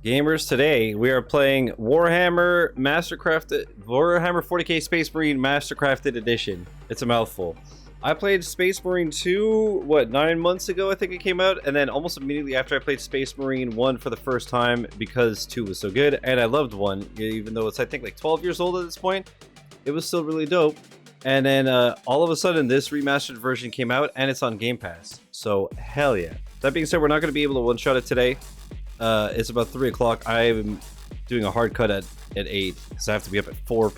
Gamers, today we are playing Warhammer 40k Space Marine Mastercrafted Edition. It's a mouthful. I played Space Marine 2, 9 months ago I think it came out, and then almost immediately after I played Space Marine 1 for the first time because 2 was so good, and I loved 1, even though it's I think like 12 years old at this point. It was still really dope. And then all of a sudden this remastered version came out and it's on Game Pass. So hell yeah. That being said, we're not going to be able to one-shot it today. It's about 3 o'clock. I'm doing a hard cut at 8 because I have to be up at 4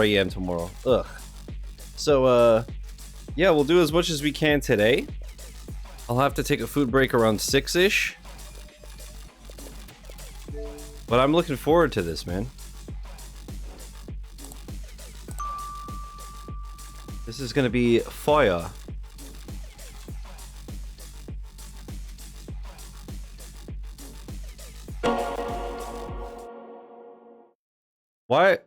a.m. tomorrow. Ugh. So yeah, we'll do as much as we can today. I'll have to take a food break around 6-ish. But I'm looking forward to this, man. This is gonna be fire. Why?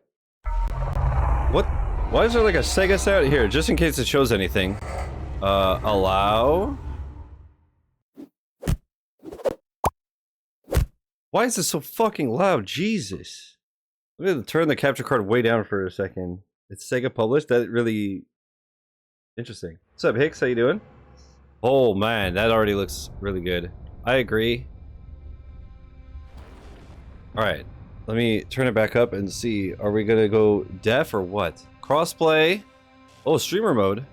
What? Why is there like a Sega sound here? Just in case it shows anything. Allow. Why is this so fucking loud? Jesus. I'm gonna turn the capture card way down for a second. It's Sega published. That really interesting. What's up, Hicks? How you doing? Oh man, that already looks really good. I agree. All right. Let me turn it back up and see. Are we gonna go deaf or what? Crossplay. Oh, streamer mode.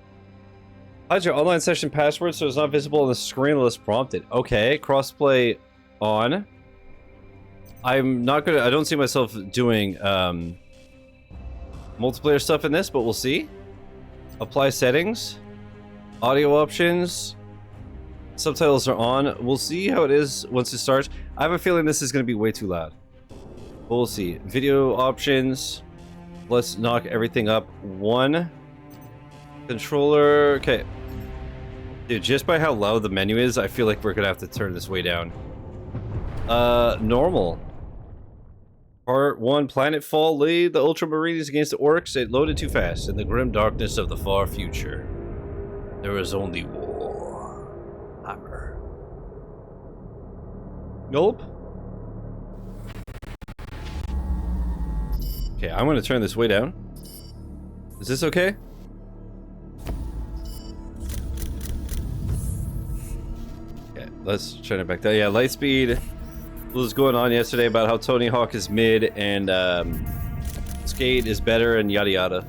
Hide your online session password so it's not visible on the screen unless prompted. Okay, crossplay on. I'm not gonna. I don't see myself doing multiplayer stuff in this, but we'll see. Apply settings. Audio options. Subtitles are on. We'll see how it is once it starts. I have a feeling this is gonna be way too loud. But we'll see. Video options. Let's knock everything up. 1. Controller. Okay. Dude, just by how loud the menu is, I feel like we're gonna have to turn this way down. Normal. Part 1, Planetfall. Lead the Ultramarines against the orcs. It loaded too fast. In the grim darkness of the far future, there was only war. Hammer. Gulp. Okay, I'm gonna turn this way down. Is this okay? Okay, let's turn it back down. Yeah, light speed. What was going on yesterday about how Tony Hawk is mid and Skate is better and yada yada.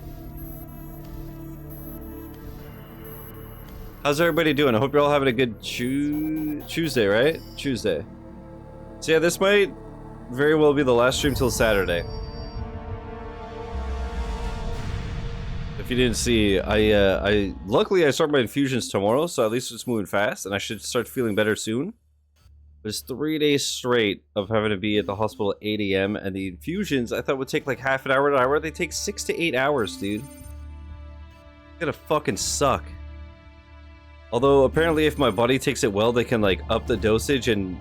How's everybody doing? I hope you're all having a good Tuesday, right? Tuesday. So yeah, this might very well be the last stream till Saturday. If you didn't see, luckily I start my infusions tomorrow, so at least it's moving fast and I should start feeling better soon. There's 3 days straight of having to be at the hospital at 8 a.m. and the infusions I thought would take like half an hour to an hour. They take 6 to 8 hours, dude. It's gonna fucking suck. Although apparently if my body takes it well, they can like up the dosage and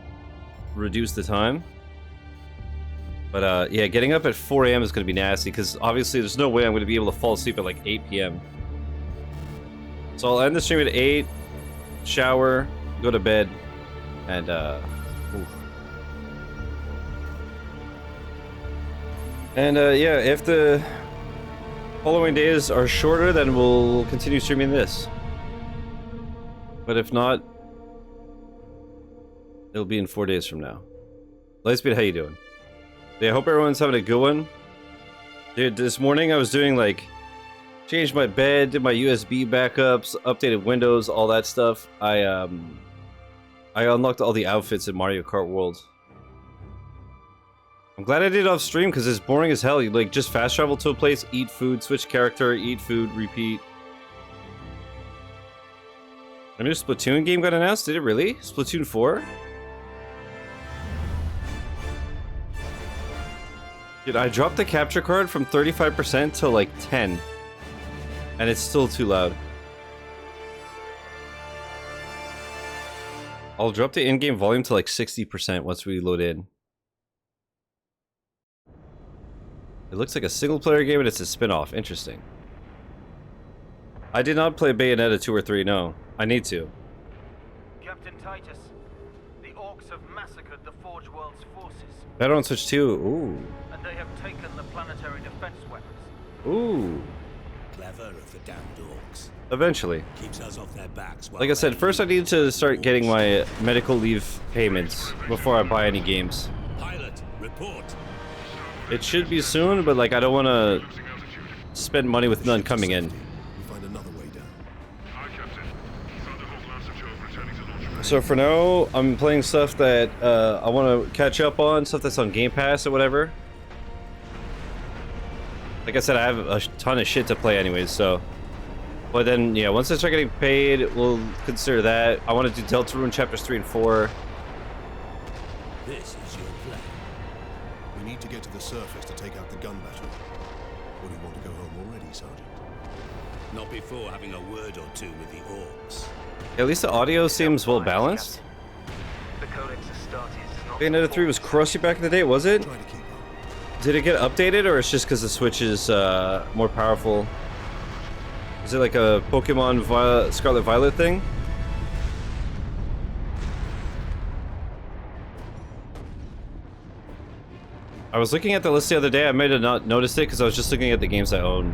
reduce the time. But yeah, getting up at 4 a.m. is gonna be nasty because obviously there's no way I'm gonna be able to fall asleep at like 8 p.m. So I'll end the stream at 8, shower, go to bed, and yeah, if the following days are shorter, then we'll continue streaming this. But if not, it'll be in 4 days from now. Lightspeed, how you doing? Yeah, I hope everyone's having a good one. Dude, this morning I was doing like, changed my bed, did my USB backups, updated Windows, all that stuff. I unlocked all the outfits in Mario Kart World. I'm glad I did it off stream because it's boring as hell. You like just fast travel to a place, eat food, switch character, eat food, repeat. A new Splatoon game got announced? Did it really? Splatoon 4? Dude, I dropped the capture card from 35% to like 10. And it's still too loud. I'll drop the in-game volume to like 60% once we load in. It looks like a single-player game and it's a spin-off. Interesting. I did not play Bayonetta 2 or 3, no. I need to. Captain Titus, the orcs have massacred the Forge World's forces. Better on Switch 2. Ooh. And they have taken the planetary defense weapons. Ooh. Clever of the damned orcs. Eventually. Keeps us off their backs. Like I said, first I need to start getting my medical leave payments before I buy any games. Pilot, report. It should be soon, but like I don't want to spend money with none coming in. Find another way down. So for now, I'm playing stuff that I want to catch up on, stuff that's on Game Pass or whatever. Like I said, I have a ton of shit to play anyways, so... But then, yeah, once I start getting paid, we'll consider that. I want to do Deltarune Chapters 3 and 4. This is your plan. We need to get to the surface to take out the gun battery. Or do you want to go home already, Sergeant? Not before having a word or two with the orcs. At least the audio seems well balanced. The Codex Astartes is not Bayonetta 3 was crusty back in the day, was it? Try to keep up. Did it get updated, or it's just because the Switch is more powerful? Is it like a Pokemon Scarlet Violet thing? I was looking at the list the other day. I might have not noticed it because I was just looking at the games I own.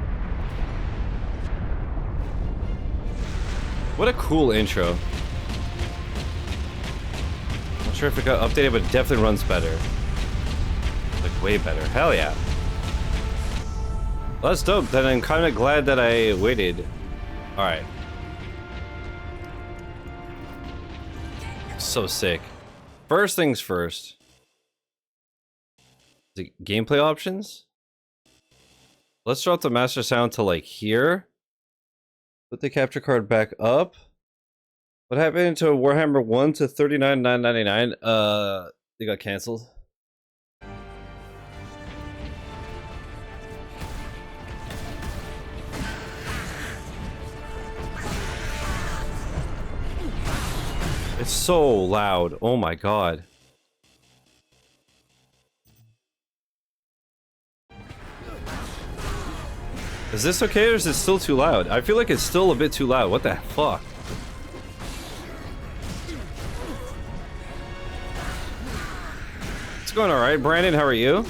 What a cool intro. Not sure if it got updated, but it definitely runs better. Like, way better. Hell yeah. Well, that's dope. Then I'm kind of glad that I waited. Alright. So sick. First things first. The gameplay options? Let's drop the master sound to like here. Put the capture card back up. What happened to Warhammer 1 to 39,999? They got canceled. It's so loud. Oh my god. Is this okay or is it still too loud? I feel like it's still a bit too loud. What the fuck? It's going alright. Brandon, how are you?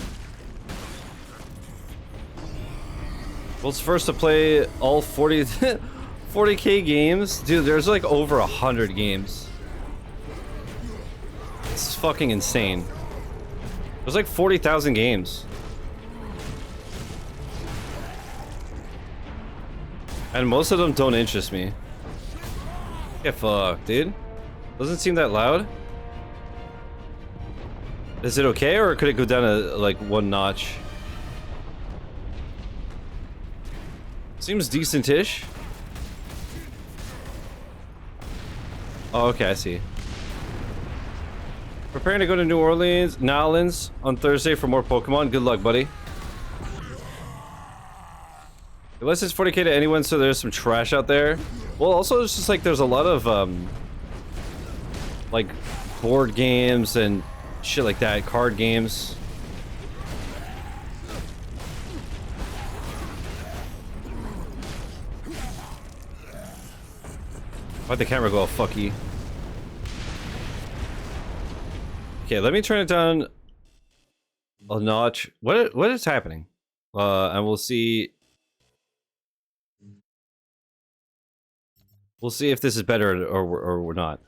Well, it's first to play all 40k games. Dude, there's like over 100 games. It's fucking insane. There's like 40,000 games. And most of them don't interest me. Yeah, fuck, dude. Doesn't seem that loud. Is it okay, or could it go down a, like, one notch? Seems decent-ish. Oh, okay, I see. Preparing to go to New Orleans on Thursday for more Pokemon. Good luck, buddy. Unless it's 40k to anyone, so there's some trash out there. Well, also, it's just like there's a lot of, like, board games and shit like that. Card games. Why'd the camera go all fucky? Okay, let me turn it down a notch. What is happening? And we'll see. We'll see if this is better or we're not.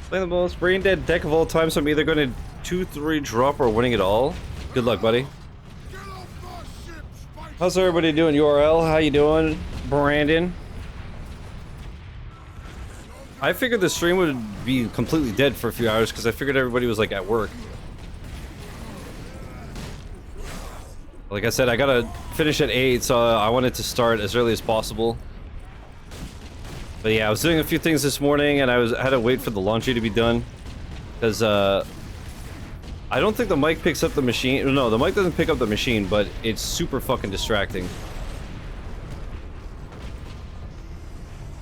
Playing the most brain dead deck of all time, so I'm either going to 2-3 drop or winning it all. Good luck, buddy. How's everybody doing? URL, how you doing? Brandon. I figured the stream would be completely dead for a few hours because I figured everybody was like at work. Like I said, I gotta finish at 8, so I wanted to start as early as possible. But yeah, I was doing a few things this morning, and I had to wait for the laundry to be done because I don't think the mic picks up the machine. No, the mic doesn't pick up the machine, but it's super fucking distracting.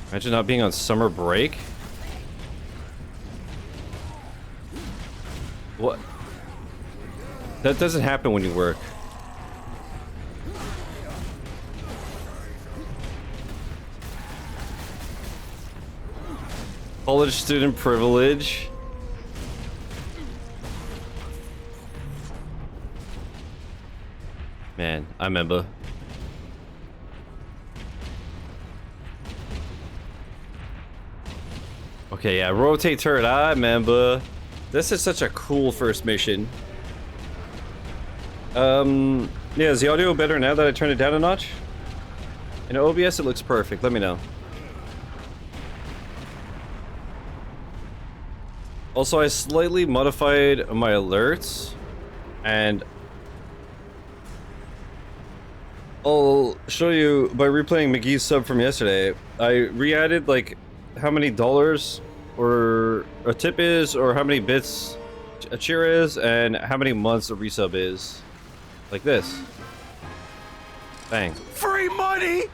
Imagine not being on summer break. What? That doesn't happen when you work. College student privilege. Man, I remember. Okay, yeah, rotate turret, I remember. This is such a cool first mission. Yeah, is the audio better now that I turned it down a notch? In OBS, it looks perfect. Let me know. Also, I slightly modified my alerts, and I'll show you by replaying McGee's sub from yesterday. I re-added like how many dollars or a tip is, or how many bits a cheer is, and how many months a resub is. Like this. Bang. Free money!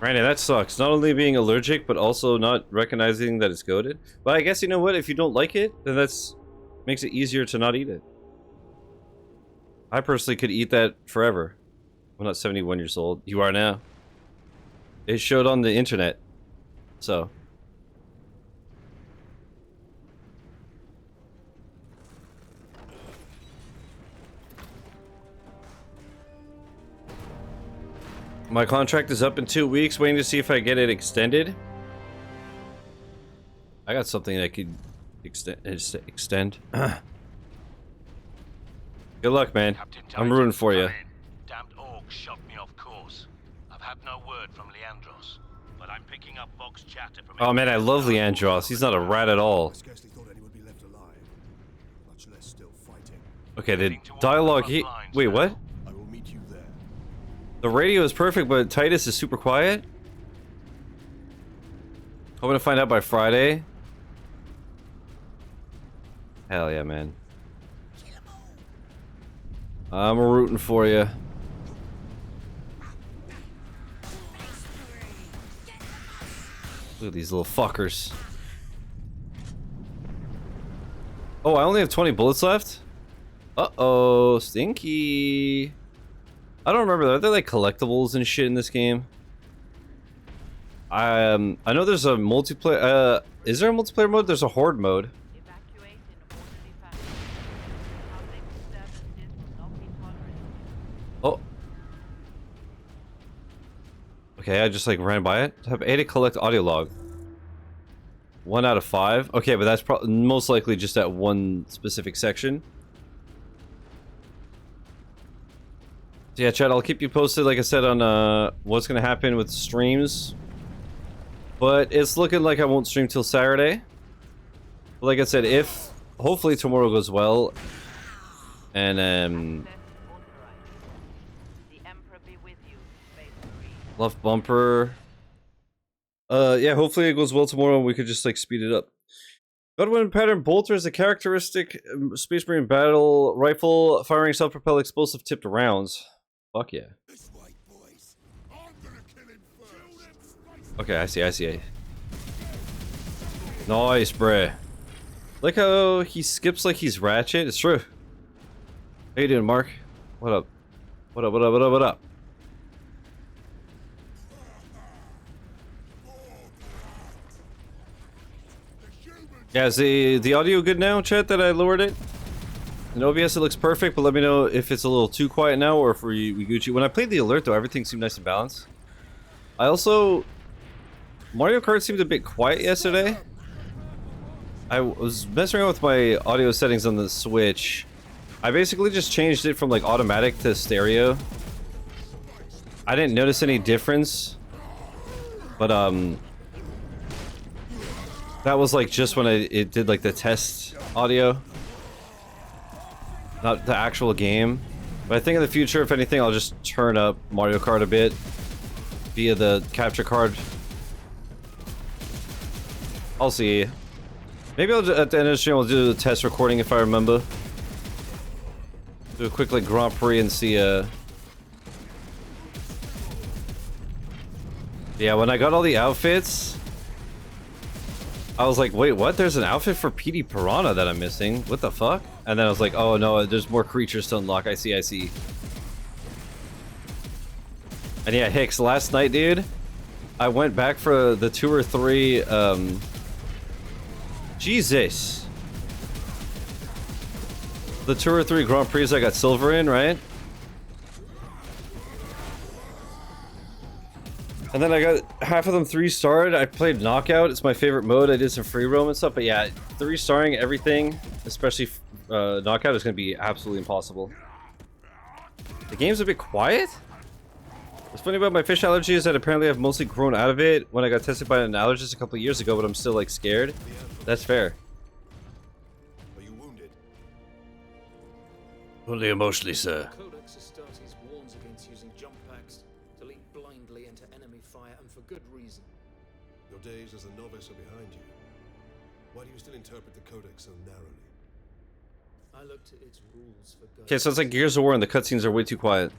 Randy, that sucks. Not only being allergic, but also not recognizing that it's goated. But I guess you know what? If you don't like it, then that's makes it easier to not eat it. I personally could eat that forever. I'm not 71 years old. You are now. It showed on the internet. So. My contract is up in 2 weeks, waiting to see if I get it extended. I got something that could extend. Good luck, man. I'm rooting for you. Damned orcs shot me off course. I've had no word from Leandros, but I'm picking up Vox chatter from. Oh man, I love Leandros. He's not a rat at all. I scarcely thought anyone would be left alive, much less still fighting. Okay, the dialogue. Wait, what? I will meet you there. The radio is perfect, but Titus is super quiet. Hoping to find out by Friday. Hell yeah, man. I'm rooting for you. Look at these little fuckers. Oh, I only have 20 bullets left? Uh-oh, stinky. I don't remember. Are there like collectibles and shit in this game? I know there's a multiplayer. Is there a multiplayer mode? There's a horde mode. Evacuate in orderly fashion. Public disturbances will not be tolerated. Oh. Okay, I just like ran by it. Have A to collect audio log. 1 out of 5. Okay, but that's most likely just at one specific section. So yeah, Chad, I'll keep you posted, like I said, on what's gonna happen with streams. But it's looking like I won't stream till Saturday. But like I said, if hopefully tomorrow goes well, and The Emperor be with you, Space Marine. left bumper. Yeah, hopefully it goes well tomorrow and we could just like speed it up. Godwin pattern bolter is a characteristic Space Marine battle rifle firing self-propelled explosive tipped rounds. Fuck yeah. Okay, I see. Nice, bruh. Like how he skips like he's Ratchet. It's true. How you doing, Mark? What up? What up? Yeah, is the audio good now, chat, that I lowered it? In OBS it looks perfect, but let me know if it's a little too quiet now or if we Gucci. When I played the alert though, everything seemed nice and balanced. I also... Mario Kart seemed a bit quiet yesterday. I was messing around with my audio settings on the Switch. I basically just changed it from like automatic to stereo. I didn't notice any difference. But that was like just when it did like the test audio. Not the actual game. But I think in the future, if anything, I'll just turn up Mario Kart a bit via the capture card. I'll see. Maybe I'll at the end of the stream I'll do the test recording if I remember. Do a quick like Grand Prix and see yeah, when I got all the outfits, I was like, wait, what? There's an outfit for PD Piranha that I'm missing. What the fuck? And then I was like, oh no, there's more creatures to unlock. I see. And And yeah, Hicks, last night, dude, I went back for the 2 or 3, Jesus. The 2 or 3 Grand Prix I got silver in, right? And then I got half of them 3-starred. I played Knockout. It's my favorite mode. I did some free roam and stuff. But yeah, 3-starring everything, especially Knockout, is going to be absolutely impossible. The game's a bit quiet? What's funny about my fish allergy is that apparently I've mostly grown out of it when I got tested by an allergist a couple of years ago, but I'm still like scared. That's fair. Are you wounded? Only emotionally, sir. Codex Astartes warns against using jump packs to leap blindly into enemy fire, and for good reason. Your days as a novice are behind you. Why do you still interpret the Codex so narrowly? I looked at its rules for guidance. Okay, so it's like Gears of War and the cutscenes are way too quiet.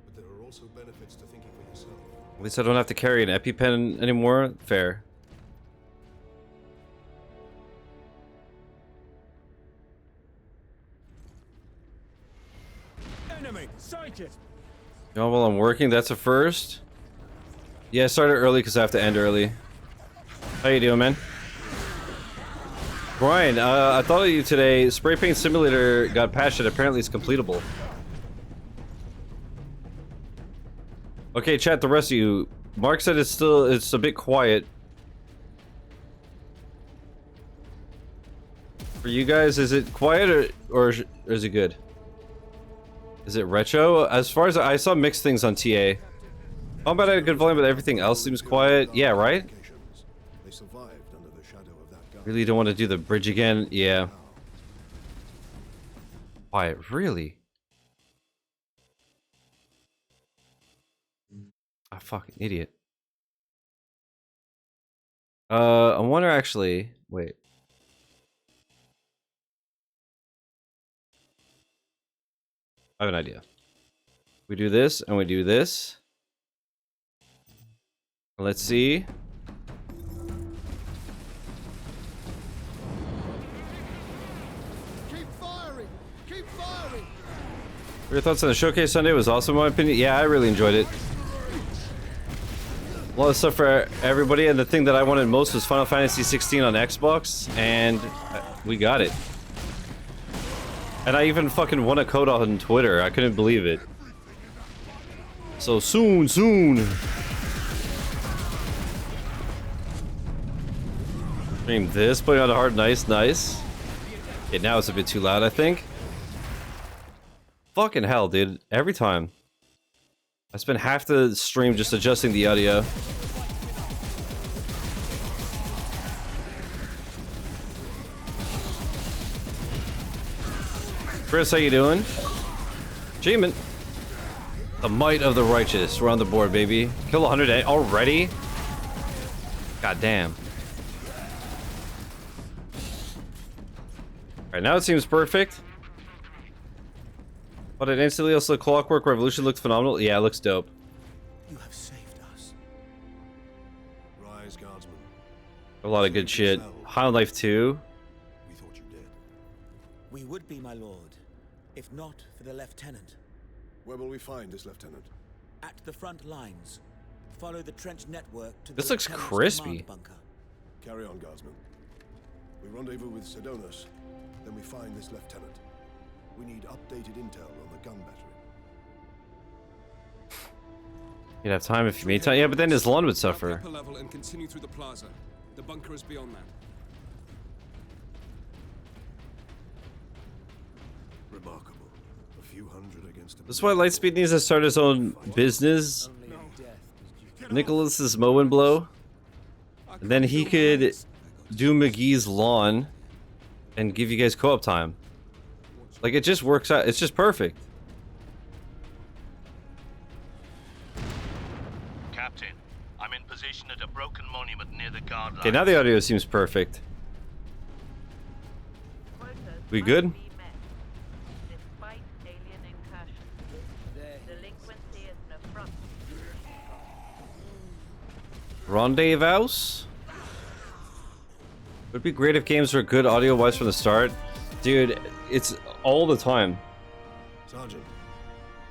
But there are also benefits to thinking for yourself. At least I don't have to carry an EpiPen anymore. Fair. Enemy sighted. You know, while I'm working, that's a first. Yeah, I started early because I have to end early. How you doing, man? Brian, I thought of you today. Spray Paint Simulator got patched and apparently it's completable. Okay, chat, the rest of you. Mark said it's a bit quiet. For you guys, is it quiet or is it good? Is it retro? As far as I saw mixed things on TA. Combat at a good volume, but everything else seems quiet. Yeah, right? They survived under the shadow of that gun. Really don't want to do the bridge again. Yeah. Quiet, really? I'm a fucking idiot. I wonder actually. Wait. I have an idea. We do this and we do this. Let's see. Keep firing! Keep firing! Your thoughts on the showcase Sunday was awesome in my opinion. Yeah, I really enjoyed it. A lot of stuff for everybody, and the thing that I wanted most was Final Fantasy 16 on Xbox, and we got it. And I even fucking won a code on Twitter. I couldn't believe it. So soon. Stream this, putting on a hard, nice. Okay, now it's a bit too loud, I think. Fucking hell, dude. Every time. I spent half the stream just adjusting the audio. Chris, how you doing? Achievement. The might of the righteous. We're on the board, baby. Kill 100 already? God damn. Alright, now it seems perfect. But it instantly also Clockwork Revolution looked phenomenal. Yeah, it looks dope. You have saved us. Rise, guardsmen. A lot of good shit. High on Life 2. We thought you dead. We would be, my lord, if not for the lieutenant. Where will we find this lieutenant? At the front lines. Follow the trench network to the This looks lieutenant's crispy. command bunker. Carry on, guardsmen. We rendezvous with Sidonus, then we find this lieutenant. We need updated intel on the gun battery. You'd have time if you made time. Yeah, but then his lawn would suffer. Upper level and continue through the plaza. The bunker is beyond that. Remarkable. A few hundred against a... This is why Lightspeed needs to start his own business. Nicholas's mow and blow. And then he could do McGee's lawn and give you guys co-op time. Like, it just works out. It's just perfect. Captain, I'm in position at a broken monument near the guard line. Okay, now the audio seems perfect. Quotas We must good? be met, despite alien incursions. Delinquency is an affront. Rendezvous? Would be great if games were good audio-wise from the start. Dude, it's all the time. Sergeant,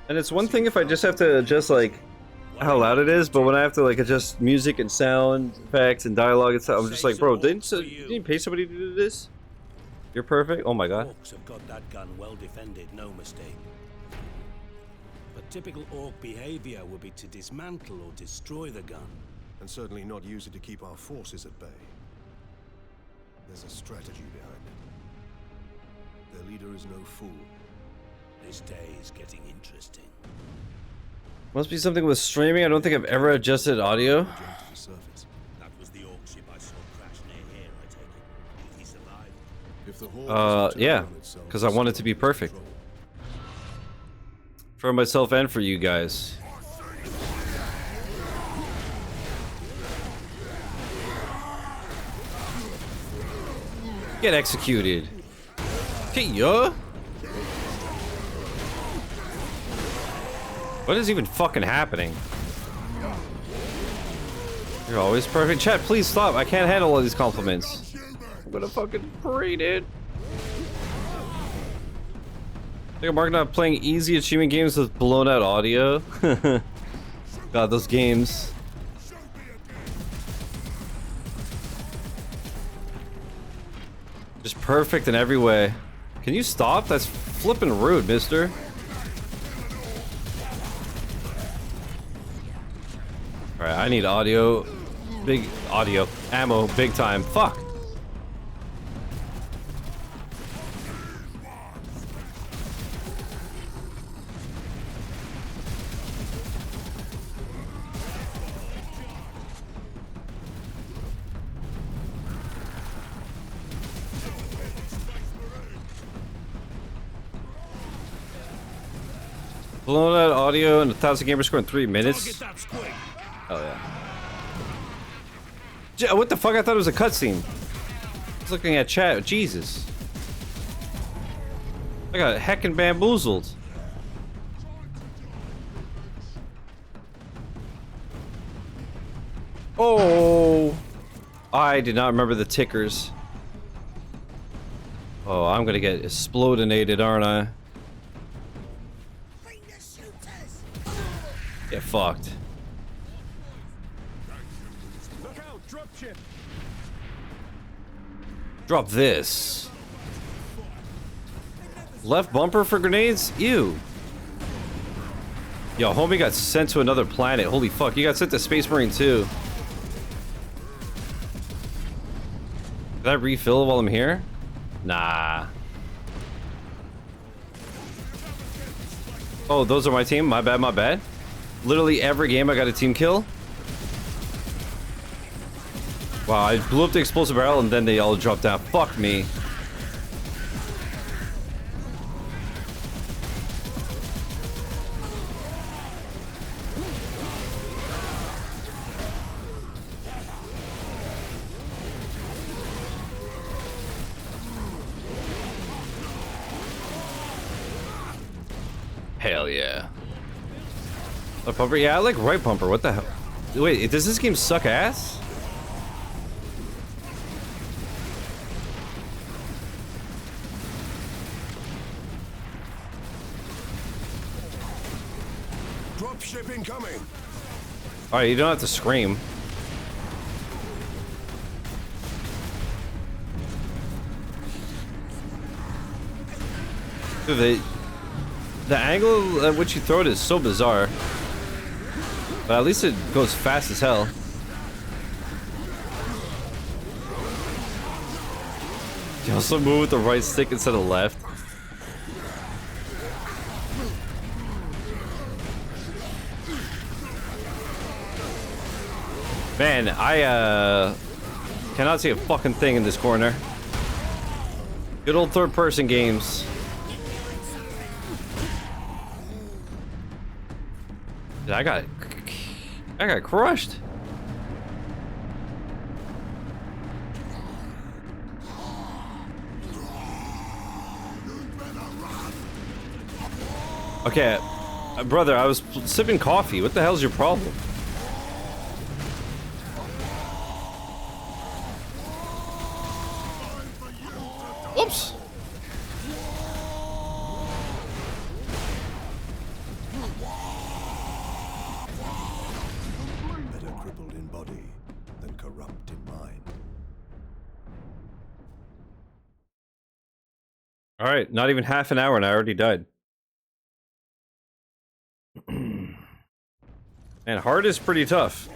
And it's one thing if I just have to adjust like how loud it is, but when I have to like adjust music and sound effects and dialogue and stuff, I'm just like, bro, didn't you pay somebody to do this? You're perfect. Oh my god. Orcs have got that gun well defended, no mistake. But typical orc behavior would be to dismantle or destroy the gun. And certainly not use it to keep our forces at bay. There's a strategy behind it. Their leader is no fool. This day is getting interesting. Must be something with streaming. I don't think I've ever adjusted audio. Jump to the surface. That was the orc ship I saw crash near here, I take it. Did he survive? If the horde doesn't turn yeah, on itself, because I want it to be perfect. For myself and for you guys. Get executed. Okay, yo. What is even fucking happening? You're always perfect. Chat, please stop. I can't handle all these compliments. I'm gonna fucking pray, dude. I think I'm marking out playing easy achievement games with blown out audio. God, those games. Just perfect in every way. Can you stop? That's flippin' rude, mister. Alright, I need audio. Big audio. Ammo, big time. Fuck. Blown out audio and 1,000 gamer score in 3 minutes. Oh yeah. What the fuck? I thought it was a cutscene. I was looking at chat. Jesus. I got heckin' bamboozled. Oh. I did not remember the tickers. Oh, I'm gonna get explodinated, aren't I? Get fucked. Look out, dropship. Drop this. Left bumper for grenades? Ew. Yo, homie got sent to another planet. Holy fuck, you got sent to Space Marine too. Did I refill while I'm here? Nah. Oh, those are my team? My bad, my bad. Literally every game I got a team kill. Wow, I blew up the explosive barrel and then they all dropped down. Fuck me. Hell yeah. A pumper? Yeah, I like right pumper. What the hell? Wait, does this game suck ass? Dropship incoming. Alright, you don't have to scream. Dude, the angle at which you throw it is so bizarre. But at least it goes fast as hell. You also move with the right stick instead of left. Man, I cannot see a fucking thing in this corner. Good old third-person games. Dude, I got crushed. Okay, brother, I was sipping coffee. What the hell's your problem? Oops. body than corrupt in mind. All right, not even half an hour and I already died. Man, hard is pretty tough.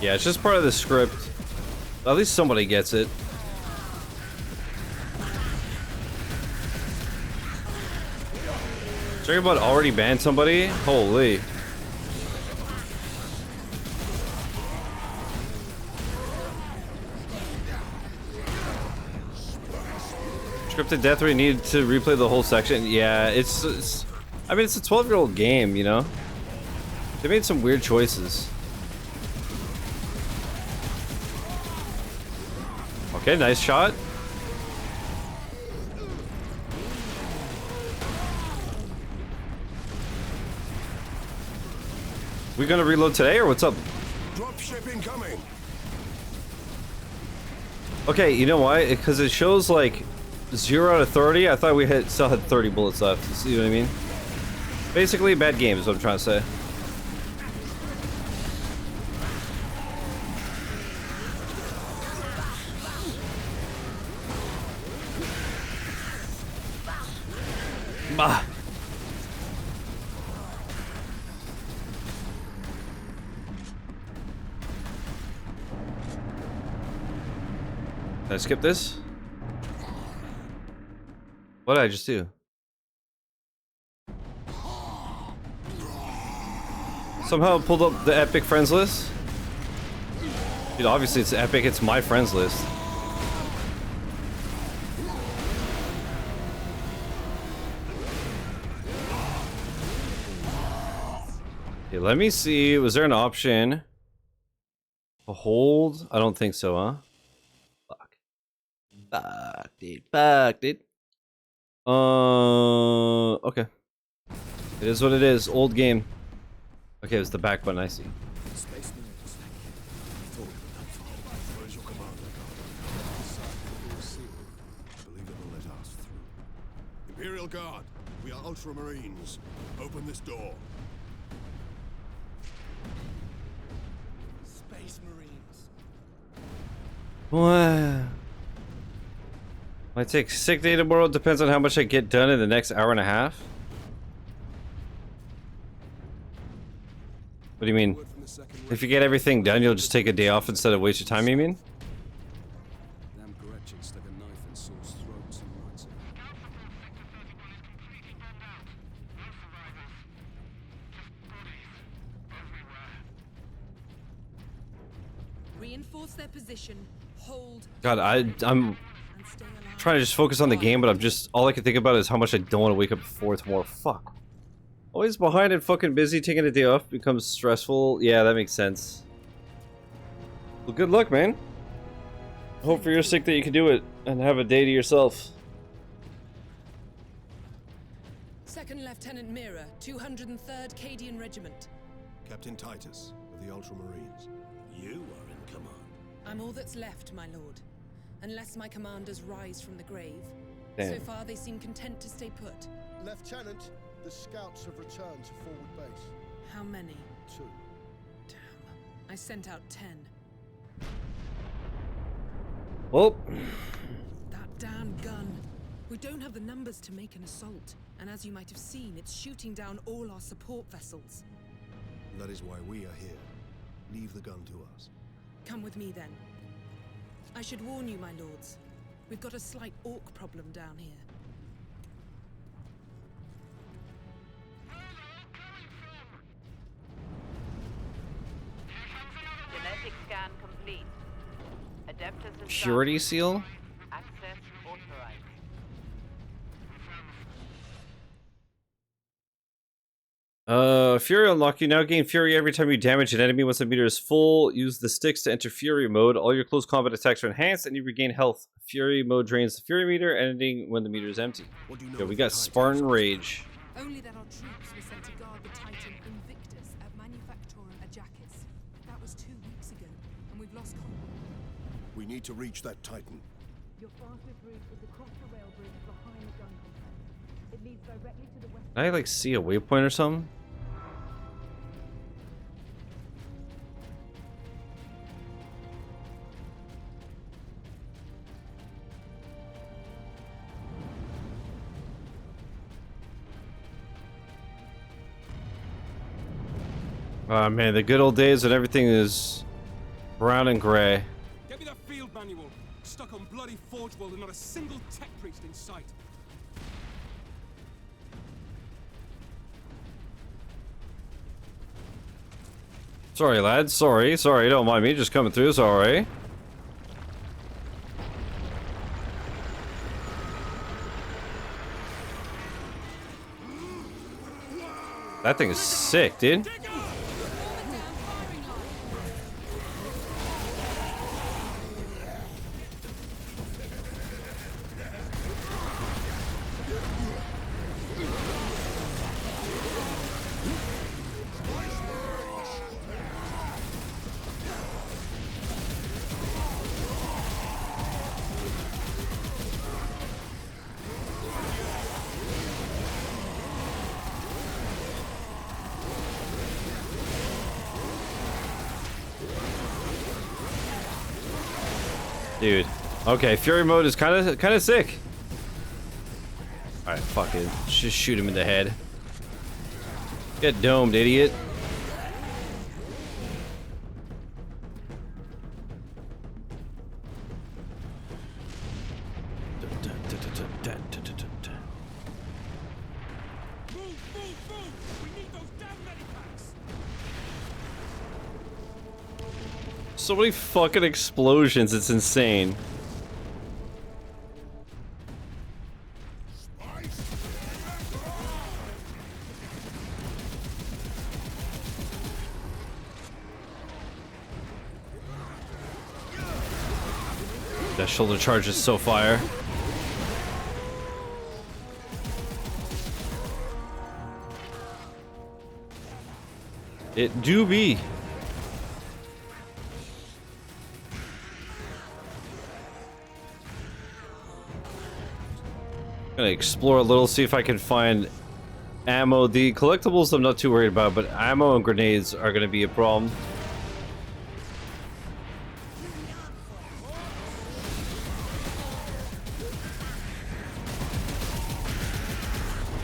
Yeah, it's just part of the script. At least somebody gets it. Talking about already banned somebody? Holy. Scripted death where you need to replay the whole section. Yeah, it's I mean, it's a 12-year-old game, you know? They made some weird choices. Okay, nice shot. We gonna reload today or what's up? Dropship incoming. Okay, you know why? Because it shows like 0 out of 30. I thought we still had 30 bullets left. You see what I mean? Basically, bad game is what I'm trying to say. Bah. Did I skip this? What did I just do? Somehow pulled up the epic friends list? Dude, obviously it's epic, it's my friends list. Okay, let me see, was there an option? A hold? I don't think so, huh? Fuck. Fuck, dude. Fuck, dude. Okay. It is what it is. Old game. Okay, it's the back button, I see. Imperial Guard, we are Ultramarines. Open this door. Space Marines. What? Might take sick day tomorrow. Depends on how much I get done in the next hour and a half. What do you mean? If you get everything done, you'll just take a day off instead of waste your time, you mean? Damn Gretchen stuck a knife in Saul's throat some nights ago. Reinforce their position. Hold. God, I'm trying to just focus on the game, but all I can think about is how much I don't want to wake up at 4 tomorrow. Fuck. Always behind and fucking busy, taking a day off becomes stressful. Yeah, that makes sense. Well, good luck, man. Hope for your sake that you can do it and have a day to yourself. Second Lieutenant Mira, 203rd Cadian Regiment. Captain Titus of the Ultramarines. You are in command. I'm all that's left, my lord. Unless my commanders rise from the grave. Damn. So far, they seem content to stay put. Lieutenant, the scouts have returned to forward base. How many? 2. Damn. I sent out 10. Well, That damn gun. We don't have the numbers to make an assault. And as you might have seen, it's shooting down all our support vessels. That is why we are here. Leave the gun to us. Come with me, then. I should warn you, my lords. We've got a slight orc problem down here. Genetic scan complete. Adeptus is purity seal? access authorized. Fury unlock. You now gain Fury every time you damage an enemy. Once the meter is full, use the sticks to enter Fury mode. All your close combat attacks are enhanced and you regain health. Fury mode drains the Fury meter, ending when the meter is empty. What do you know Yeah, we of got the Titus? Spartan Rage. Only that our troops were sent to guard the Titan Invictus at Manufactorum Ajakis. That was 2 weeks ago, and we've lost contact. We need to reach that Titan. Your fastest route is across the rail bridge behind the gun complex. It leads directly to the west. Can I like see a waypoint or something? Oh man, the good old days when everything is brown and gray. Get me that field manual. Stuck on bloody Forge World and not a single tech priest in sight. Sorry, lads. Sorry. Don't mind me just coming through. Sorry. That thing is sick, dude. Dude. Okay, Fury mode is kind of sick. All right, fuck it. Just shoot him in the head. Get domed, idiot. So many fucking explosions, it's insane. That shoulder charge is so fire. It do be. Gonna explore a little, see if I can find ammo. The collectibles I'm not too worried about, but ammo and grenades are gonna be a problem.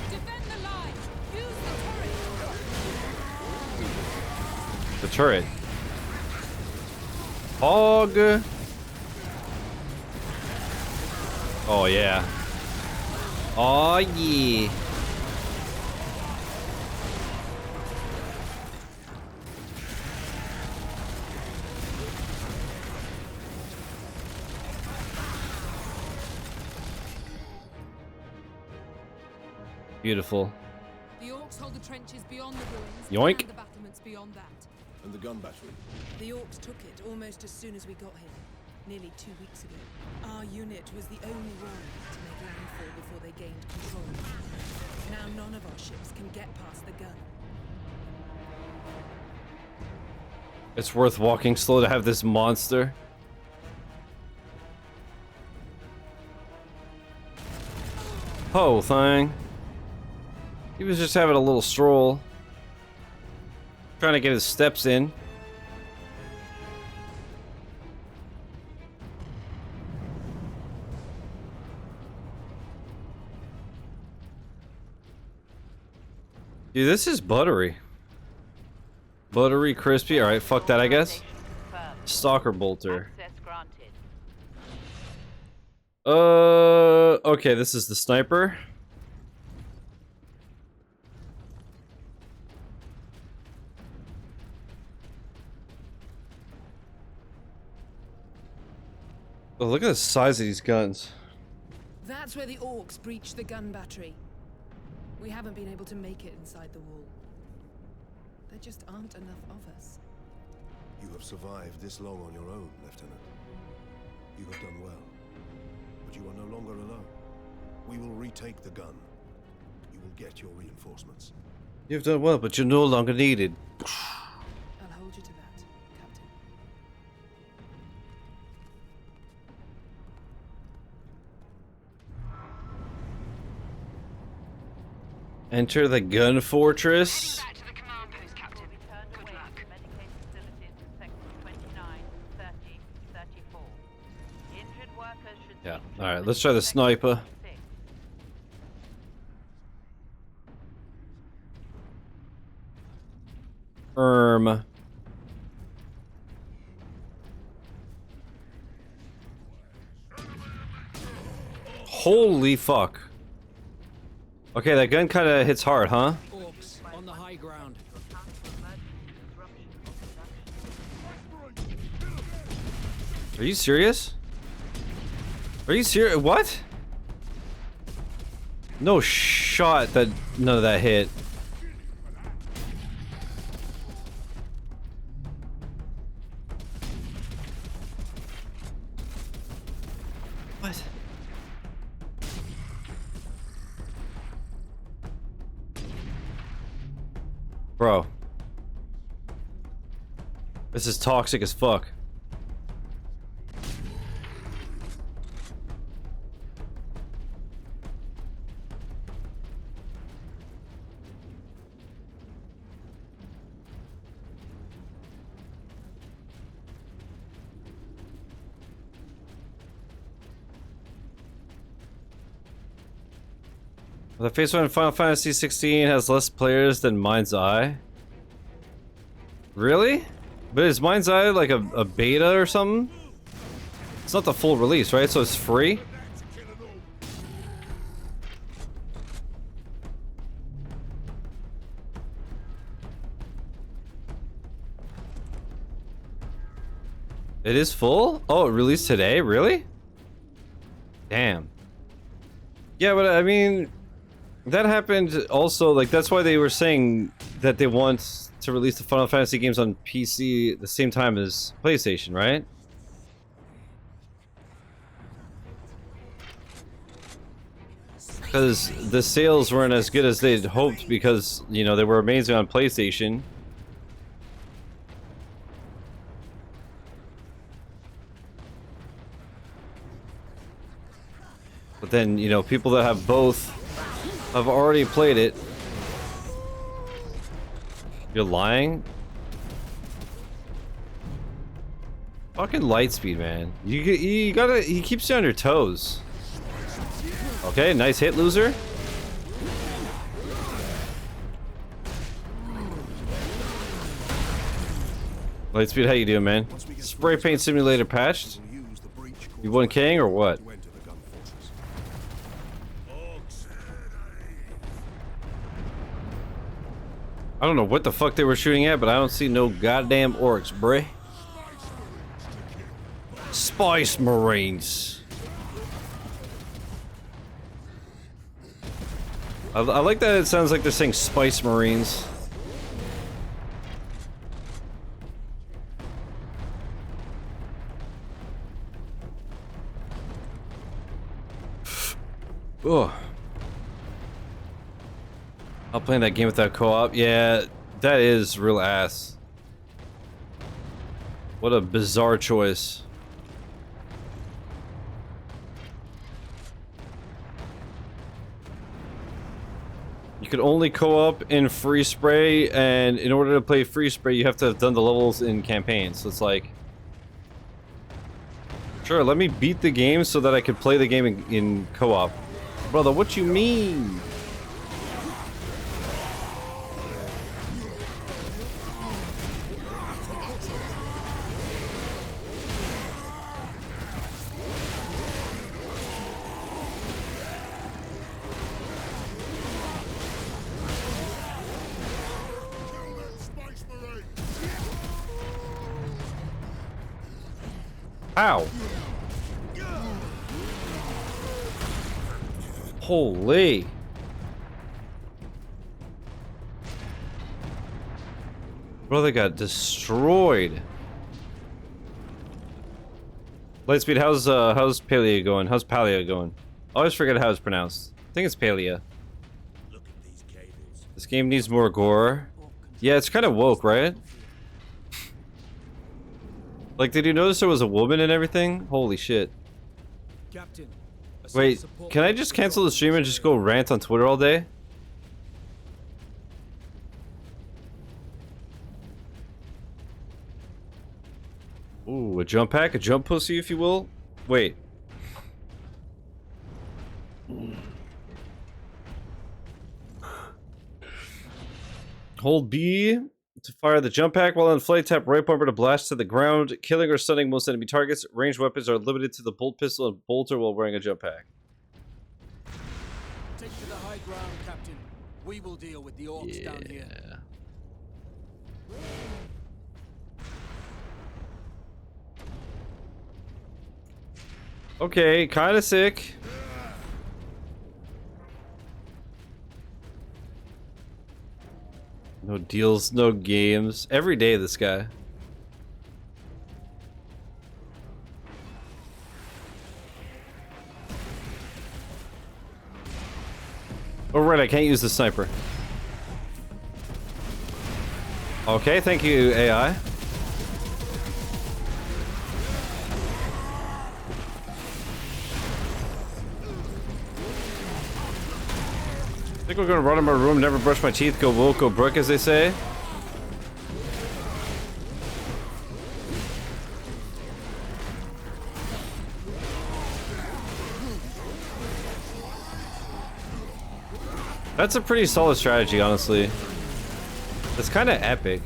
Defend the line. Use the turret. The turret. Hog. Oh yeah. Oh yeah. Beautiful. The orcs hold the trenches beyond the ruins. Yoink. And the battlements beyond that. And the gun battery. The orcs took it almost as soon as we got here, nearly 2 weeks ago. Our unit was the only one to make landfall before they gained control. Now none of our ships can get past the gun. It's worth walking slow to have this monster. Oh, thing. He was just having a little stroll. Trying to get his steps in. Dude, this is buttery. Buttery, crispy. Alright, fuck that, I guess. Stalker bolter. Okay, this is the sniper. Oh, look at the size of these guns. That's where the orcs breached the gun battery. We haven't been able to make it inside the wall. There just aren't enough of us. You have survived this long on your own, Lieutenant. You have done well. But you are no longer alone. We will retake the gun. You will get your reinforcements. You've done well, but you're no longer needed. I'll hold you to that, Captain. Enter the gun fortress. Back to the command post, Captain. Good luck. Medicated facilities in sectors 29, 30, 34. Injured workers should Yeah. seek All right. treatment Let's try in the sector sniper. 26. Holy fuck. Okay, that gun kind of hits hard, huh? Orcs on the high ground. Are you serious? Are you serious? What? No shot that none of that hit. What? Bro. This is toxic as fuck. The phase 1 in Final Fantasy 16 has less players than Mind's Eye. Really? But is Mind's Eye like a beta or something? It's not the full release, right? So it's free? It is full? Oh, it released today? Really? Damn. Yeah, but I mean, that happened also, like, that's why they were saying that they want to release the Final Fantasy games on PC at the same time as PlayStation, right? Because the sales weren't as good as they'd hoped because, you know, they were amazing on PlayStation. But then, you know, people that have both have already played it. You're lying? Fucking Lightspeed, man. You gotta, he keeps you on your toes. Okay, nice hit, loser. Lightspeed, how you doing, man? Spray paint simulator patched? You 1King or what? I don't know what the fuck they were shooting at, but I don't see no goddamn orcs, bruh. Spice Marines. I like that it sounds like they're saying Spice Marines. Ugh. I'll play that game without co-op. Yeah, that is real ass. What a bizarre choice. You could only co-op in free spray, and in order to play free spray, you have to have done the levels in campaigns. So it's like, sure, let me beat the game so that I could play the game in co-op. Brother, what you mean? Ow. Holy. Brother got destroyed. Lightspeed, how's Palia going? How's Palia going? I always forget how it's pronounced. I think it's Palia. Look at This game needs more gore. Yeah, it's kind of woke, right? Like, did you notice there was a woman and everything? Holy shit. Captain, wait, can I just cancel the stream and just go rant on Twitter all day? Ooh, a jump pack? A jump pussy, if you will? Wait. Hold B to fire the jump pack while on flight. Tap right bumper to blast to the ground, killing or stunning most enemy targets. Ranged weapons are limited to the bolt pistol and bolter while wearing a jump pack. Take to the high ground, Captain. We will deal with the orcs down here. Okay, kind of sick. No deals, no games. Every day, this guy. Oh, right, I can't use the sniper. Okay, thank you, AI. I think we're gonna run in my room, never brush my teeth, go woke, go brook, as they say. That's a pretty solid strategy, honestly. It's kind of epic.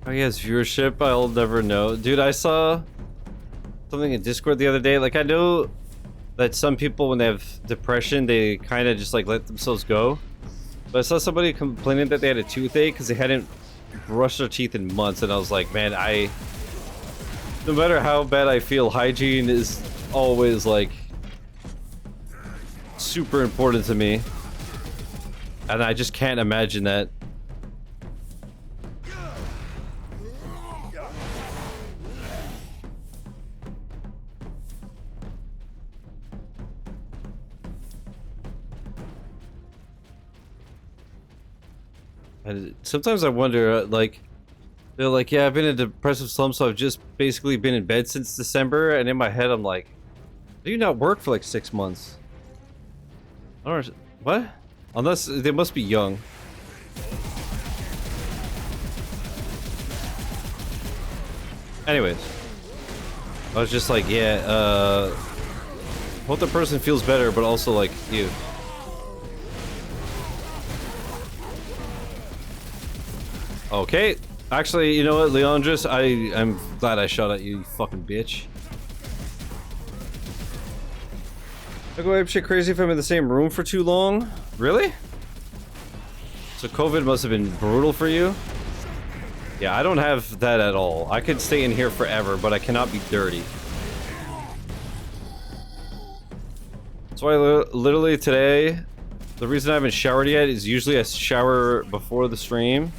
Oh, he has viewership. I'll never know. Dude, I saw something in Discord the other day. Like, I know that some people, when they have depression, they kind of just, like, let themselves go. But I saw somebody complaining that they had a toothache because they hadn't brushed their teeth in months. And I was like, man, no matter how bad I feel, hygiene is always, like, super important to me. And I just can't imagine that. And sometimes I wonder, like, they're like, yeah, I've been in a depressive slump, so I've just basically been in bed since December. And in my head, I'm like, do you not work for like 6 months? I don't know, what? Unless they must be young. Anyways, I was just like, yeah, hope the person feels better, but also like, you. Okay, actually, you know what, Leandris, I'm glad I shot at you, you fucking bitch. I go ape shit crazy if I'm in the same room for too long. Really? So COVID must have been brutal for you? Yeah, I don't have that at all. I could stay in here forever, but I cannot be dirty. That's why literally today, the reason I haven't showered yet is usually I shower before the stream.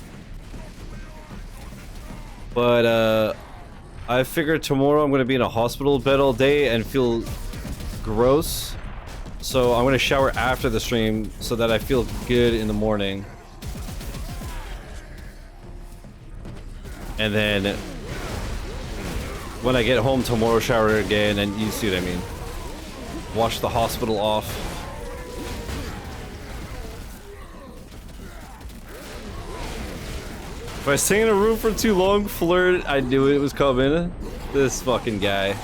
But I figured tomorrow I'm going to be in a hospital bed all day and feel gross. So I'm going to shower after the stream so that I feel good in the morning. And then when I get home tomorrow, shower again, and you see what I mean. Wash the hospital off. If I stay in a room for too long, flirt, I knew it was coming. This fucking guy.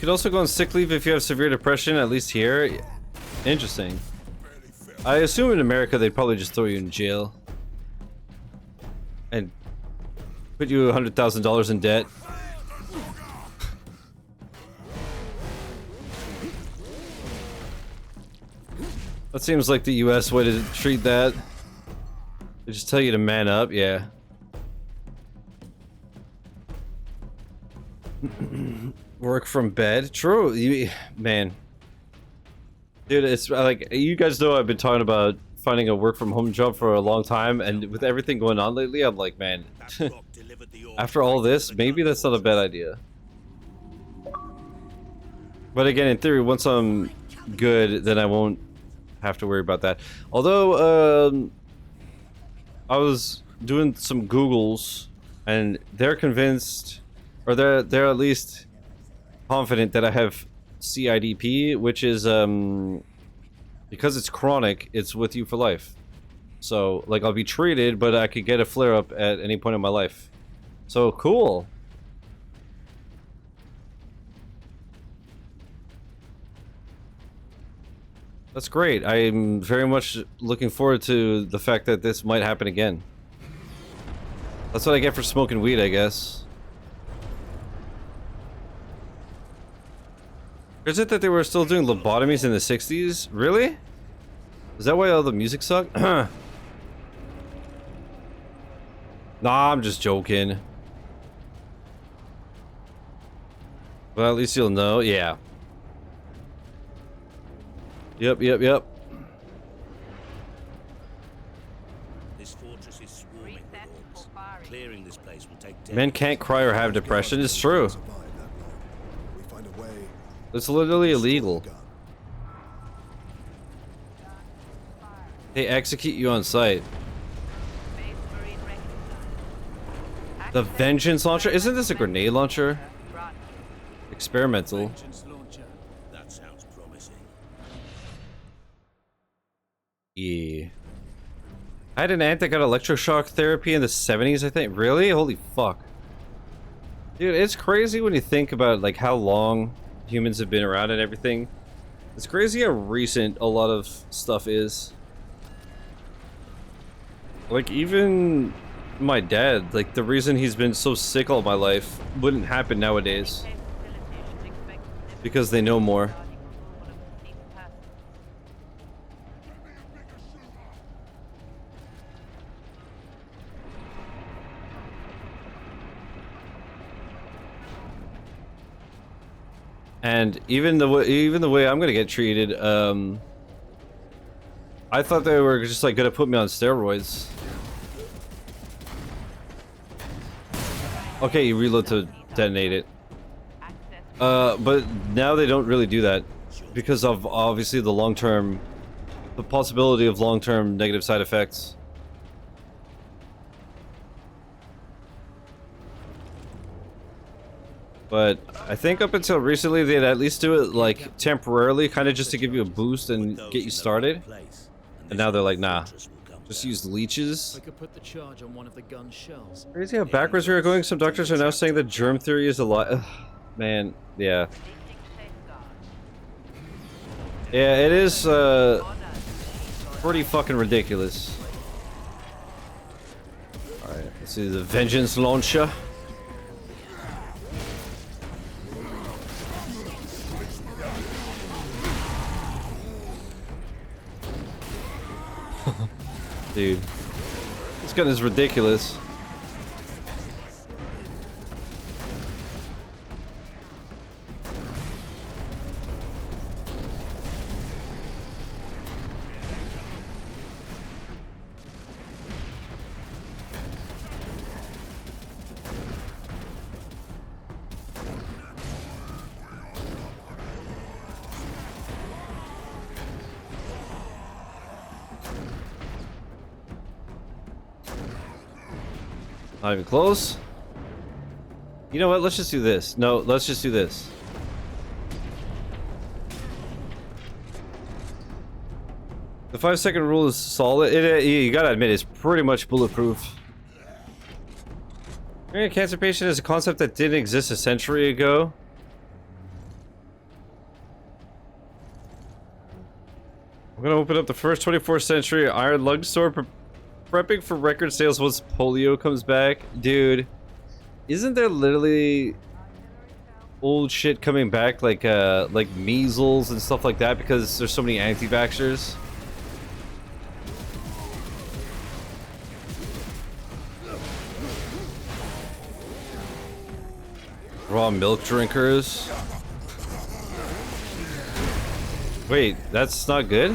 could also go on sick leave if you have severe depression, at least here. Interesting. I assume in America they'd probably just throw you in jail. And put you $100,000 in debt. That seems like the US way to treat that. They just tell you to man up, yeah. Work from bed? True, man. Dude, it's like, you guys know I've been talking about finding a work from home job for a long time, and with everything going on lately, I'm like, man, after all this, maybe that's not a bad idea. But again, in theory, once I'm good, then I won't have to worry about that. Although, I was doing some Googles, and they're convinced, or they're at least confident that I have CIDP, which is, because it's chronic, it's with you for life. So, like, I'll be treated, but I could get a flare-up at any point in my life. So, cool. That's great. I'm very much looking forward to the fact that this might happen again. That's what I get for smoking weed, I guess. Is it that they were still doing lobotomies in the 60s? Really? Is that why all the music sucked? Nah, I'm just joking. Well, at least you'll know. Yeah. Yep. This fortress is swarming with orcs. Clearing this place will take Men can't cry or have depression. It's true. It's literally illegal. They execute you on sight. The Vengeance launcher? Isn't this a grenade launcher? Experimental. That sounds promising. Yeah. I had an aunt that got electroshock therapy in the 70s, I think. Really? Holy fuck. Dude, it's crazy when you think about, like, how long humans have been around and everything. It's crazy how recent a lot of stuff is. Like, even my dad, like, the reason he's been so sick all my life wouldn't happen nowadays. Because they know more. And even the way I'm gonna get treated, I thought they were just like gonna put me on steroids. Okay, you reload to detonate it. But now they don't really do that because of obviously the possibility of long-term negative side effects. But I think up until recently they'd at least do it like temporarily, kind of just to give you a boost and get you started. And now they're like, nah, just use leeches. I could put the charge on one of the gun shells. Crazy how backwards we are going. Some doctors are now saying that germ theory is a lie. Man, yeah. Yeah, it is pretty fucking ridiculous. Alright, let's see the Vengeance launcher. Dude, this gun is ridiculous. Not even close. You know what? Let's just do this. No, let's just do this. The 5-second rule is solid. You gotta admit, it's pretty much bulletproof. Being a cancer patient is a concept that didn't exist a century ago. gonna open up the first 24th century iron lung store, prepping for record sales once polio comes back. Dude, isn't there literally old shit coming back, like measles and stuff like that, because there's so many anti-vaxxers? Raw milk drinkers. Wait, that's not good?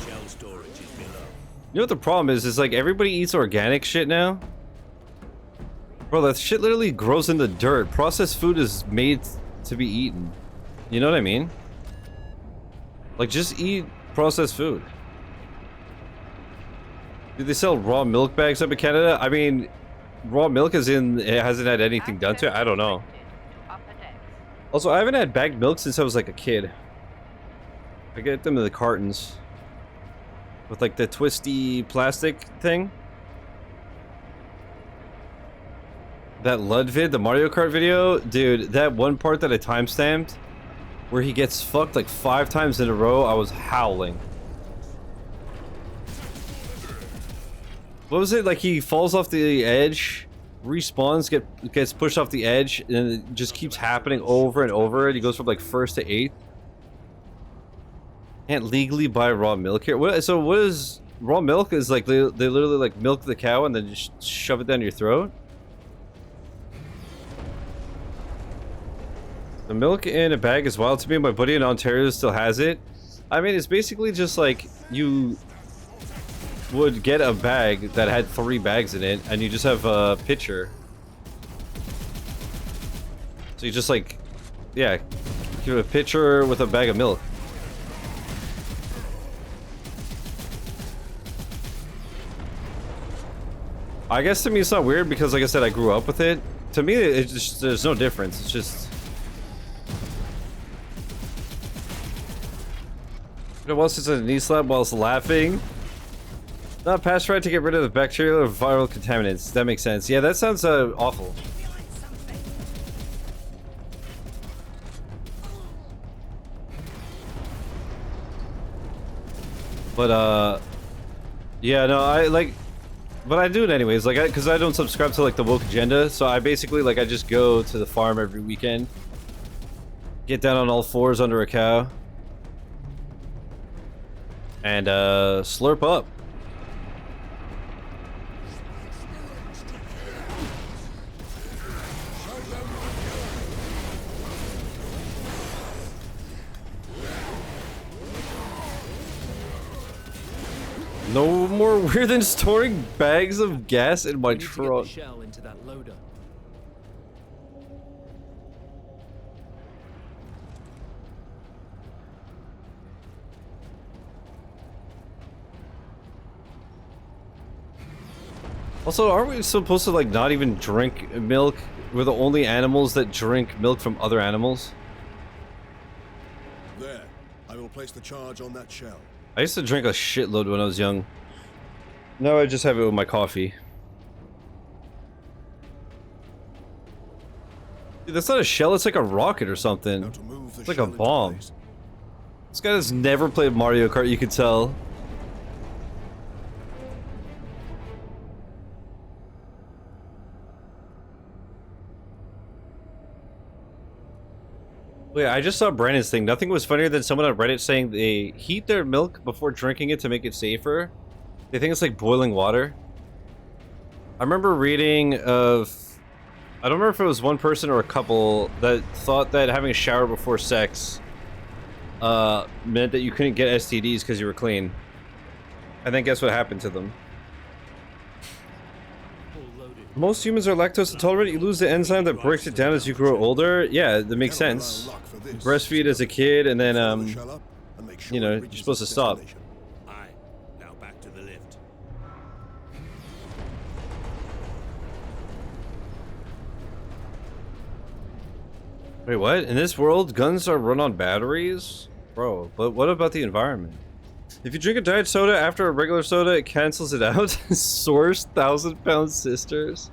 Shell storage is below. You know what the problem is like everybody eats organic shit now? Bro, that shit literally grows in the dirt. Processed food is made to be eaten. You know what I mean? Like, just eat processed food. Do they sell raw milk bags up in Canada? I mean, raw milk is in, it hasn't had anything done to it. I don't know. Also, I haven't had bagged milk since I was like a kid. I get them in the cartons. With like the twisty plastic thing. That Lud vid, the Mario Kart video, dude, that one part that I timestamped where he gets fucked like 5 times in a row, I was howling. What was it? Like he falls off the edge, respawns, gets pushed off the edge, and it just keeps happening over and over, and he goes from like 1st to 8th. Can't legally buy raw milk here. So what is raw milk? Is like they literally like milk the cow and then just shove it down your throat? The milk in a bag is wild to me. My buddy in Ontario still has it. I mean, it's basically just like you would get a bag that had 3 bags in it, and you just have a pitcher. So you just like, yeah, give a pitcher with a bag of milk. I guess to me it's not weird because, like I said, I grew up with it. To me, it's just, there's no difference. It's just... It was since a knee slap whilst laughing. Not pasteurized to get rid of the bacterial or viral contaminants. That makes sense. Yeah, that sounds awful. But yeah, no, I like, but I do it anyways. Like, because I don't subscribe to like the woke agenda, so I basically like I just go to the farm every weekend, get down on all 4s under a cow, and slurp up. No more weird than storing bags of gas in my truck. Shell into that loader. Also, aren't we supposed to like not even drink milk? We're the only animals that drink milk from other animals. There, I will place the charge on that shell. I used to drink a shitload when I was young. Now I just have it with my coffee. Dude, that's not a shell, it's like a rocket or something. It's like a bomb. This guy has never played Mario Kart, you can tell. Wait, I just saw Brandon's thing. Nothing was funnier than someone on Reddit saying they heat their milk before drinking it to make it safer. They think it's like boiling water. I remember reading of... I don't remember if it was one person or a couple that thought that having a shower before sex meant that you couldn't get STDs because you were clean. And then guess what happened to them? Most humans are lactose intolerant. You lose the enzyme that breaks it down as you grow older. Yeah, that makes sense. You breastfeed as a kid, and then, you know, you're supposed to stop. Aye. Now back to the lift. Wait, what? In this world, guns are run on batteries? Bro, but what about the environment? If you drink a diet soda after a regular soda, it cancels it out. Source 1,000-pound sisters.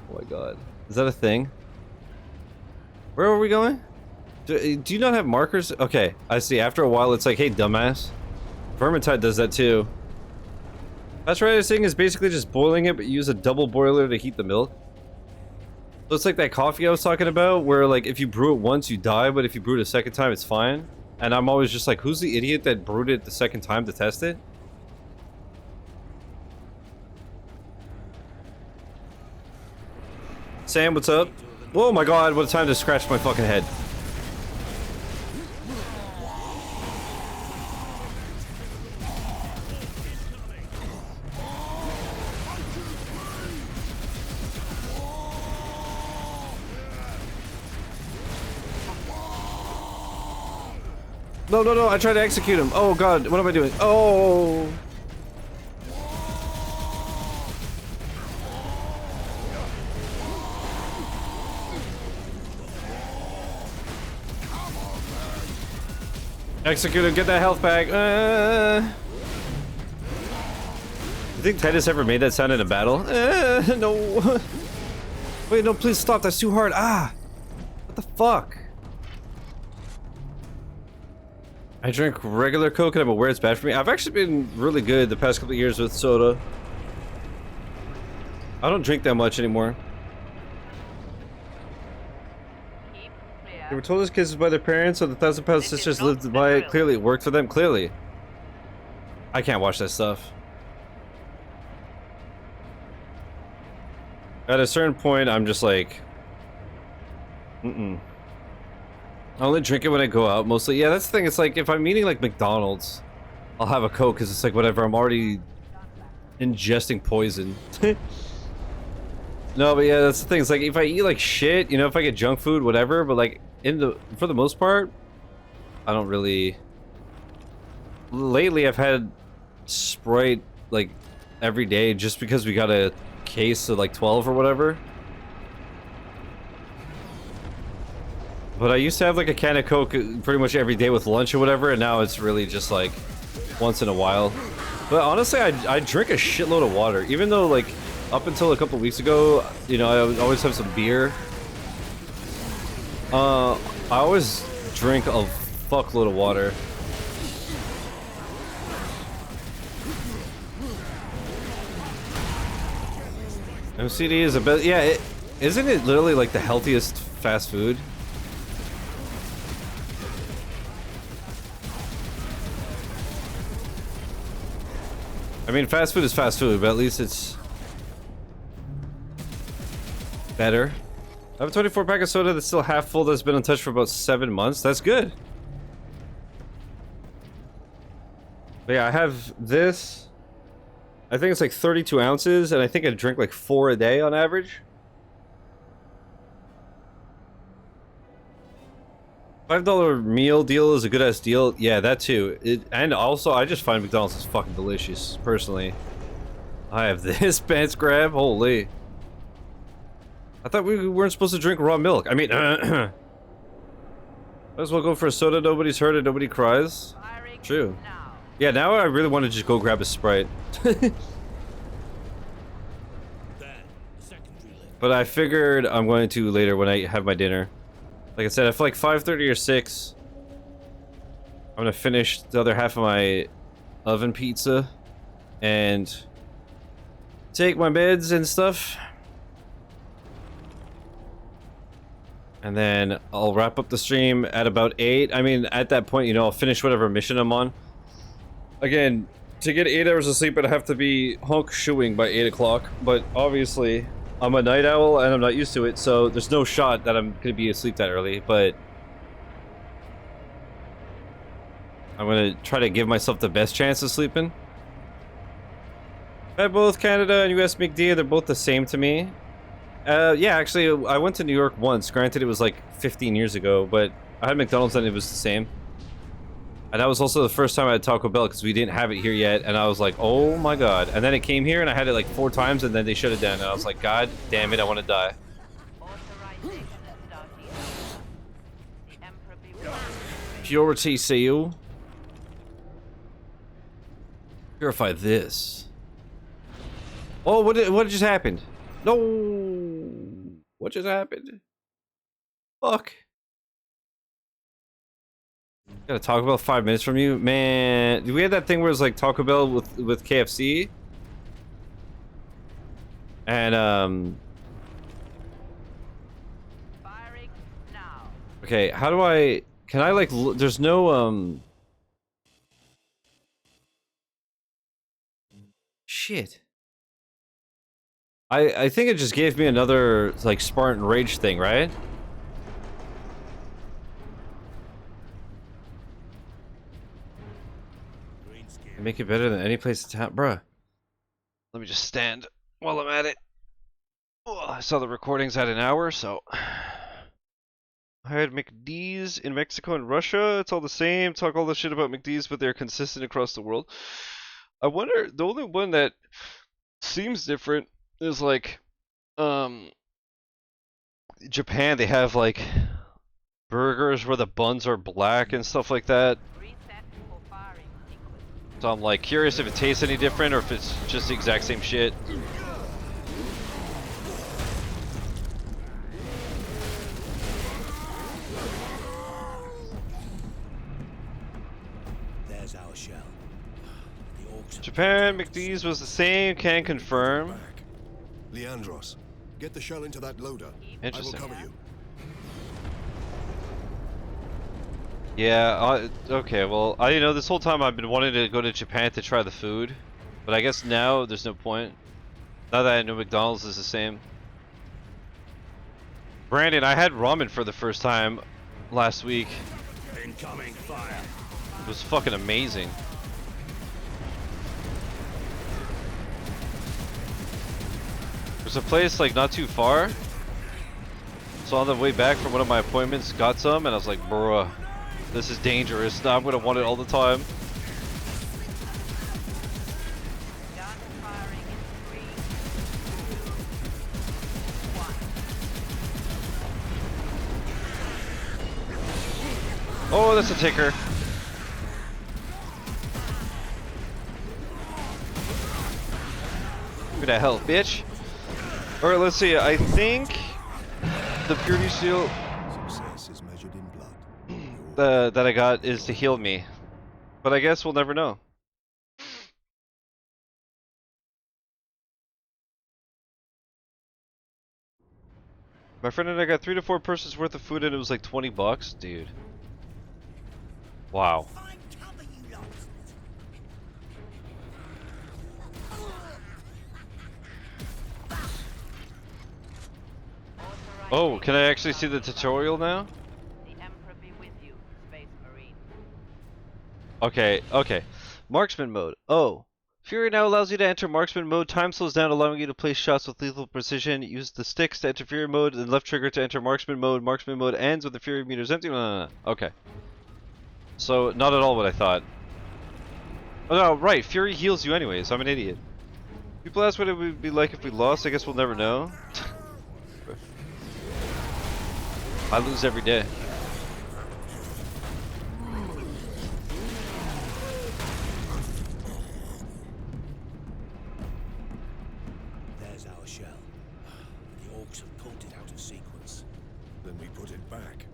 Oh my god. Is that a thing? Where are we going? Do you not have markers? Okay, I see. After a while, it's like, hey, dumbass. Vermintide does that too. That's right. This thing is basically just boiling it, but you use a double boiler to heat the milk. So it's like that coffee I was talking about, where like if you brew it once, you die, but if you brew it a second time, it's fine. And I'm always just like, who's the idiot that brewed it the second time to test it? Sam, what's up? Oh my god, what a time to scratch my fucking head. No, no, no, I tried to execute him. Oh god, what am I doing? Oh! Execute him, get that health back. You think Titus ever made that sound in a battle? No. Wait, no, please stop, that's too hard. Ah! What the fuck? I drink regular Coke and I'm aware it's bad for me. I've actually been really good the past couple of years with soda. I don't drink that much anymore. They were told as kids by their parents, so the 1,000-pound sisters lived by it. Clearly it worked for them. Clearly. I can't watch that stuff. At a certain point, I'm just like... I only drink it when I go out, mostly. Yeah, that's the thing. It's like, if I'm eating, like, McDonald's, I'll have a Coke, because it's like, whatever, I'm already ingesting poison. No, but yeah, that's the thing. It's like, if I eat, like, shit, you know, if I get junk food, whatever, but, like, for the most part, I don't really... Lately, I've had Sprite, like, every day, just because we got a case of, like, 12 or whatever. But I used to have like a can of Coke pretty much every day with lunch or whatever, and now it's really just like once in a while. But honestly, I drink a shitload of water, even though like up until a couple weeks ago, you know, I would always have some beer. I always drink a fuckload of water. MCD is a bit, yeah, isn't it literally like the healthiest fast food? I mean, fast food is fast food, but at least it's better. I have a 24-pack of soda that's still half full that's been untouched for about 7 months. That's good. But yeah, I have this. I think it's like 32 ounces, and I think I drink like 4 a day on average. $5 meal deal is a good ass deal. Yeah, that too. And also, I just find McDonald's is fucking delicious, personally. I have this pants grab. Holy. I thought we weren't supposed to drink raw milk. I mean, might as well go for a soda. Nobody's heard it. Nobody cries. True. Yeah, now I really want to just go grab a Sprite. But I figured I'm going to later when I have my dinner. Like I said, I feel like 5:30 or 6. I'm gonna finish the other half of my oven pizza and take my meds and stuff. And then I'll wrap up the stream at about 8. I mean, at that point, you know, I'll finish whatever mission I'm on. Again, to get 8 hours of sleep, I'd have to be honk shooing by 8 o'clock. But obviously, I'm a night owl and I'm not used to it, so there's no shot that I'm gonna be asleep that early, but I'm gonna try to give myself the best chance of sleeping. Both Canada and US McD, they're both the same to me. Yeah, actually, I went to New York once. Granted, it was like 15 years ago, but I had McDonald's and it was the same. And that was also the first time I had Taco Bell because we didn't have it here yet, and I was like, oh my god. And then it came here and I had it like 4 times and then they shut it down and I was like, god damn it, I want to die. Purity seal. Purify this. Oh, what just happened? No. What just happened? Fuck. Got a Taco Bell 5 minutes from you, man. We had that thing where it's like Taco Bell with KFC, and Firing now. okay, how do I? Can I like? There's no Shit. I think it just gave me another like Spartan Rage thing, right? Make it better than any place in town, bruh. Let me just stand while I'm at it. Oh, I saw the recordings at an hour, so I had McD's in Mexico and Russia. It's all the same. Talk all the shit about McD's, but they're consistent across the world. I wonder, the only one that seems different is like Japan. They have like burgers where the buns are black and stuff like that. So I'm like curious if it tastes any different or if it's just the exact same shit. There's our shell. Japan McD's was the same, can confirm. Leandros, get the shell into that loader. Interesting. I will cover you. Yeah, okay, well, you know, this whole time I've been wanting to go to Japan to try the food, but I guess now there's no point. Now that I know McDonald's is the same. Brandon, I had ramen for the first time last week. Incoming fire. It was fucking amazing. There's a place like not too far. So on the way back from one of my appointments, got some, and I was like, bruh. This is dangerous. Now I'm gonna want it all the time. Oh, that's a ticker. Give me that health, bitch. Alright, let's see. I think the purity shield that I got is to heal me, but I guess we'll never know. My friend and I got 3 to 4 persons worth of food and it was like 20 bucks, dude. Wow. Oh, can I actually see the tutorial now? Okay, okay. Marksman mode. Oh. Fury now allows you to enter marksman mode. Time slows down, allowing you to place shots with lethal precision. Use the sticks to enter Fury mode, and left trigger to enter marksman mode. Marksman mode ends with the Fury meters empty. No. Okay. So, not at all what I thought. Oh no, right. Fury heals you anyways. I'm an idiot. People ask what it would be like if we lost. I guess we'll never know. I lose every day. There's our shell. The orcs have pulled it out of sequence. Then we put it back.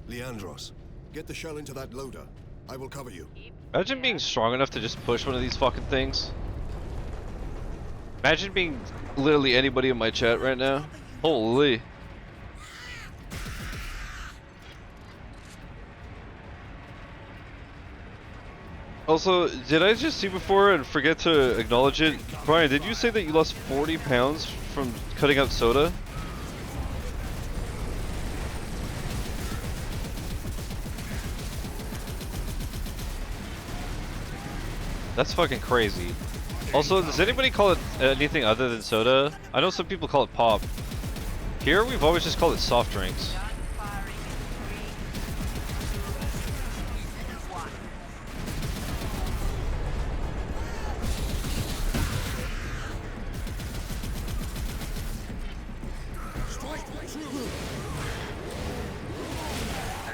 Leandros, get the shell into that loader. I will cover you. Imagine being strong enough to just push one of these fucking things. Imagine being literally anybody in my chat right now. Holy. Also, did I just see before and forget to acknowledge it? Brian, did you say that you lost 40 pounds from cutting out soda? That's fucking crazy. Also, does anybody call it anything other than soda? I know some people call it pop. Here, we've always just called it soft drinks.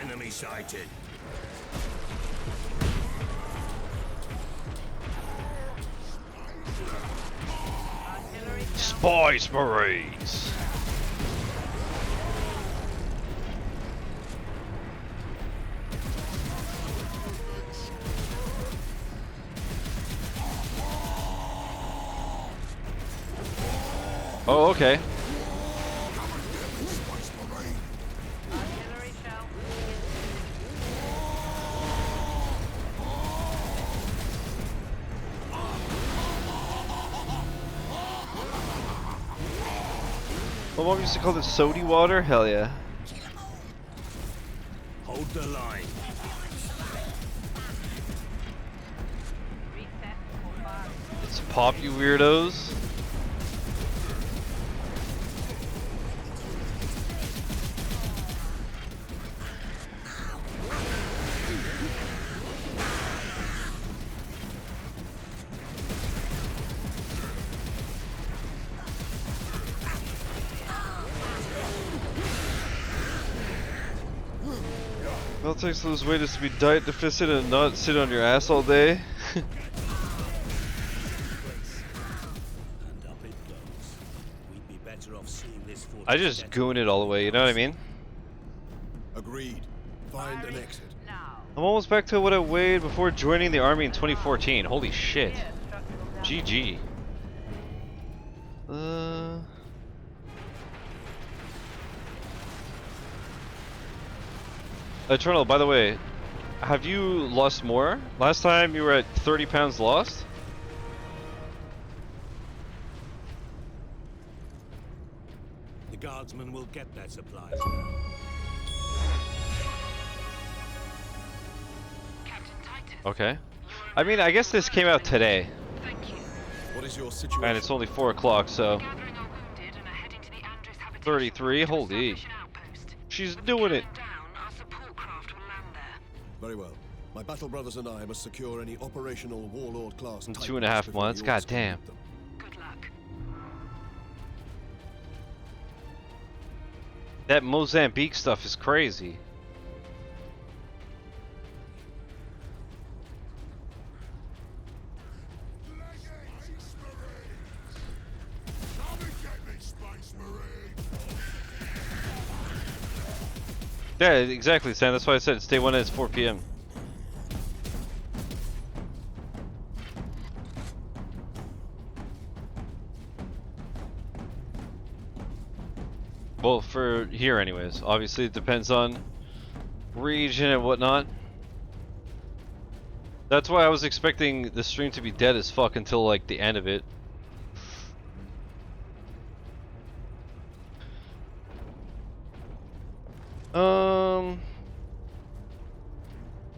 Enemy sighted. Spice Marines! Oh, okay. Artillery shell. My mom used to call this sody water. Hell yeah. Hold the line. Reset for fire. It's pop, you weirdos. Well, it takes those ways to be diet deficient and not sit on your ass all day. And up it goes. We'd be better off seeing this fortress. I just goon it all the way, you know what I mean? Agreed. Find an exit. Now. I'm almost back to what I weighed before joining the army in 2014. Holy shit. Clear structural damage. GG. Eternal, by the way, have you lost more? Last time you were at 30 pounds lost? The guardsmen will get their supplies now. Captain Titus. Okay. I mean, I guess this came out today. Thank you. What is your situation? And it's only 4 o'clock, so... Gathering our wounded and are heading to the Andres habitation. 33, to holy. establish an outpost. She's With doing the it. cannon down, our support craft will land there. Very well. My battle brothers and I must secure any operational warlord class. In type 2.5 before months, the orcs can goddamn. meet them. Good luck. That Mozambique stuff is crazy. Yeah, exactly, Sam. That's why I said it's day 1 and it's 4 p.m. Well, for here anyways. Obviously it depends on region and whatnot. That's why I was expecting the stream to be dead as fuck until like the end of it. Um,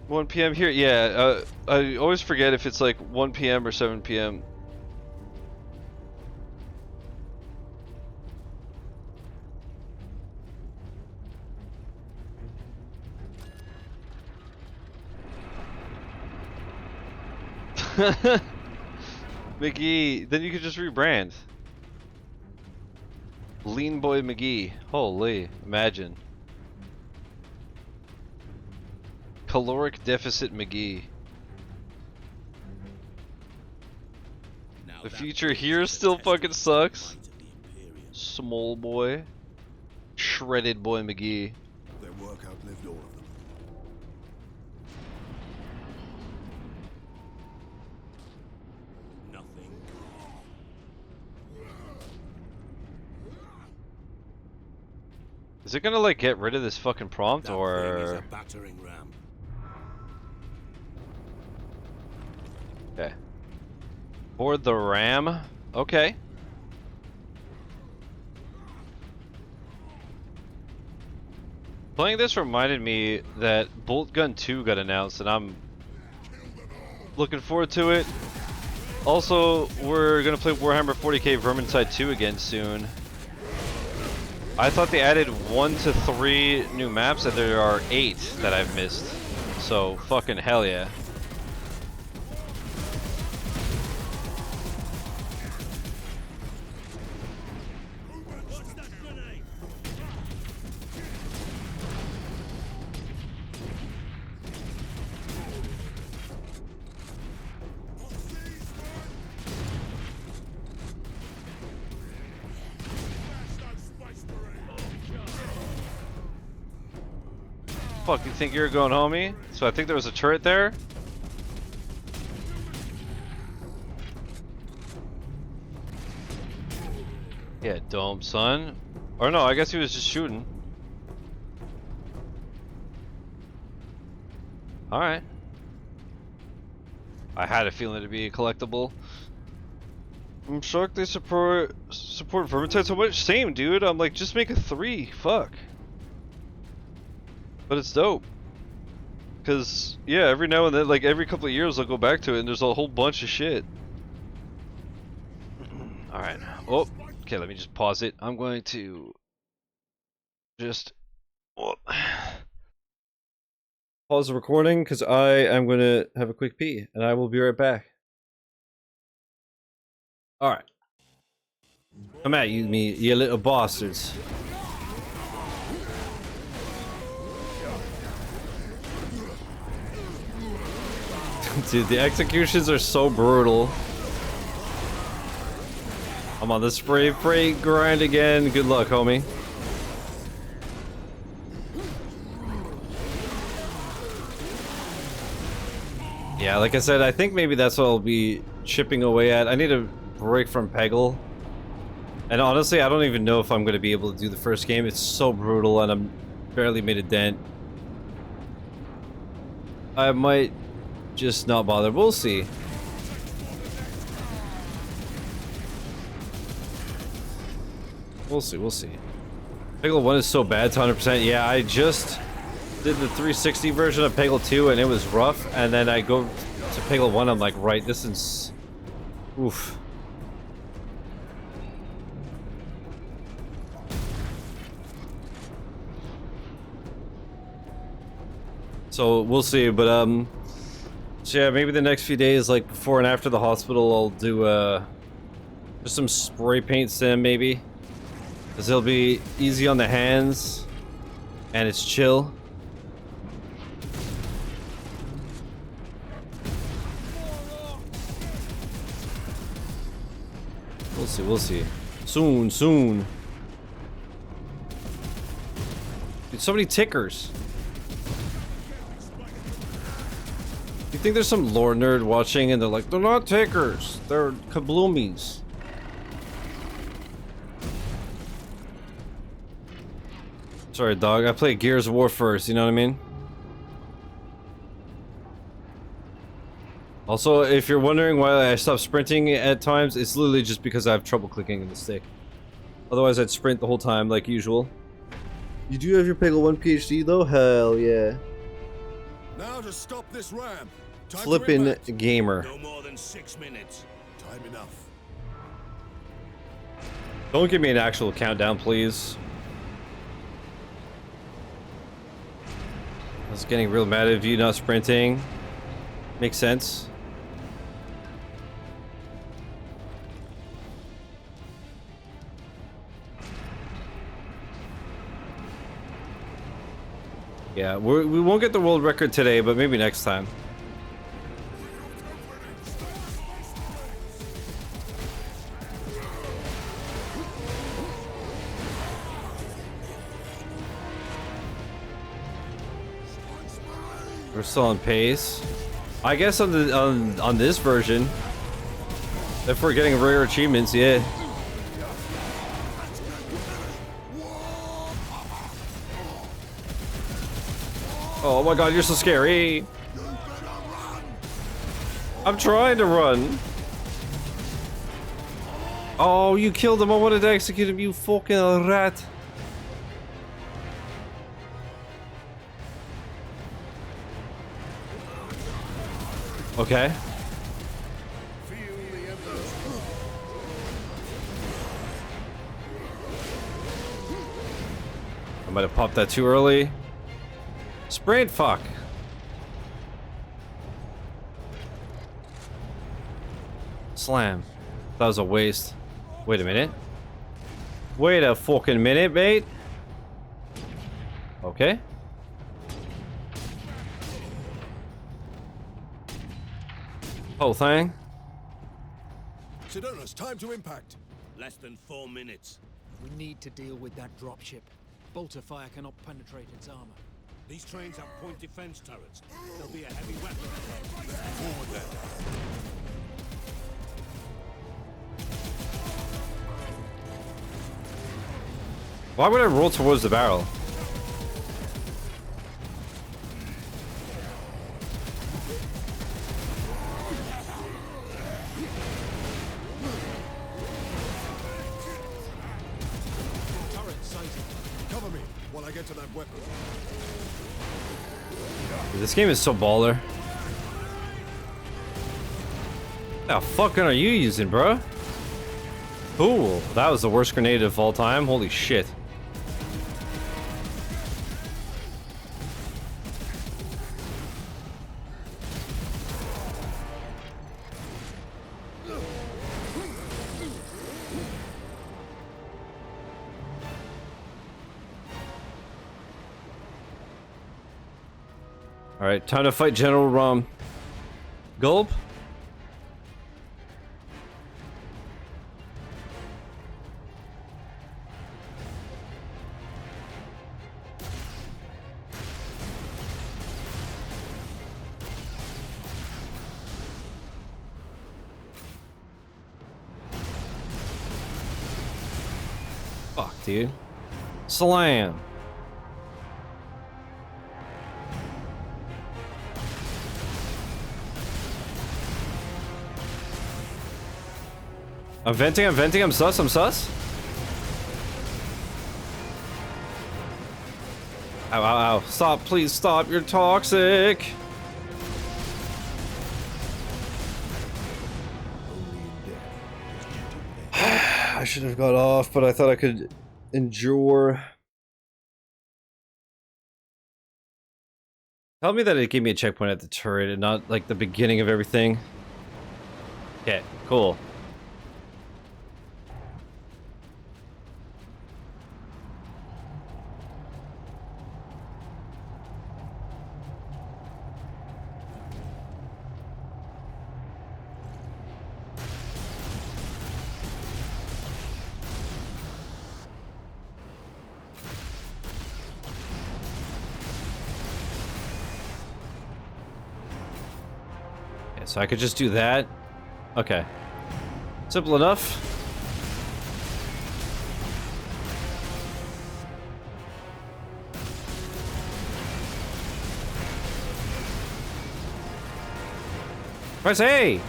1 p.m. here. Yeah, I always forget if it's like 1 p.m. or 7 p.m. McGee, then you could just rebrand. Lean Boy McGee. Holy, imagine. Caloric Deficit McGee. Now The that future fortress here is still tested fucking by the sucks. might of the Imperial. Small boy. Shredded boy McGee. Their work outlived all of them. Nothing. Is it gonna like get rid of this fucking prompt That thing is or? a battering ram. Okay. Board the ram. Okay. Playing this reminded me that Bolt Gun 2 got announced, and I'm looking forward to it. Also, we're gonna play Warhammer 40k Vermintide 2 again soon. I thought they added 1 to 3 new maps, and there are 8 that I've missed. So, fucking hell yeah. Fuck, you think you're going homie? So I think there was a turret there. Yeah, dome, son. Or no, I guess he was just shooting. Alright. I had a feeling it'd be a collectible. I'm shocked they support Vermintide so much. Same, dude. I'm like, just make a 3. Fuck. But it's dope. Cause yeah, every now and then, like every couple of years, I'll go back to it, and there's a whole bunch of shit. All right. Oh, okay. Let me just pause it. I'm going to just pause the recording because I am going to have a quick pee, and I will be right back. All right. Come at you, you little bastards. Dude, the executions are so brutal. I'm on the spray grind again. Good luck, homie. Yeah, like I said, I think maybe that's what I'll be chipping away at. I need a break from Peggle. And honestly, I don't even know if I'm going to be able to do the first game. It's so brutal and I'm barely made a dent. I might just not bother. We'll see. We'll see. Peggle 1 is so bad to 100%. Yeah, I just did the 360 version of Peggle 2 and it was rough. And then I go to Peggle 1, I'm like, right, this is... Oof. So we'll see, but so yeah, maybe the next few days, like before and after the hospital, I'll do just some spray paint sim maybe, because it'll be easy on the hands and it's chill. We'll see. Soon. Dude, so many tickers. You think there's some lore nerd watching and they're like, they're not tickers, they're kabloomies. Sorry, dog, I played Gears of War first, you know what I mean? Also, if you're wondering why I stop sprinting at times, it's literally just because I have trouble clicking in the stick. Otherwise, I'd sprint the whole time like usual. You do have your Peggle 1 PhD though? Hell yeah. Now to stop this ram. Flippin' gamer. No more than 6 minutes. Time enough. Don't give me an actual countdown, please. I was getting real mad at you not sprinting. Makes sense. Yeah, we won't get the world record today, but maybe next time. We're still on pace. I guess on the on this version, if we're getting rare achievements, yeah. Oh my god, you're so scary. I'm trying to run. Oh, you killed him. I wanted to execute him, you fucking rat. Okay. I might have popped that too early. Sprint, fuck. Slam. That was a waste. Wait a minute. Wait a fucking minute, mate. Okay. Whole thing. Sidonus, time to impact. Less than 4 minutes. We need to deal with that dropship. Bolter fire cannot penetrate its armor. These trains have point defense turrets. There'll be a heavy weapon. Forward then. Why would I roll towards the barrel? Turret sighted. Cover me while I get to that weapon. This game is so baller. What the fuck gun are you using, bro? Cool. That was the worst grenade of all time. Holy shit. Alright, time to fight General Rum. Gulp? Fuck, dude. Slam. I'm venting, I'm sus, Ow, ow, ow. Stop, please stop, you're toxic. I should have got off, but I thought I could endure. Tell me that it gave me a checkpoint at the turret and not like the beginning of everything. Okay, cool. So I could just do that. Okay. Simple enough. Press A!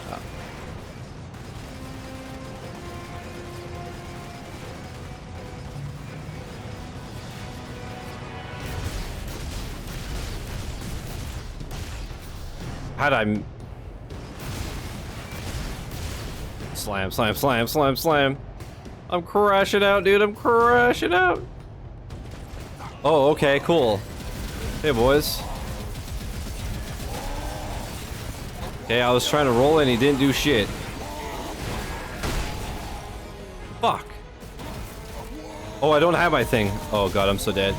How'd I... Slam, slam, slam, slam, slam. I'm crashing out, dude. I'm crashing out. Oh, okay, cool. Hey, boys. Okay, I was trying to roll and he didn't do shit. Fuck. Oh, I don't have my thing. Oh, God, I'm so dead.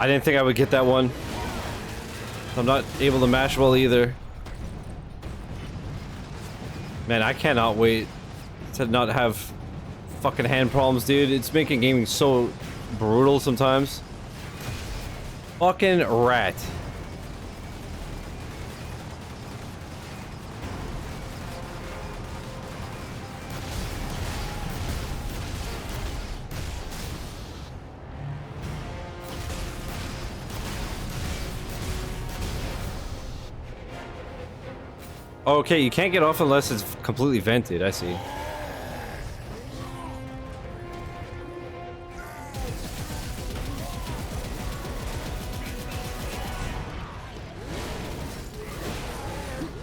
I didn't think I would get that one. I'm not able to mash well either. Man, I cannot wait to not have fucking hand problems, dude. It's making gaming so brutal sometimes. Fucking rat. Okay, you can't get off unless it's completely vented, I see.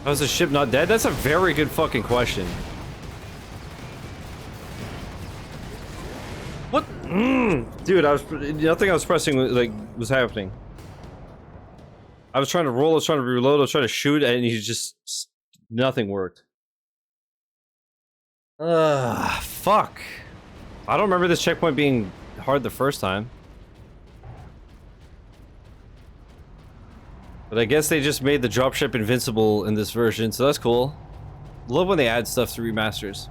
How is the ship not dead? That's a very good fucking question. What? Dude, nothing I was pressing like was happening. I was trying to roll, I was trying to reload, I was trying to shoot, and he just nothing worked. Fuck. I don't remember this checkpoint being hard the first time. But I guess they just made the dropship invincible in this version, so that's cool. Love when they add stuff to remasters.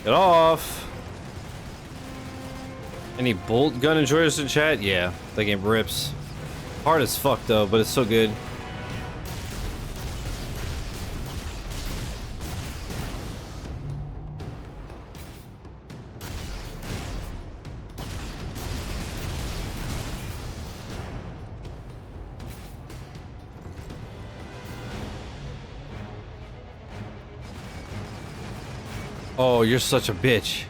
Get off! Any bolt gun enjoyers in chat? Yeah, that game rips. Hard as fuck though, but it's so good. Oh, you're such a bitch.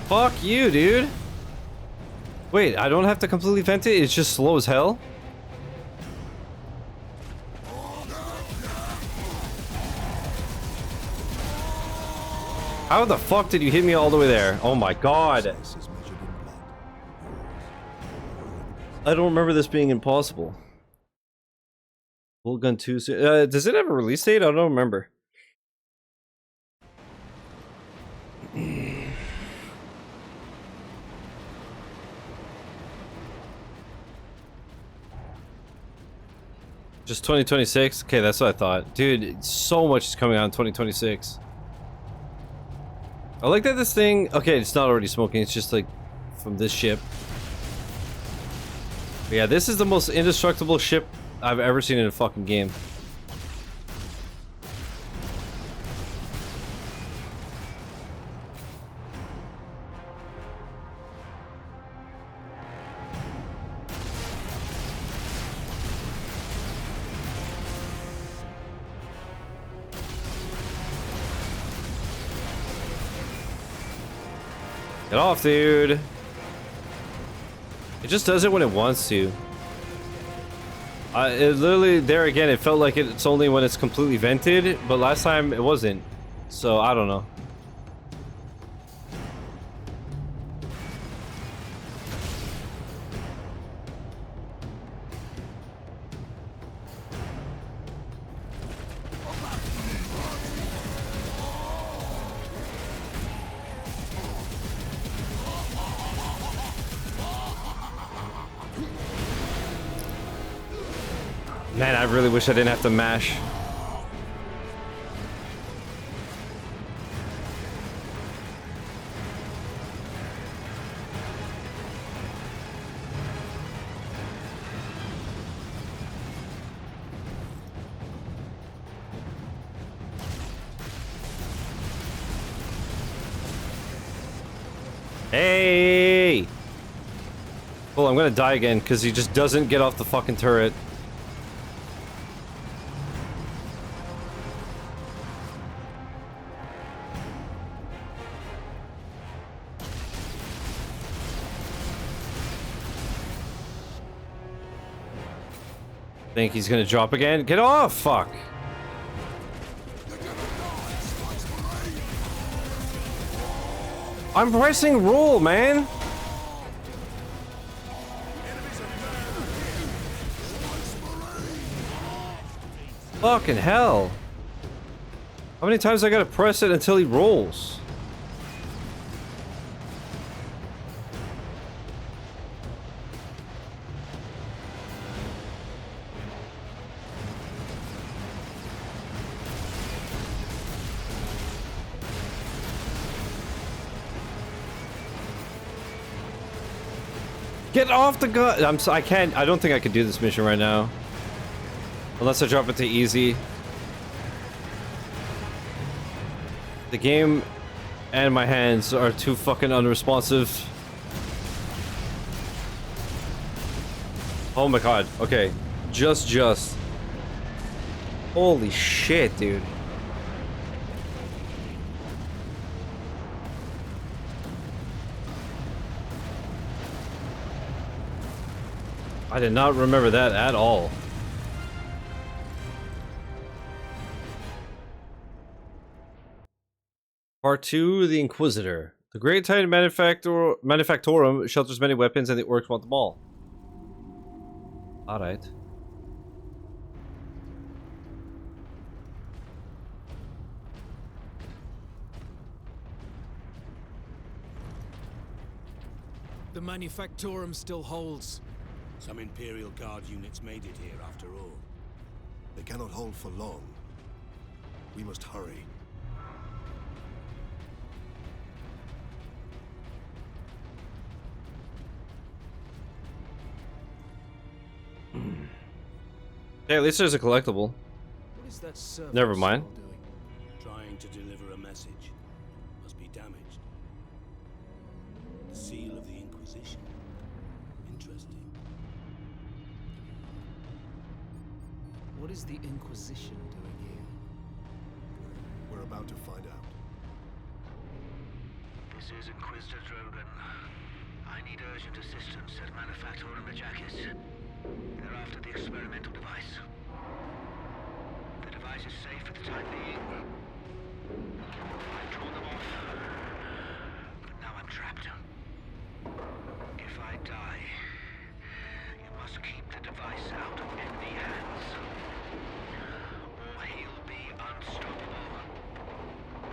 Fuck you, dude. Wait, I don't have to completely vent it? It's just slow as hell? How the fuck did you hit me all the way there? Oh my god. I don't remember this being impossible. Bolt Gun 2. Does it have a release date? I don't remember. Just 2026? Okay, that's what I thought. Dude, so much is coming out in 2026. I like that this thing... Okay, it's not already smoking, it's just like from this ship. But yeah, this is the most indestructible ship I've ever seen in a fucking game. Get off, dude. It just does it when it wants to. It literally, there again, it felt like it's only when it's completely vented, but last time it wasn't. So, I don't know. Man, I really wish I didn't have to mash. Hey! Well, I'm gonna die again because he just doesn't get off the fucking turret. Think he's gonna drop again? Get off! Fuck! I'm pressing roll, man! Fucking hell! How many times I gotta press it until he rolls? Get off the gun! I can't. I don't think I could do this mission right now. Unless I drop it to easy. The game and my hands are too fucking unresponsive. Oh my god. Okay. Just. Holy shit, dude. I did not remember that at all. Part 2, The Inquisitor. The Great Titan Manufactorum shelters many weapons and the orcs want them all. Alright. The Manufactorum still holds. Some Imperial Guard units made it here after all. They cannot hold for long. We must hurry. Hey, at least there's a collectible. What is that surface Never mind. doing? Trying to deliver a message. Must be damaged. The seal of the Inquisition. Interesting. What is the Inquisition doing here? We're about to find out. This is Inquisitor Drogan. I need urgent assistance at Manufactorum Richest. They're after the experimental device. The device is safe for the time being. I've drawn them off, but now I'm trapped. If I die, you must keep the device out of enemy hands, or he'll be unstoppable.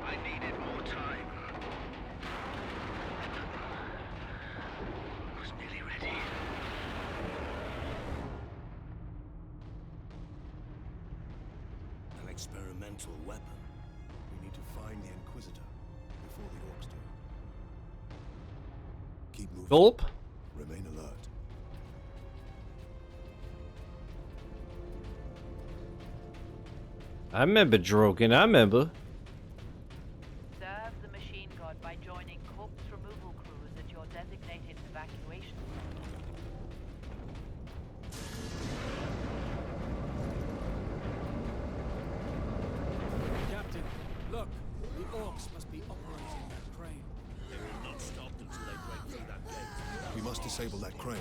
I needed more time. I was nearly ready. An experimental weapon. We need to find the Inquisitor before the orcs do. Keep moving. Gulp. Remain alert. I remember Drogon, I remember. Serve the machine god by joining corpse removal crews at your designated evacuation. Captain, look. The orcs must be operating that crane. They will not stop until they break through that gate. We must disable that crane.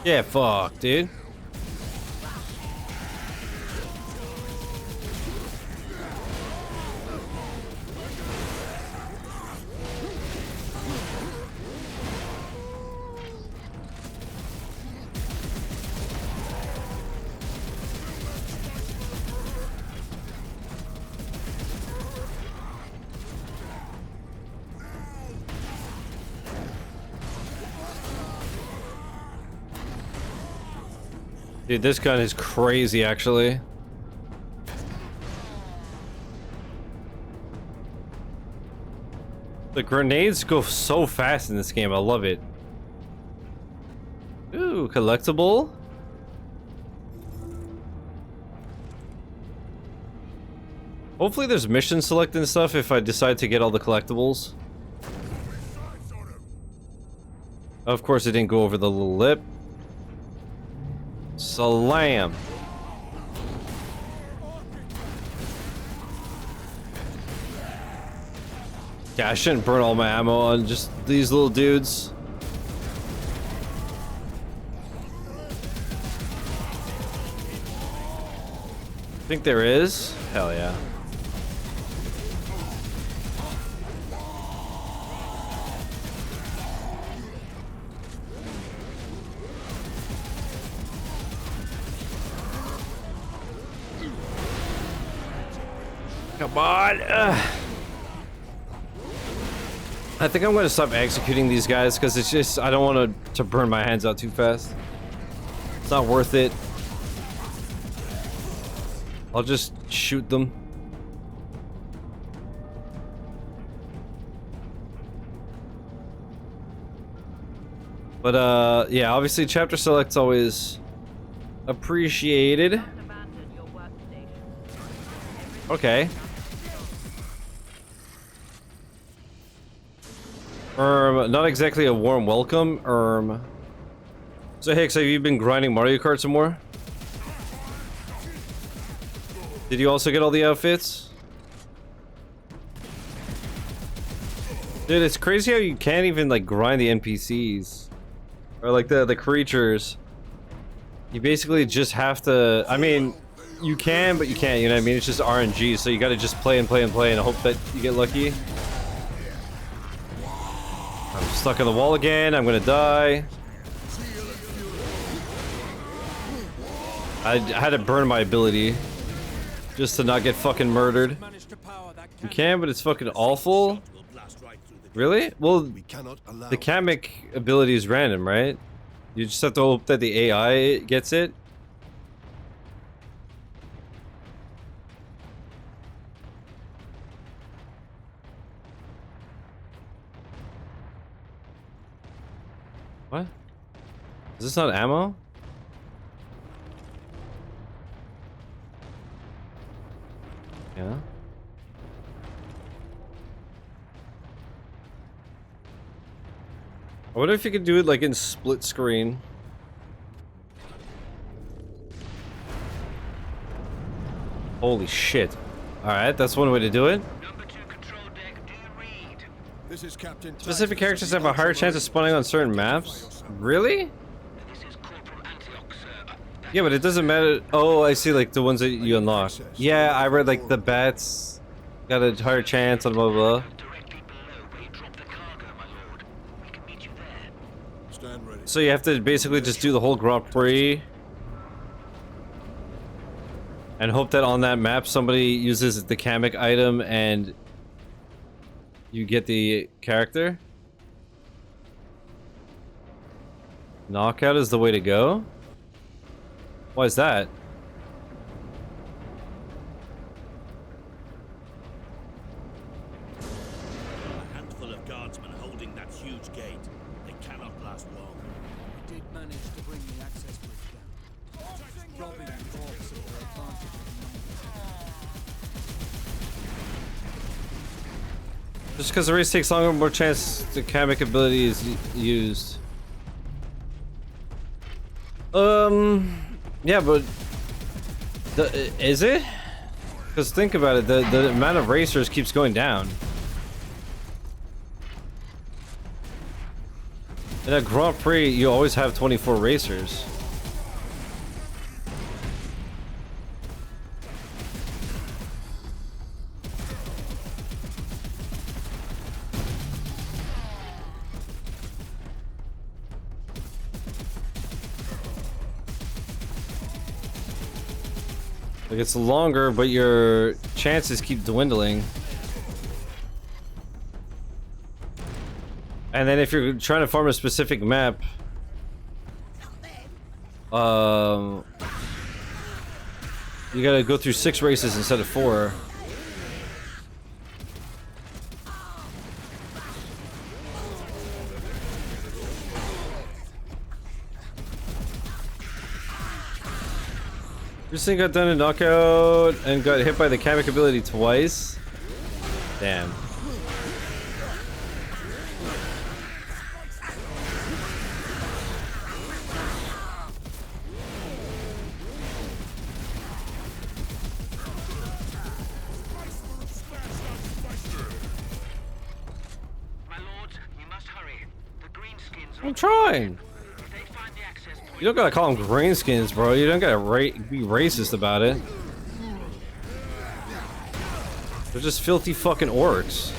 Yeah, fuck, dude. Dude, this gun is crazy, actually. The grenades go so fast in this game. I love it. Ooh, collectible. Hopefully there's mission select and stuff if I decide to get all the collectibles. Of course, it didn't go over the little lip. Salam. Yeah, I shouldn't burn all my ammo on just these little dudes. Think there is? Hell yeah. Come on. I think I'm going to stop executing these guys because it's just, I don't want to burn my hands out too fast. It's not worth it. I'll just shoot them. But yeah, obviously chapter select's always appreciated. Okay. Not exactly a warm welcome. So Hicks, have you been grinding Mario Kart some more? Did you also get all the outfits? Dude, it's crazy how you can't even like grind the NPCs. Or like the creatures. You basically just have to, I mean, you can, but you can't, you know what I mean? It's just RNG, so you gotta just play and play and play and hope that you get lucky. I'm stuck on the wall again, I'm gonna die. I had to burn my ability just to not get fucking murdered. You can, but it's fucking awful. Really? Well, We cannot allow the Kamek ability is random, right? You just have to hope that the AI gets it. What? Is this not ammo? Yeah. I wonder if you could do it like in split screen. Holy shit. Alright, that's one way to do it. This is Captain Specific Titus characters of have the a higher chance of Ultramarines. spawning on certain maps? Really? Yeah, but it doesn't matter. Oh, I see, like the ones that you unlock. Yeah, I read like the bats got a higher chance on blah blah blah. Stand ready. So you have to basically just do the whole Grand Prix and hope that on that map somebody uses the Kamek item and you get the character. Knockout is the way to go? Why is that? A handful of guardsmen holding that huge gate. They cannot last long. We did manage to bring the access bridge down. Robbing the orcs of their advantage in numbers. Just because the race takes longer, more chance the Kamek ability is used. Yeah, but is it? Because think about it, the amount of racers keeps going down. In a Grand Prix, you always have 24 racers. Like it's longer, but your chances keep dwindling. And then if you're trying to farm a specific map, you gotta go through 6 races instead of 4. This thing got done in knockout and got hit by the Kamek ability twice. Damn. My lords, you must hurry. The greenskins I'm trying. You don't gotta call them greenskins, bro. You don't gotta be racist about it. They're just filthy fucking orcs.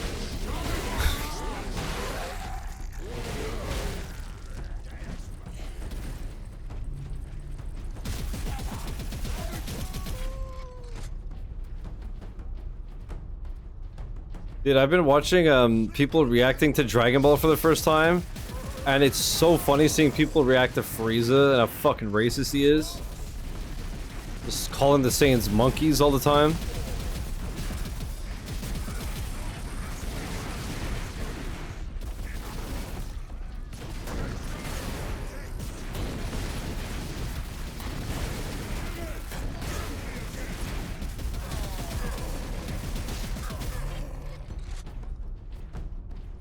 Dude, I've been watching people reacting to Dragon Ball for the first time. And it's so funny seeing people react to Frieza and how fucking racist he is. Just calling the Saiyans monkeys all the time.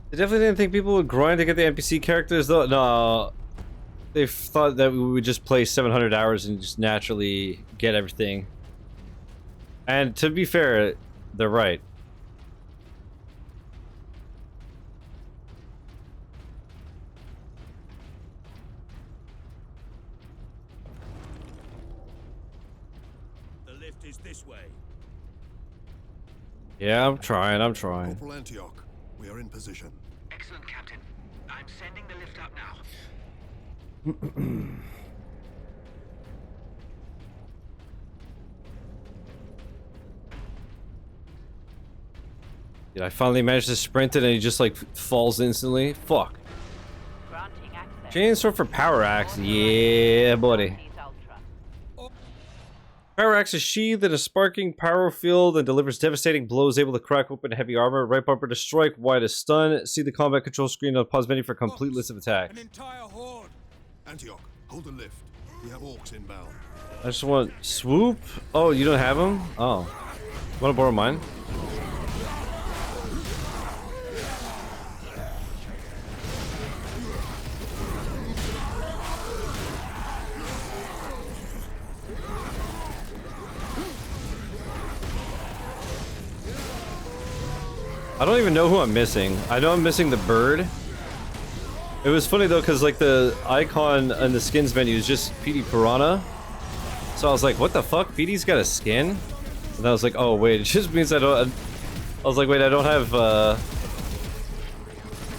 I definitely didn't think people would grind to get the NPC characters though. No, they thought that we would just play 700 hours and just naturally get everything. And to be fair, they're right. The lift is this way. Yeah, I'm trying. Corporal Antioch, we are in position. Excellent, Captain. I'm sending the lift up now. Dude, I finally managed to sprint it and he just like falls instantly. Fuck. Chainsword for power axe. Yeah, buddy. Power axe is sheathed in a sparking power field and delivers devastating blows, able to crack open heavy armor. Right bumper to strike, Y to stun. See the combat control screen on the pause menu for a complete list of attacks. An entire horde. Antioch, hold the lift. We have orcs inbound. I just want swoop. Oh, you don't have them? Oh. Want to borrow mine? I don't even know who I'm missing. I know I'm missing the bird. It was funny though, because like the icon in the skins menu is just PD Piranha. So I was like, what the fuck? PD's got a skin? And I was like, oh wait, it just means I don't... I was like, wait, I don't have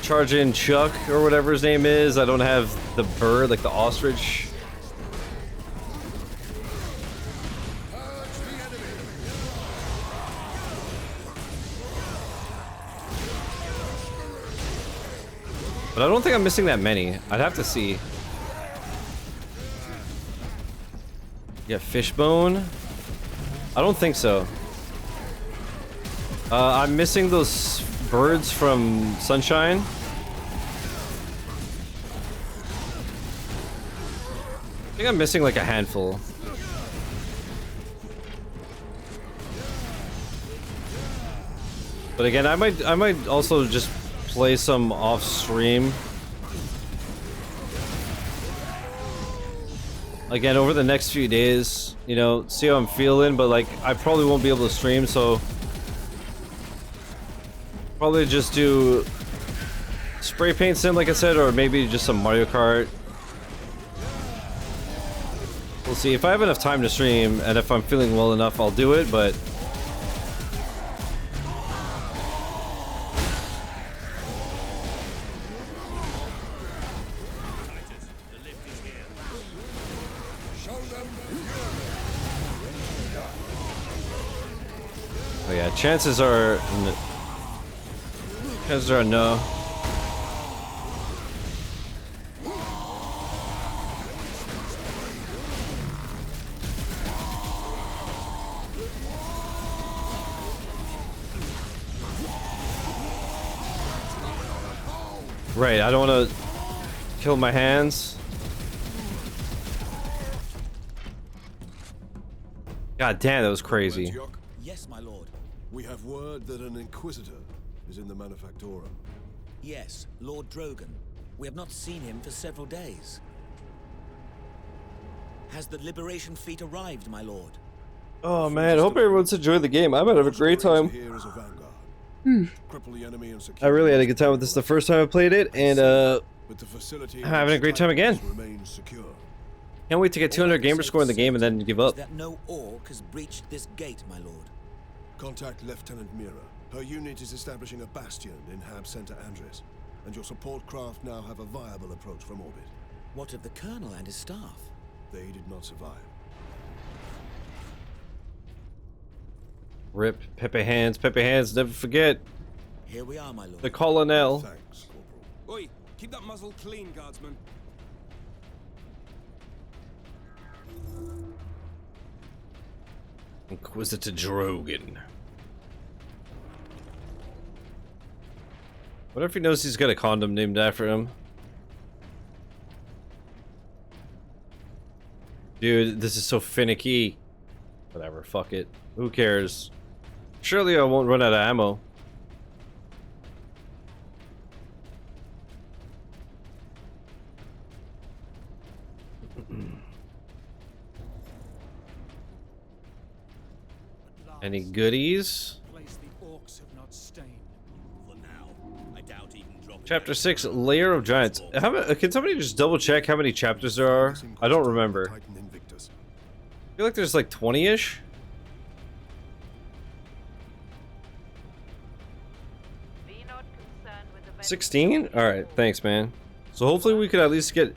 Charge In Chuck or whatever his name is. I don't have the bird, like the ostrich. But I don't think I'm missing that many. I'd have to see. Yeah, fishbone. I don't think so. I'm missing those birds from Sunshine. I think I'm missing like a handful. But again, I might also just play some off stream. Again, over the next few days, you know, see how I'm feeling, but like I probably won't be able to stream, so probably just do spray paint sim like I said, or maybe just some Mario Kart. We'll see. If I have enough time to stream and if I'm feeling well enough, I'll do it, but oh yeah, chances are no. Right, I don't want to kill my hands. God damn, that was crazy. Yes, my lord. We have word that an Inquisitor is in the Manufactorum. Yes, Lord Drogon. We have not seen him for several days. Has the Liberation Fleet arrived, my lord? Oh man, I hope everyone's enjoying the game. I'm gonna have a great time. I really had a good time with this the first time I played it, and I'm having a great time again. Can't wait to get 200 gamer score in the game and then give up. That no orc has breached this gate, my lord. Contact Lieutenant Mira. Her unit is establishing a bastion in Hab Center Andres, and your support craft now have a viable approach from orbit. What of the Colonel and his staff? They did not survive. Rip, Pepe hands, never forget. Here we are, my lord. The Colonel. Thanks, Corporal. Oi, keep that muzzle clean, guardsman. Inquisitor Drogon. What if he knows he's got a condom named after him? Dude, this is so finicky. Whatever, fuck it. Who cares? Surely I won't run out of ammo. Any goodies? Chapter 6, Layer of Giants. Can somebody just double check how many chapters there are? I don't remember. I feel like there's like 20-ish. 16? Alright, thanks man. So hopefully we could at least get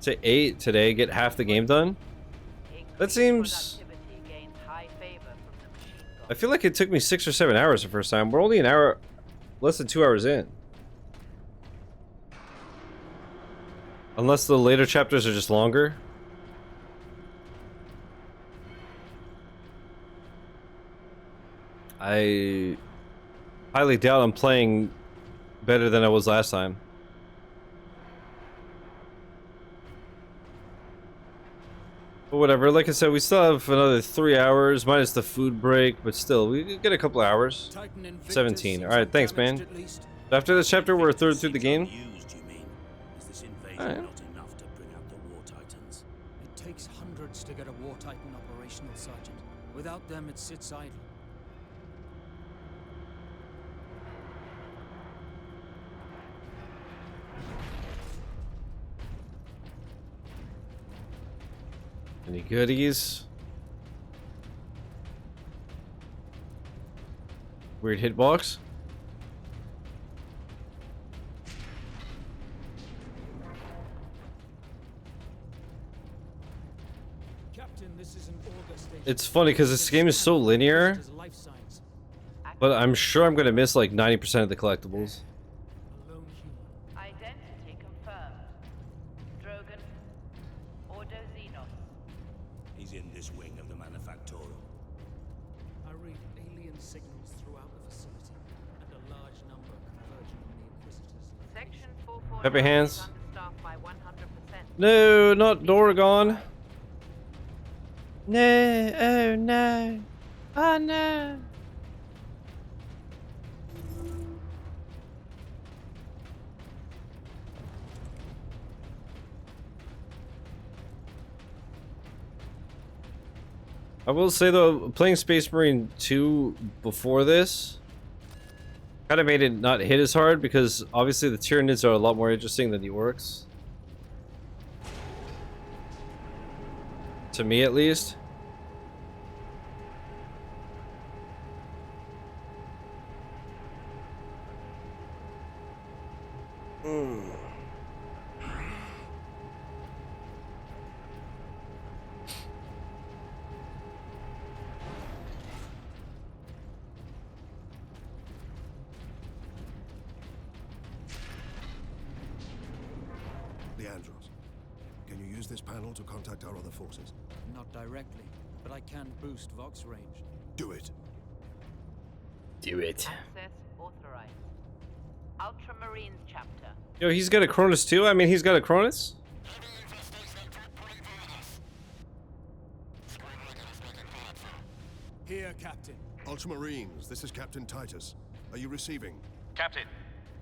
to 8 today, get half the game done. That seems... I feel like it took me 6 or 7 hours the first time. We're only an hour less than 2 hours in. Unless the later chapters are just longer. I highly doubt I'm playing better than I was last time. But whatever, like I said, we still have another 3 hours, minus the food break, but still, we get a couple hours. 17. Alright, thanks, man. After this chapter, we're through the game. Alright. It takes hundreds to get a War Titan operational, Sergeant. Without them, it sits idle. Any goodies? Weird hitbox. Captain, this is an Auger station. It's funny because this game is so linear, but I'm sure I'm gonna miss like 90% of the collectibles. Identity confirmed. Drogon. Ordo Xenos. He's in this wing of the Manufactorum. I read alien signals throughout the facility, and a large number converging on the Inquisitors. Section 449 Happy hands. is understaffed by 100%. No, not Doragon. No, oh no. Oh no. I will say though, playing Space Marine 2 before this kind of made it not hit as hard because obviously the Tyranids are a lot more interesting than the Orcs. To me at least. Can you use this panel to contact our other forces? Not directly, but I can boost Vox range. Do it. Do it. Access authorized. Ultramarines chapter. Yo, he's got a Cronus too? I mean, he's got a Cronus? Here, Captain. Ultramarines, this is Captain Titus. Are you receiving? Captain,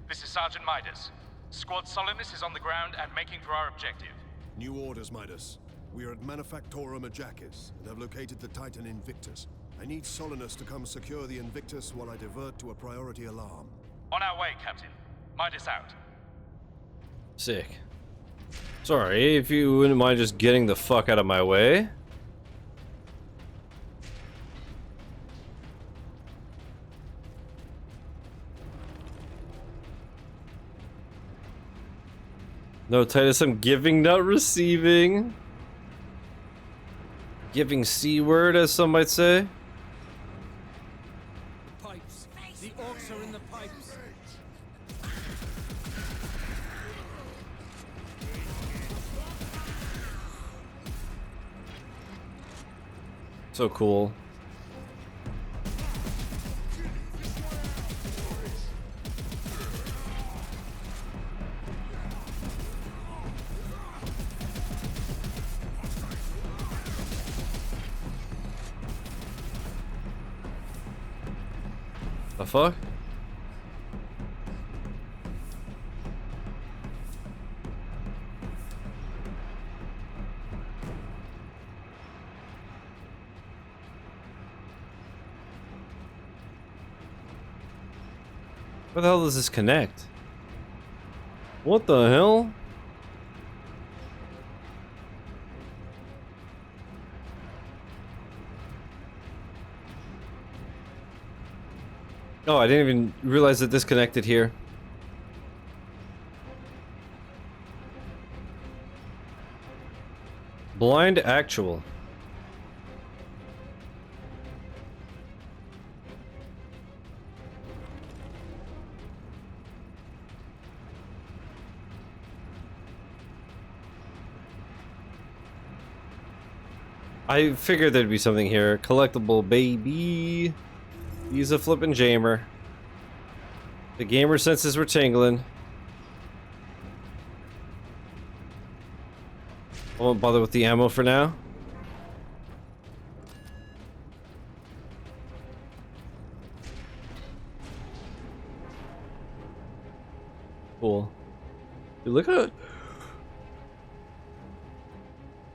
this is Sergeant Midas. Squad Solidus is on the ground and making for our objective. New orders, Midas. We are at Manufactorum Ajakis and have located the Titan Invictus. I need Solinus to come secure the Invictus while I divert to a priority alarm. On our way, Captain. Midas out. Sick. Sorry, if you wouldn't mind just getting the fuck out of my way. No, Titus, I'm giving, not receiving. Giving C-word, as some might say. Pipes. The orcs are in the pipes. So cool. The fuck? Where the hell does this connect? What the hell? Oh, I didn't even realize it disconnected here. Blind actual. I figured there'd be something here. Collectible, baby. Use a flippin' jammer. The gamer senses were tingling. I won't bother with the ammo for now. Cool. Dude, look at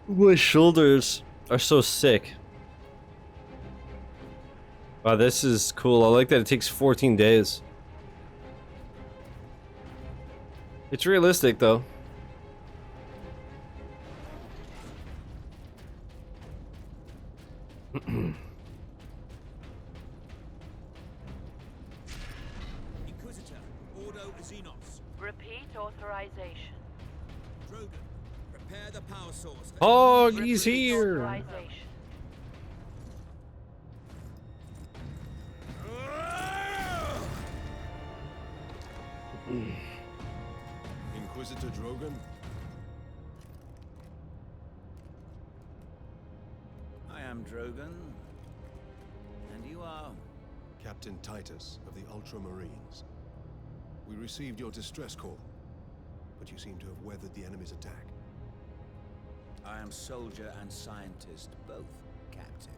my shoulders are so sick. Wow, this is cool. I like that it takes 14 days. It's realistic though. Inquisitor, Ordo Xenos. Repeat authorization. Drogon, prepare the power source. Oh, he's here. Authorization. Inquisitor Drogon? I am Drogon. And you are? Captain Titus of the Ultramarines. We received your distress call, but you seem to have weathered the enemy's attack. I am soldier and scientist, both, Captain.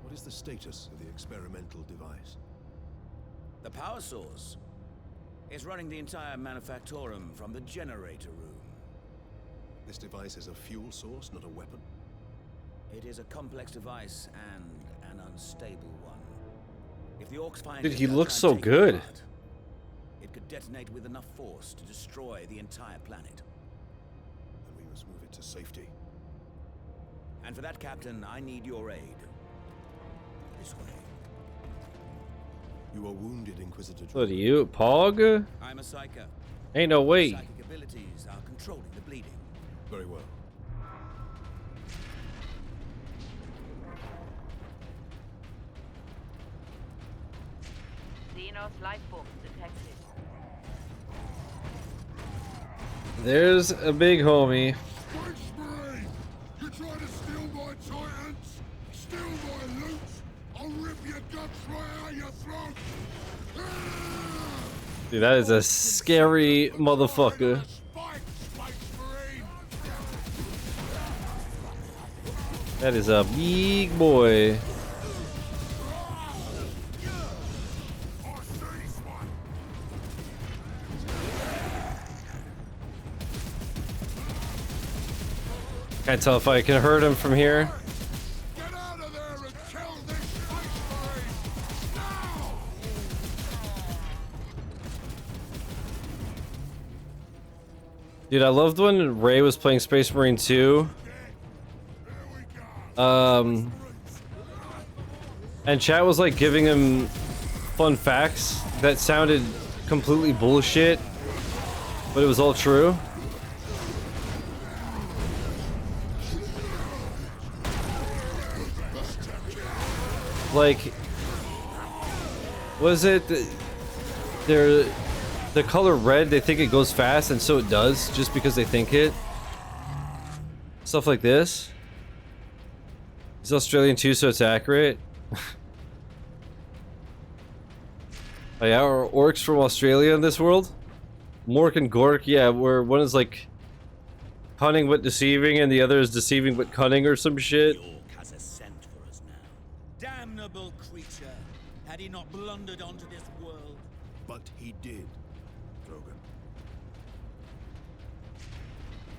What is the status of the experimental device? The power source is running the entire manufactorum from the generator room. This device is a fuel source, not a weapon? It is a complex device and an unstable one. If the orcs find Dude, it, he they'll looks try so and take it good. apart. It could detonate with enough force to destroy the entire planet. Then we must move it to safety. And for that, Captain, I need your aid. This way. You are wounded, Inquisitor Drogon. What are you, Pog? I'm a psyker. Ain't no way. Psychic abilities are controlling the bleeding. Very well. Xenos life forms detected. There's a big homie. Marine! You trying to steal my Titans? Steal my loot? I'll rip your guts right out your throat! Dude, that is a scary motherfucker. That is a big boy. Can't tell if I can hurt him from here. Get out of there and kill this Space Marine! Now! Dude, I loved when Ray was playing Space Marine 2. And chat was like giving him fun facts that sounded completely bullshit, but it was all true. Like, was it the color red? They think it goes fast, and so it does, just because they think it. Stuff like this. It's Australian too, so it's accurate. Oh yeah, are orcs from Australia in this world? Mork and Gork, yeah, where one is like cunning but deceiving, and the other is deceiving but cunning or some shit. Has a scent for us now. Damnable creature! Had he not blundered onto this world? But he did, Drogon.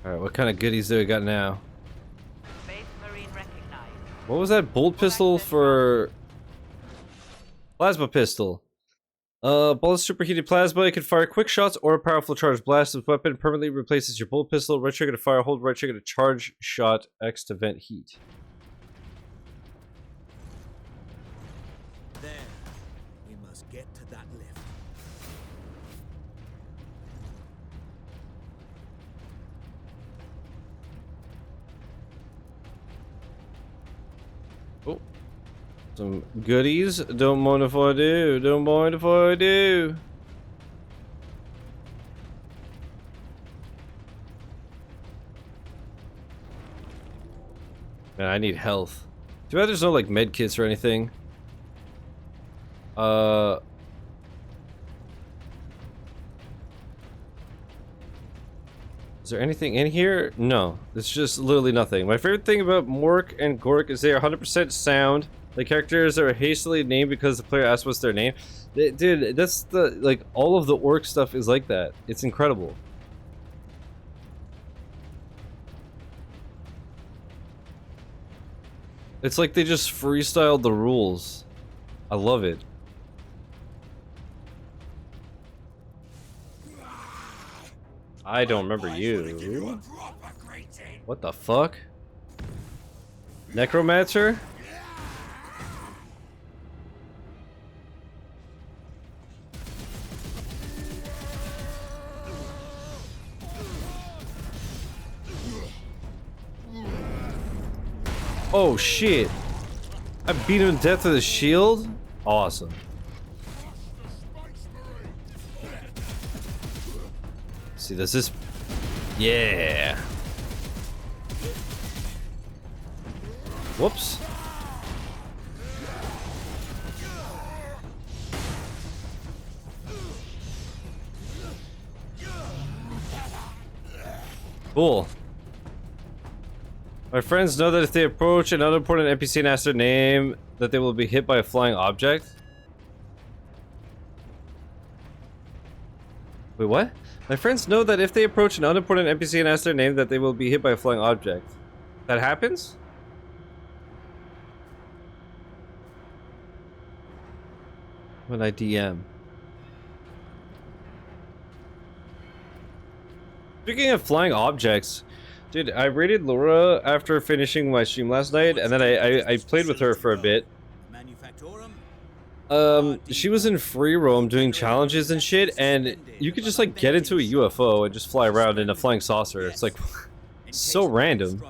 Alright, what kind of goodies do we got now? Space Marine recognized. What was that? Bolt pistol for... Plasma pistol. Bullet superheated plasma. It can fire quick shots or a powerful charged blast. This weapon permanently replaces your bolt pistol. Right trigger to fire, hold right trigger to charge shot, X to vent heat. There. We must get to that lift. Oh. Some goodies. Don't mind if I do. Don't mind if I do. Man, I need health. Too bad there's no like med kits or anything. Is there anything in here? No, it's just literally nothing. My favorite thing about Mork and Gork is they are 100% sound. The characters are hastily named because the player asked what's their name. Dude, that's the, like, all of the orc stuff is like that. It's incredible. It's like they just freestyled the rules. I love it. I don't remember you. What the fuck? Necromancer? Oh shit! I beat him to death with a shield? Awesome. See, does this... Yeah! Whoops. Cool. My friends know that if they approach an unimportant NPC and ask their name, that they will be hit by a flying object. Wait, what? My friends know that if they approach an unimportant NPC and ask their name, that they will be hit by a flying object. That happens? When I DM. Speaking of flying objects, dude, I raided Laura after finishing my stream last night, and then I played with her for a bit. She was in free roam doing challenges and shit, and you could just like get into a UFO and just fly around in a flying saucer. It's like so random.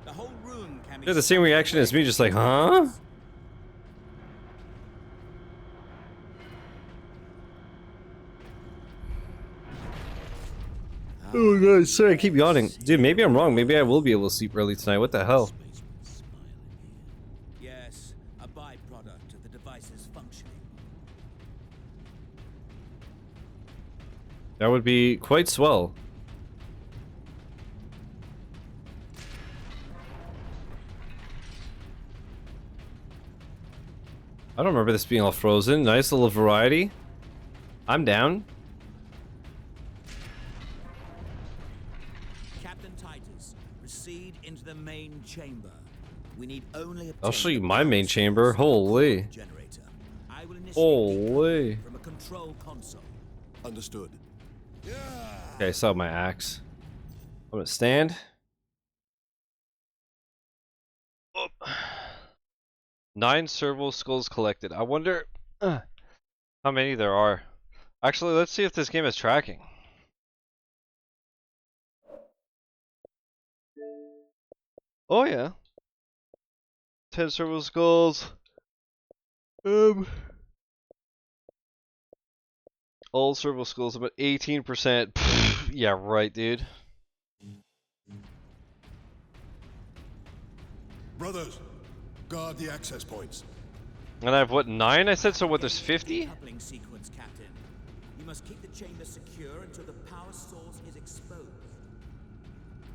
You have the same reaction as me, just like, huh? Oh god, sorry, I keep yawning. Dude, maybe I'm wrong. Maybe I will be able to sleep early tonight. What the hell? Yes, a byproduct of the device's functioning. That would be quite swell. I don't remember this being all frozen. Nice little variety. I'm down. Captain Titus, proceed into the main chamber. We need only I'll show you my main chamber. Holy. Generator. I will initiate Holy. from a control console. Understood. Okay, I saw my axe. I'm gonna stand. Oh. 9 serval skulls collected. I wonder how many there are. Actually, let's see if this game is tracking. Oh yeah. 10 serval skulls. All serval skulls about 18%. Yeah, right, dude. Brothers, guard the access points. And I have what, 9? I said so. What? There's 50? Coupling sequence, Captain. You must keep the chamber secure until the power source is exposed.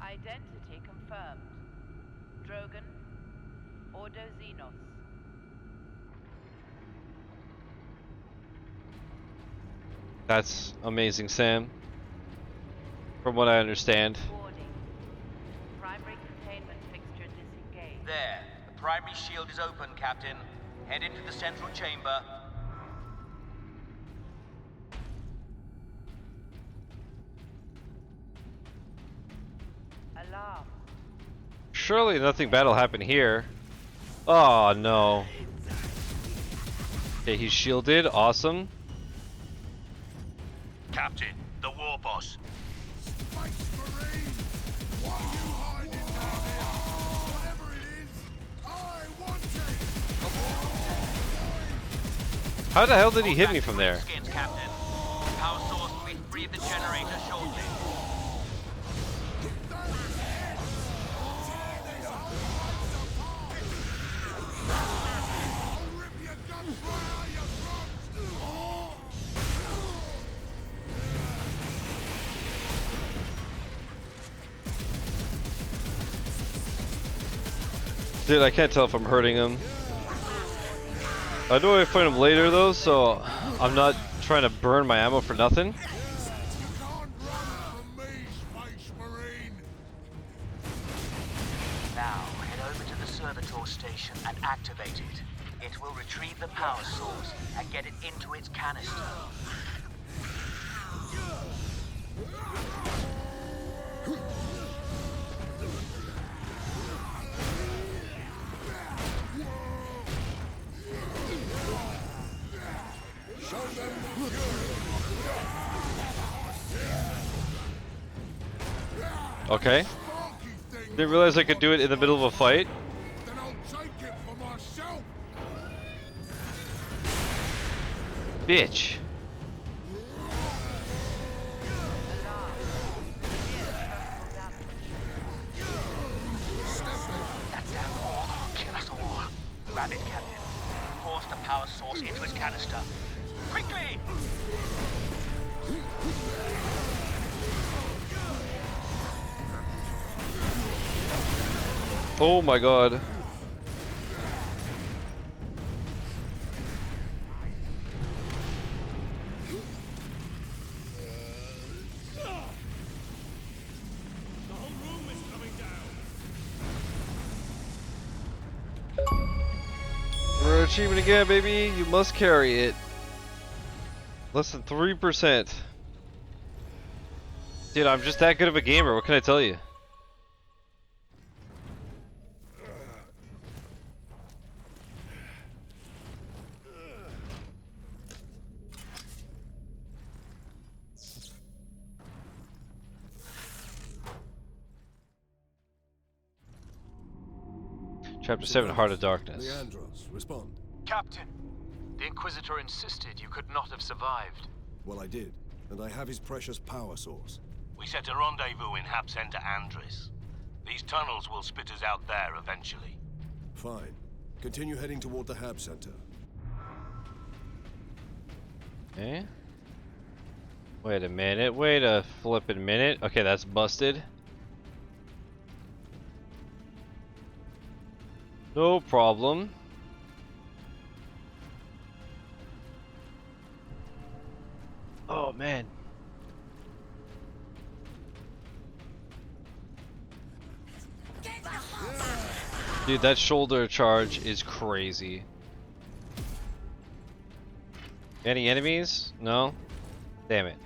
Identity confirmed. Drogon, Ordo Xenos. That's amazing, Sam. From what I understand. Warning. Primary containment fixture disengaged. There. The primary shield is open, Captain. Head into the central chamber. Alarm. Surely nothing bad will happen here. Oh no. Okay, he's shielded. Awesome. Captain, the war boss. How the hell did he hit me from there? Skins, Captain. Power source will be free of the generator shortly. Dude, I can't tell if I'm hurting him. I know I fight him later though, so I'm not trying to burn my ammo for nothing. Now, head over to the servitor station and activate it. It will retrieve the power source and get it into its canister. Okay. Didn't realize I could do it in the middle of a fight. Then I'll take it for myself. Bitch. That damn horde will kill us all. Grab it, Captain. Force the power source into its canister. Quickly! Oh my god. We're achievement again, baby. You must carry it. Less than 3%. Dude, I'm just that good of a gamer. What can I tell you? Chapter 7, Heart of Darkness. Leandros, respond. Captain, the Inquisitor insisted you could not have survived. Well, I did, and I have his precious power source. We set a rendezvous in Hab Center Andres. These tunnels will spit us out there eventually. Fine. Continue heading toward the Hab Center. Okay. Wait a minute. Wait a flippin' minute. Okay, that's busted. No problem. Oh man. Dude, that shoulder charge is crazy. Any enemies? No? Damn it.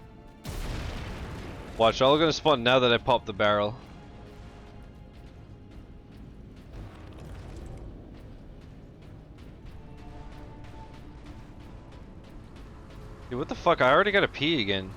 Watch, all gonna spawn now that I pop the barrel. Dude, what the fuck? I already gotta pee again.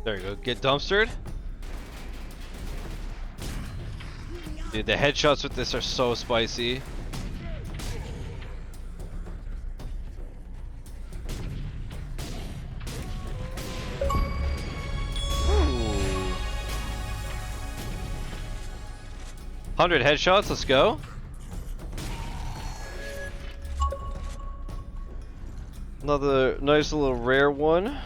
There you go. Get dumpstered. Dude, the headshots with this are so spicy. Ooh. 100 headshots, let's go. Another nice little rare one.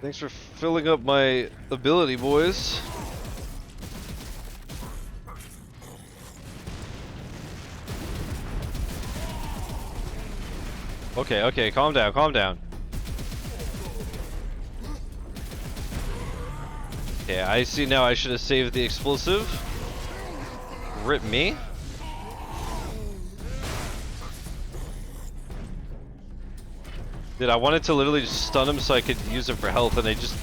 Thanks for filling up my ability, boys. Okay, okay, calm down, calm down. Okay, I see now I should have saved the explosive. Rip me. Dude, I wanted to literally just stun him so I could use it for health, and I just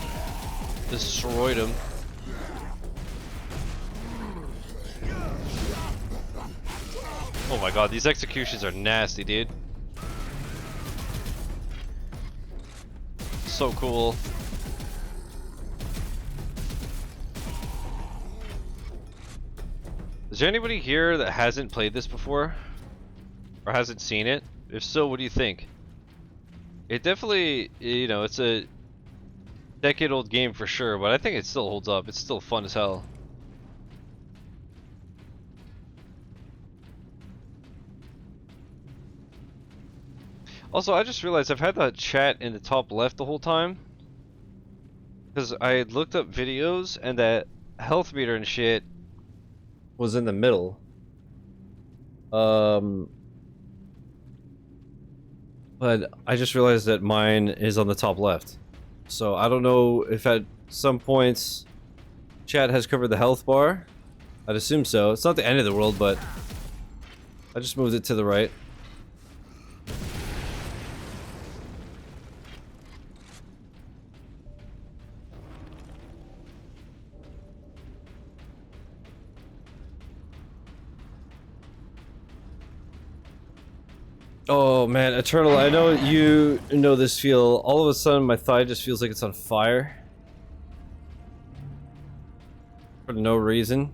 destroyed him. Oh my god, these executions are nasty, dude. so cool. Is there anybody here that hasn't played this before? Or hasn't seen it? If so, what do you think? It definitely, you know, it's a decade-old game for sure, but I think it still holds up. It's still fun as hell. Also, I just realized I've had that chat in the top left the whole time. Because I had looked up videos and that health meter and shit was in the middle. But I just realized that mine is on the top left. So I don't know if at some points chat has covered the health bar. I'd assume so. It's not the end of the world, but I just moved it to the right. Oh man, Eternal, I know you know this feel. All of a sudden my thigh just feels like it's on fire. For no reason.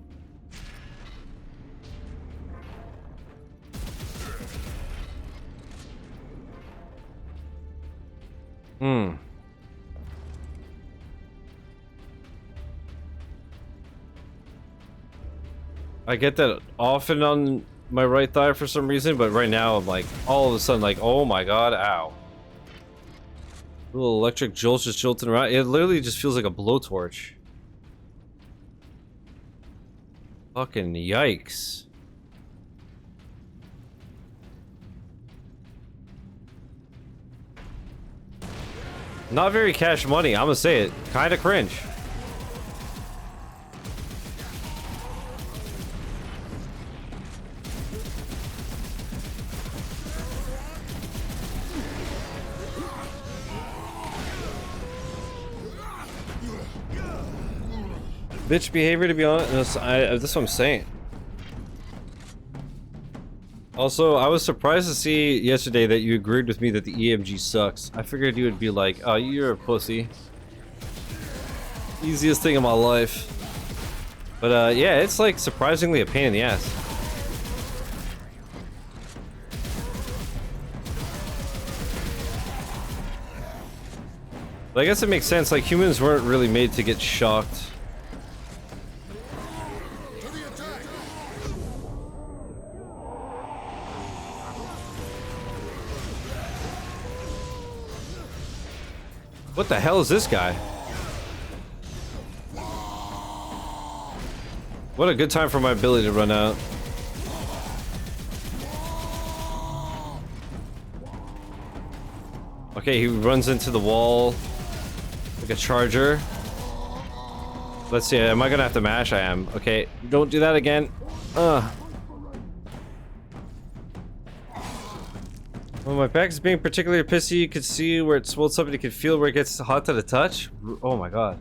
I get that often on my right thigh for some reason, but right now I'm like, all of a sudden, like, oh my god, ow. Little electric jolts just jolting around. It literally just feels like a blowtorch. Fucking yikes. Not very cash money, I'm gonna say it. Kinda cringe. Bitch behavior, to be honest. That's what I'm saying. Also, I was surprised to see yesterday that you agreed with me that the EMG sucks. I figured you would be like, oh, you're a pussy. Easiest thing in my life. But yeah, it's like surprisingly a pain in the ass. But I guess it makes sense, like humans weren't really made to get shocked. What the hell is this guy? What a good time for my ability to run out. Okay, he runs into the wall like a charger. Let's see, am I gonna have to mash? I am. Okay, don't do that again. When my back is being particularly pissy, you can see where it swells up and you can feel where it gets hot to the touch. Oh my god.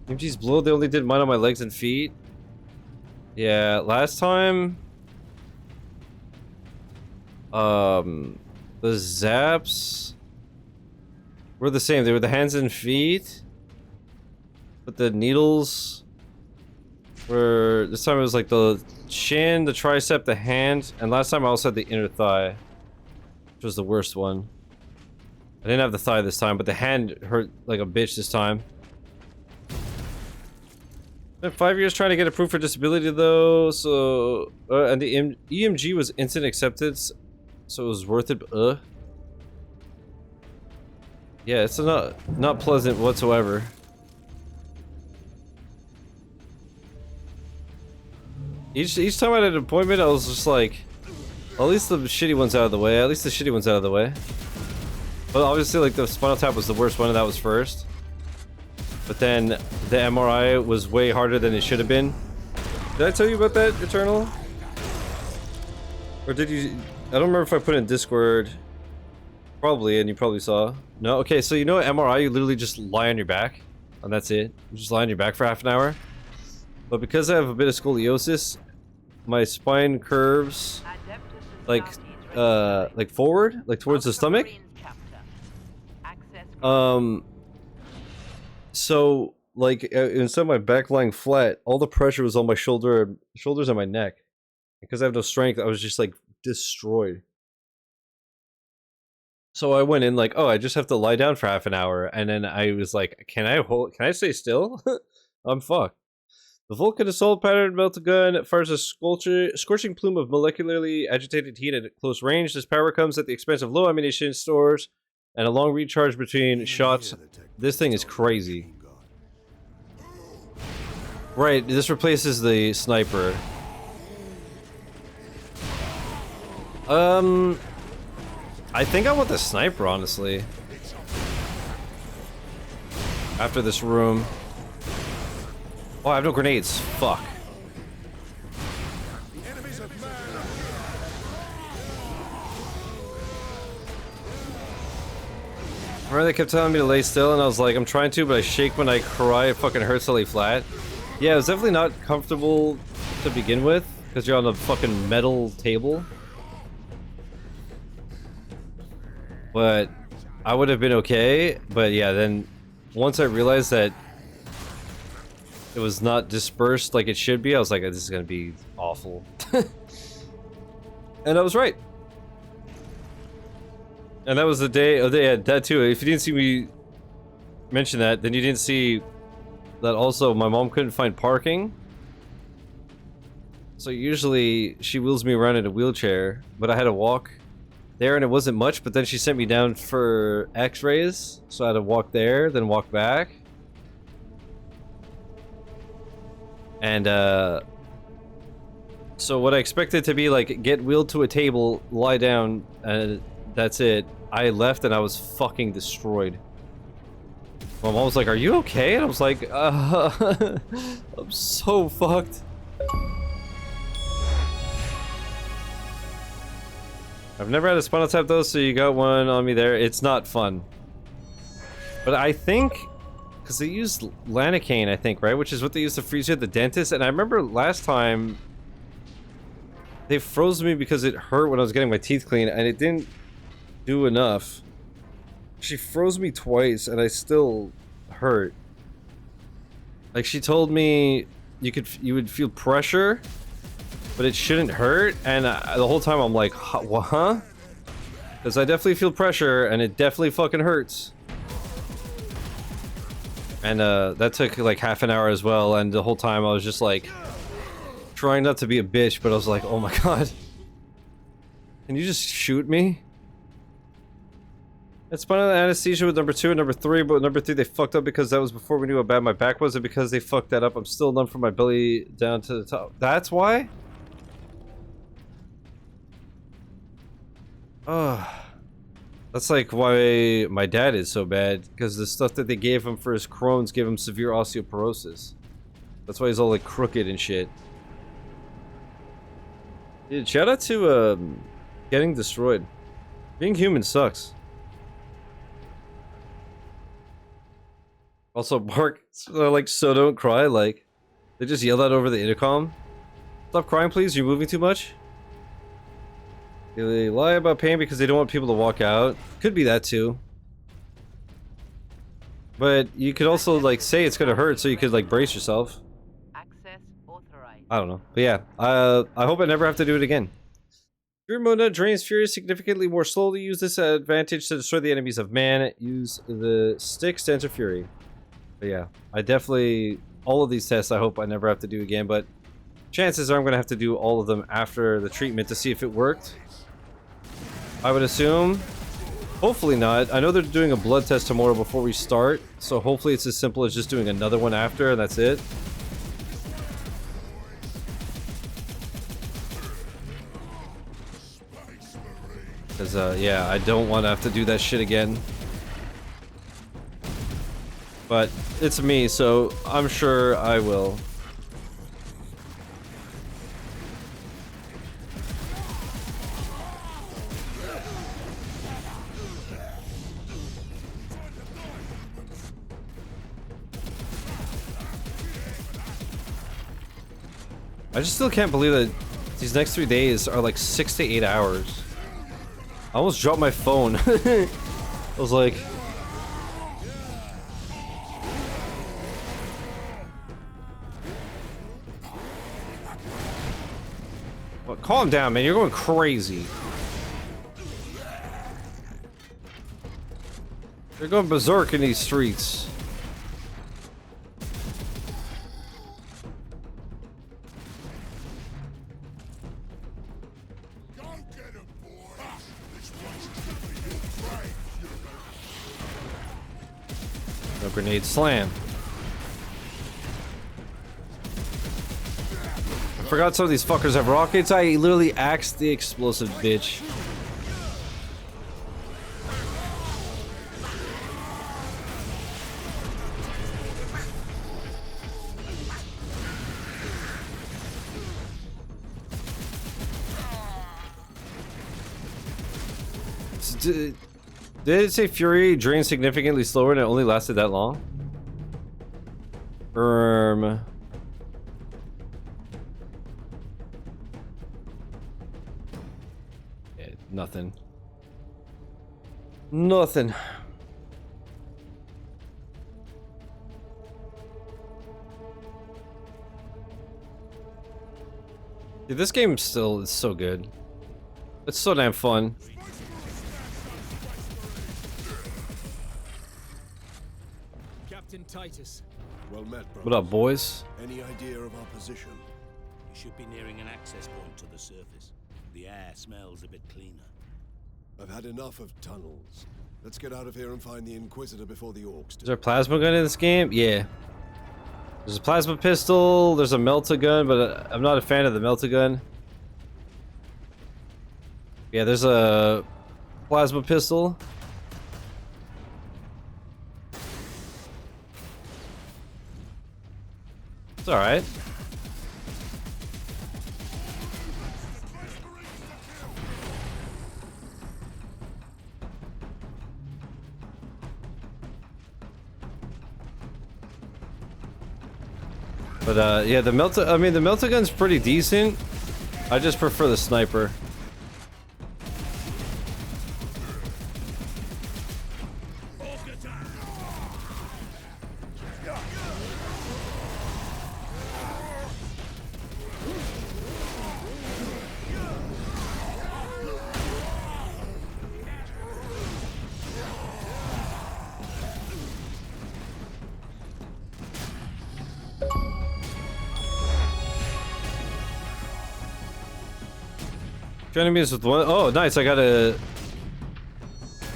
MG's blow, they only did mine on my legs and feet. Yeah, last time... the zaps... were the same. They were the hands and feet. But the needles... were... this time it was like the shin, the tricep, the hand, and last time I also had the inner thigh. Was the worst one. I didn't have the thigh this time, but the hand hurt like a bitch this time. Been 5 years trying to get approved for disability though, so and the EMG was instant acceptance, so it was worth it. Yeah, it's not pleasant whatsoever. Each time I had an appointment, I was just like, at least the shitty one's out of the way. At least the shitty one's out of the way. But obviously, like, the spinal tap was the worst one, and that was first. But then the MRI was way harder than it should have been. Did I tell you about that, Eternal? Or did you... I don't remember if I put it in Discord. Probably, and you probably saw. No? Okay, so you know at MRI, you literally just lie on your back. And that's it. You just lie on your back for half an hour. But because I have a bit of scoliosis, my spine curves... like forward, like towards the stomach. So, like, instead of my back lying flat, all the pressure was on my shoulders and my neck. Because I have no strength, I was just, like, destroyed. So I went in like, oh, I just have to lie down for half an hour. And then I was like, can I stay still? I'm fucked. The Vulcan assault pattern melta gun fires a scorching plume of molecularly agitated heat at close range. This power comes at the expense of low ammunition stores and a long recharge between shots. This thing is crazy. Right, this replaces the sniper. I think I want the sniper, honestly. After this room. Oh, I have no grenades. Fuck. Remember they kept telling me to lay still, and I was like, I'm trying to, but I shake when I cry. It fucking hurts to lay flat. Yeah, it was definitely not comfortable to begin with, because you're on a fucking metal table. But I would have been okay. But yeah, then once I realized that it was not dispersed like it should be, I was like, this is gonna be awful. And I was right. And that was the day. Oh, yeah, that too. If you didn't see me mention that, then you didn't see that also my mom couldn't find parking. So usually she wheels me around in a wheelchair, but I had to walk there and it wasn't much, but then she sent me down for x-rays, so I had to walk there, then walk back. And so what I expected to be like, get wheeled to a table, lie down, and that's it. I left and I was fucking destroyed. My mom was like, are you okay? And I was like, I'm so fucked. I've never had a spinal tap though, so you got one on me there. It's not fun. But I think, because they used Lanacane, I think, right? Which is what they used to freeze you at the dentist. And I remember last time, they froze me because it hurt when I was getting my teeth cleaned, and it didn't do enough. She froze me twice, and I still hurt. Like, she told me you would feel pressure, but it shouldn't hurt, and the whole time I'm like, huh? Because I definitely feel pressure, and it definitely fucking hurts. And that took like half an hour as well, and the whole time I was just like, trying not to be a bitch, but I was like, oh my god. Can you just shoot me? It's spinal anesthesia with number 2 and number 3, but with number 3 they fucked up because that was before we knew how bad my back was, and because they fucked that up, I'm still numb from my belly down to the top. That's why? That's like why my dad is so bad, because the stuff that they gave him for his Crohn's gave him severe osteoporosis. That's why he's all like crooked and shit. Dude, shout out to getting destroyed. Being human sucks. Also, Mark, like, so don't cry, like, they just yelled out over the intercom. Stop crying, please, you're moving too much. They lie about pain because they don't want people to walk out. Could be that too. But you could also, like, say it's gonna hurt so you could, like, brace yourself. Access authorized. I don't know. But yeah, I hope I never have to do it again. Fury mode drains fury significantly more slowly. Use this advantage to destroy the enemies of man. Use the sticks to enter fury. But yeah, I definitely, all of these tests I hope I never have to do again, but chances are I'm gonna have to do all of them after the treatment to see if it worked. I would assume. Hopefully not. I know they're doing a blood test tomorrow before we start, so hopefully it's as simple as just doing another one after and that's it. Because, yeah, I don't want to have to do that shit again. But it's me, so I'm sure I will. I just still can't believe that these next 3 days are like 6 to 8 hours. I almost dropped my phone. I was like... Well, calm down, man. You're going crazy. You're going berserk in these streets. No grenade slam. I forgot some of these fuckers have rockets. I literally axed the explosive bitch. Did it say Fury drained significantly slower and it only lasted that long? Yeah, nothing. Nothing. Dude, this game still is so good. It's so damn fun. Captain Titus. Well met, bro. What up, boys? Any idea of our position? You should be nearing an access point to the surface. The air smells a bit cleaner. I've had enough of tunnels. Let's get out of here and find the Inquisitor before the orcs do. Is there a plasma gun in this game? Yeah. There's a plasma pistol, there's a melta gun, but I'm not a fan of the melta gun. Yeah, there's a plasma pistol. It's alright. But yeah, the melta gun's pretty decent. I just prefer the sniper. Enemies with one. Oh, nice! I got a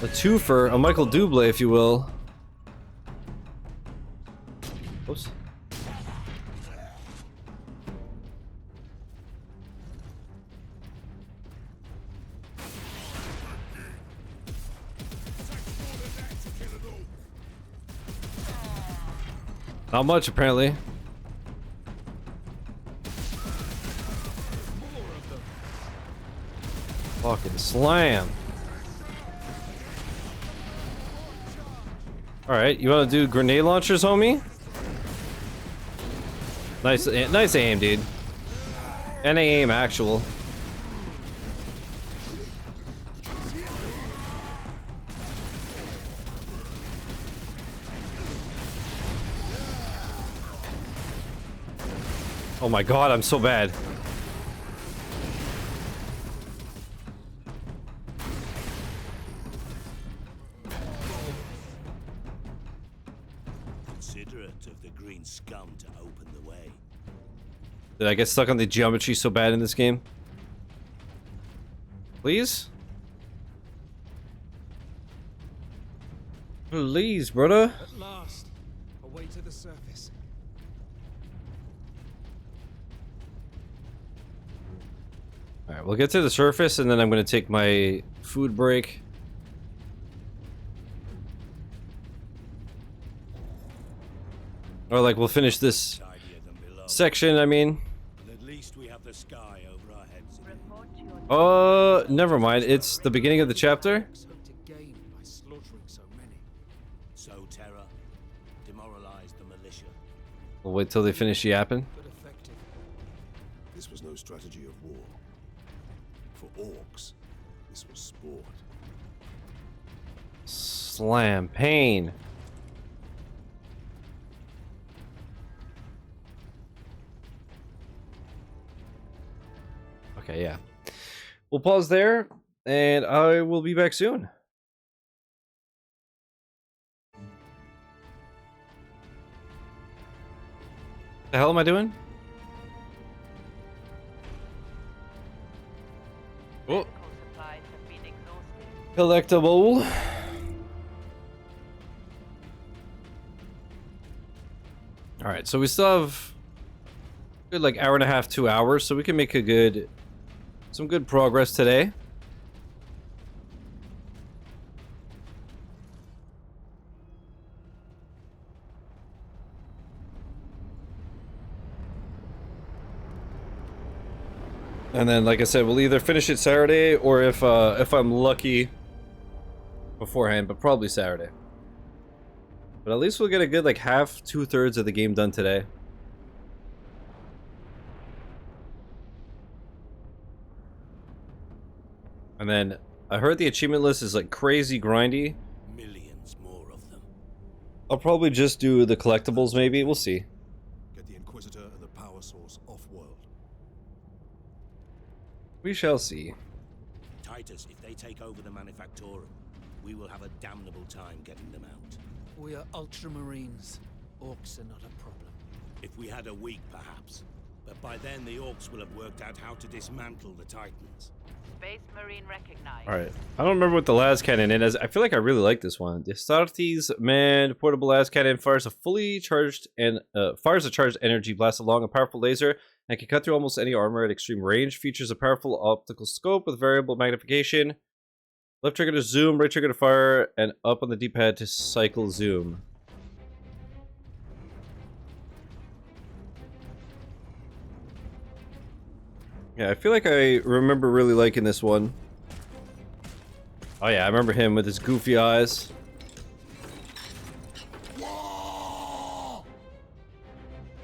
twofer, a Michael Dublé, if you will. Oops. Not much, apparently. Fucking slam. Alright, you want to do grenade launchers, homie? Nice aim, dude. And aim, actual. Oh my god, I'm so bad. Did I get stuck on the geometry so bad in this game? Please? Please, brother. At last, away to the surface. Alright, we'll get to the surface and then I'm gonna take my food break. Or like we'll finish this section, I mean. At least we have the sky over our heads. Never mind. It's the beginning of the chapter. So terror, demoralize the militia. We'll wait till they finish yapping. This was no strategy of war. For orcs, this was sport. Slam. Pain. Okay, yeah. We'll pause there, and I will be back soon. The hell am I doing? Oh. Collectible. All right, so we still have a good like hour and a half, 2 hours, so we can make some good progress today. And then, like I said, we'll either finish it Saturday or if I'm lucky beforehand, but probably Saturday. But at least we'll get a good like half, 2/3 of the game done today. And then I heard the achievement list is like crazy grindy. Millions more of them. I'll probably just do the collectibles maybe, we'll see. Get the Inquisitor and the power source off-world. We shall see. Titus, if they take over the Manufactorum, we will have a damnable time getting them out. We are Ultramarines. Orcs are not a problem. If we had a week, perhaps. But by then, the Orcs will have worked out how to dismantle the Titans. Space Marine recognized. Alright. I don't remember what the las cannon is. I feel like I really like this one. The Astartes manned portable las cannon fires a charged energy blast along a powerful laser and can cut through almost any armor at extreme range. Features a powerful optical scope with variable magnification. Left trigger to zoom, right trigger to fire, and up on the D-pad to cycle zoom. Yeah, I feel like I remember really liking this one. Oh yeah, I remember him with his goofy eyes.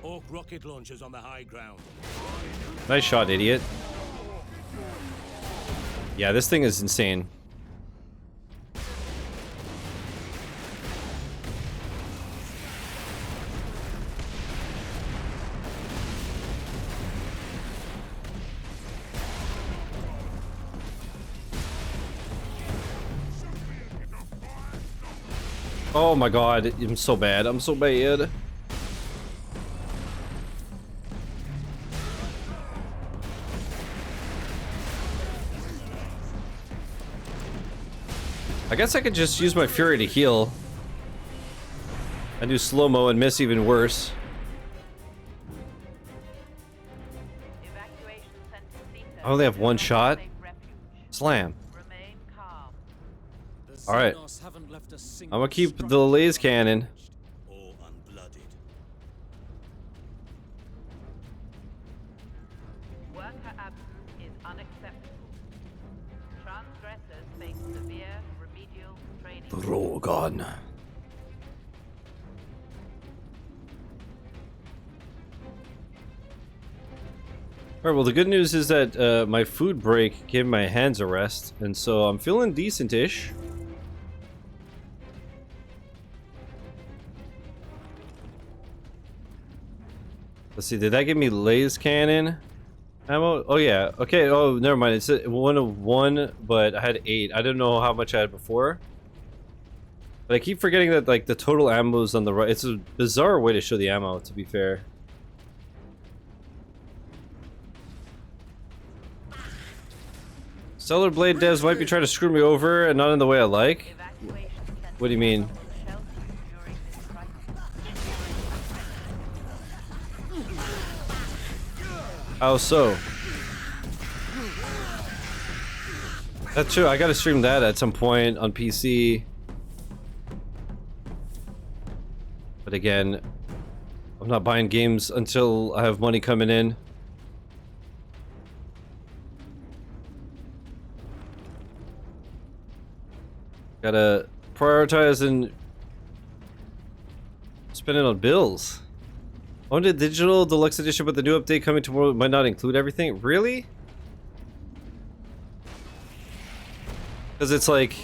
Orc rocket launchers on the high ground. Nice shot, idiot. Yeah, this thing is insane. Oh my god, I'm so bad. I'm so bad. I guess I could just use my fury to heal. I do slow-mo and miss even worse. I only have one shot. Slam. Alright. I'm gonna keep the laser cannon. Or unblooded. Worker absence is unacceptable. Transgressors face severe remedial training. Drogon. Alright, well the good news is that my food break gave my hands a rest, and so I'm feeling decent-ish. Let's see, did that give me laser cannon ammo? Oh yeah, okay, oh never mind, it's 1 of 1, but I had 8. I didn't know how much I had before. But I keep forgetting that like the total ammo is on the right. It's a bizarre way to show the ammo, to be fair. Stellar Blade devs might be trying to screw me over and not in the way I like. What do you mean? How so? That's true, I gotta stream that at some point on PC. But again, I'm not buying games until I have money coming in. Gotta prioritize and spend it on bills. Owned a digital deluxe edition, but the new update coming tomorrow might not include everything. Really? Because it's like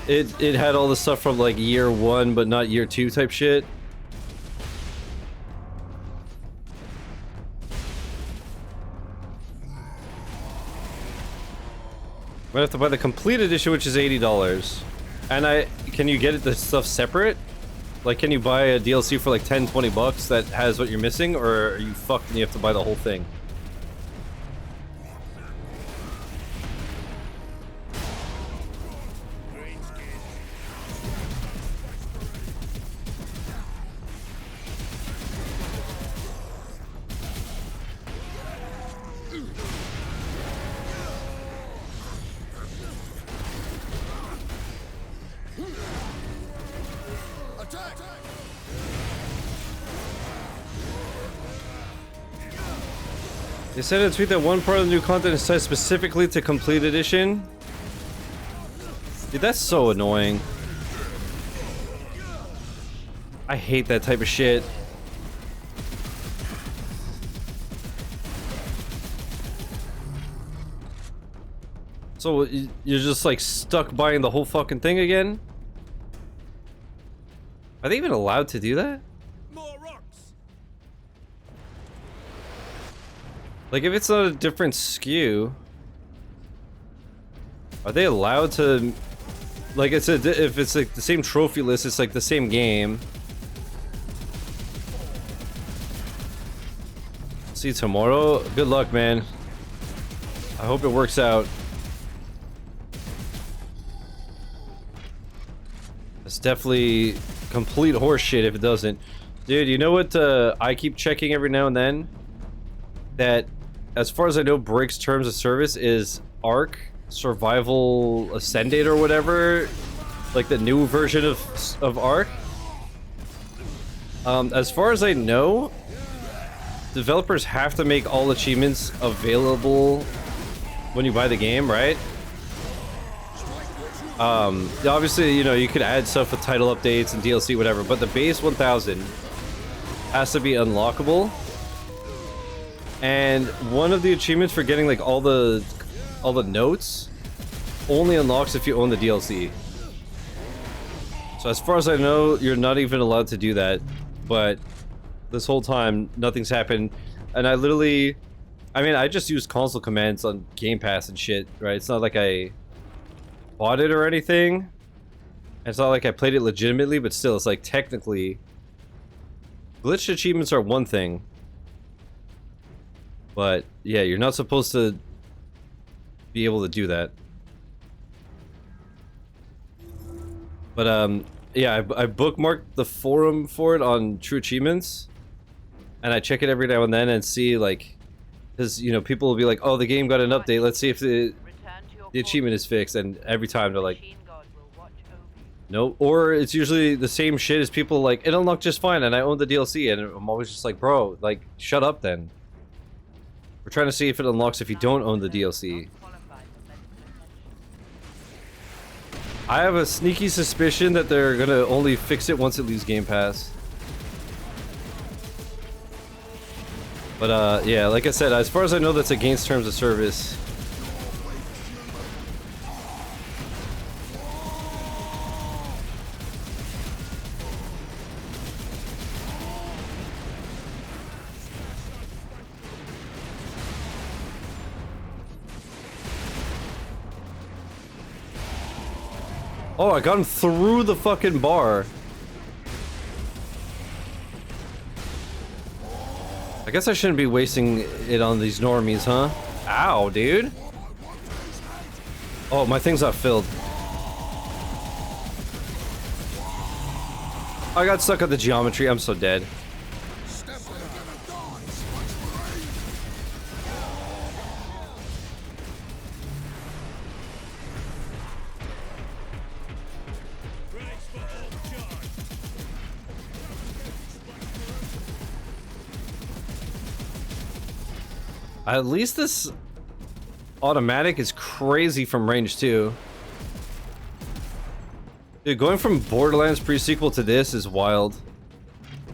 it had all the stuff from like year 1 but not year 2 type shit. gonna have to buy the complete edition, which is $80. And can you get the stuff separate? Like, can you buy a DLC for like 10, 20 bucks that has what you're missing, or are you fucked and you have to buy the whole thing? They said in a tweet that one part of the new content is tied specifically to complete edition. Dude, that's so annoying. I hate that type of shit. So you're just like stuck buying the whole fucking thing again? Are they even allowed to do that? Like, if it's not a different SKU, are they allowed to, like, if it's like the same trophy list, it's like the same game. See you tomorrow. Good luck, man. I hope it works out. It's definitely complete horseshit if it doesn't. Dude, you know what I keep checking every now and then? That, as far as I know, breaks terms of service is Ark Survival Ascended or whatever, like the new version of Ark. As far as I know, developers have to make all achievements available when you buy the game, right? Obviously, you know, you could add stuff with title updates and DLC, whatever, but the base 1000 has to be unlockable. And one of the achievements for getting like all the notes only unlocks if you own the DLC. So as far as I know, you're not even allowed to do that. But this whole time, nothing's happened. And I literally, I mean, I just use console commands on Game Pass and shit, right? It's not like I bought it or anything. It's not like I played it legitimately, but still, it's like technically, glitched achievements are one thing. But yeah, you're not supposed to be able to do that. But yeah, I bookmarked the forum for it on True Achievements, and I check it every now and then and see, like, because, you know, people will be like, oh, the game got an update, let's see if the achievement is fixed, and every time they're like, no. Or it's usually the same shit as people like, it unlocked just fine and I own the DLC, and I'm always just like, bro, like, shut up then. We're trying to see if it unlocks if you don't own the DLC. I have a sneaky suspicion that they're gonna only fix it once it leaves Game Pass. But yeah, like I said, as far as I know, that's against terms of service. Oh, I got him through the fucking bar. I guess I shouldn't be wasting it on these normies, huh? Ow, dude. Oh, my thing's not filled. I got stuck at the geometry. I'm so dead. At least this automatic is crazy from range too. Dude, going from Borderlands pre-sequel to this is wild.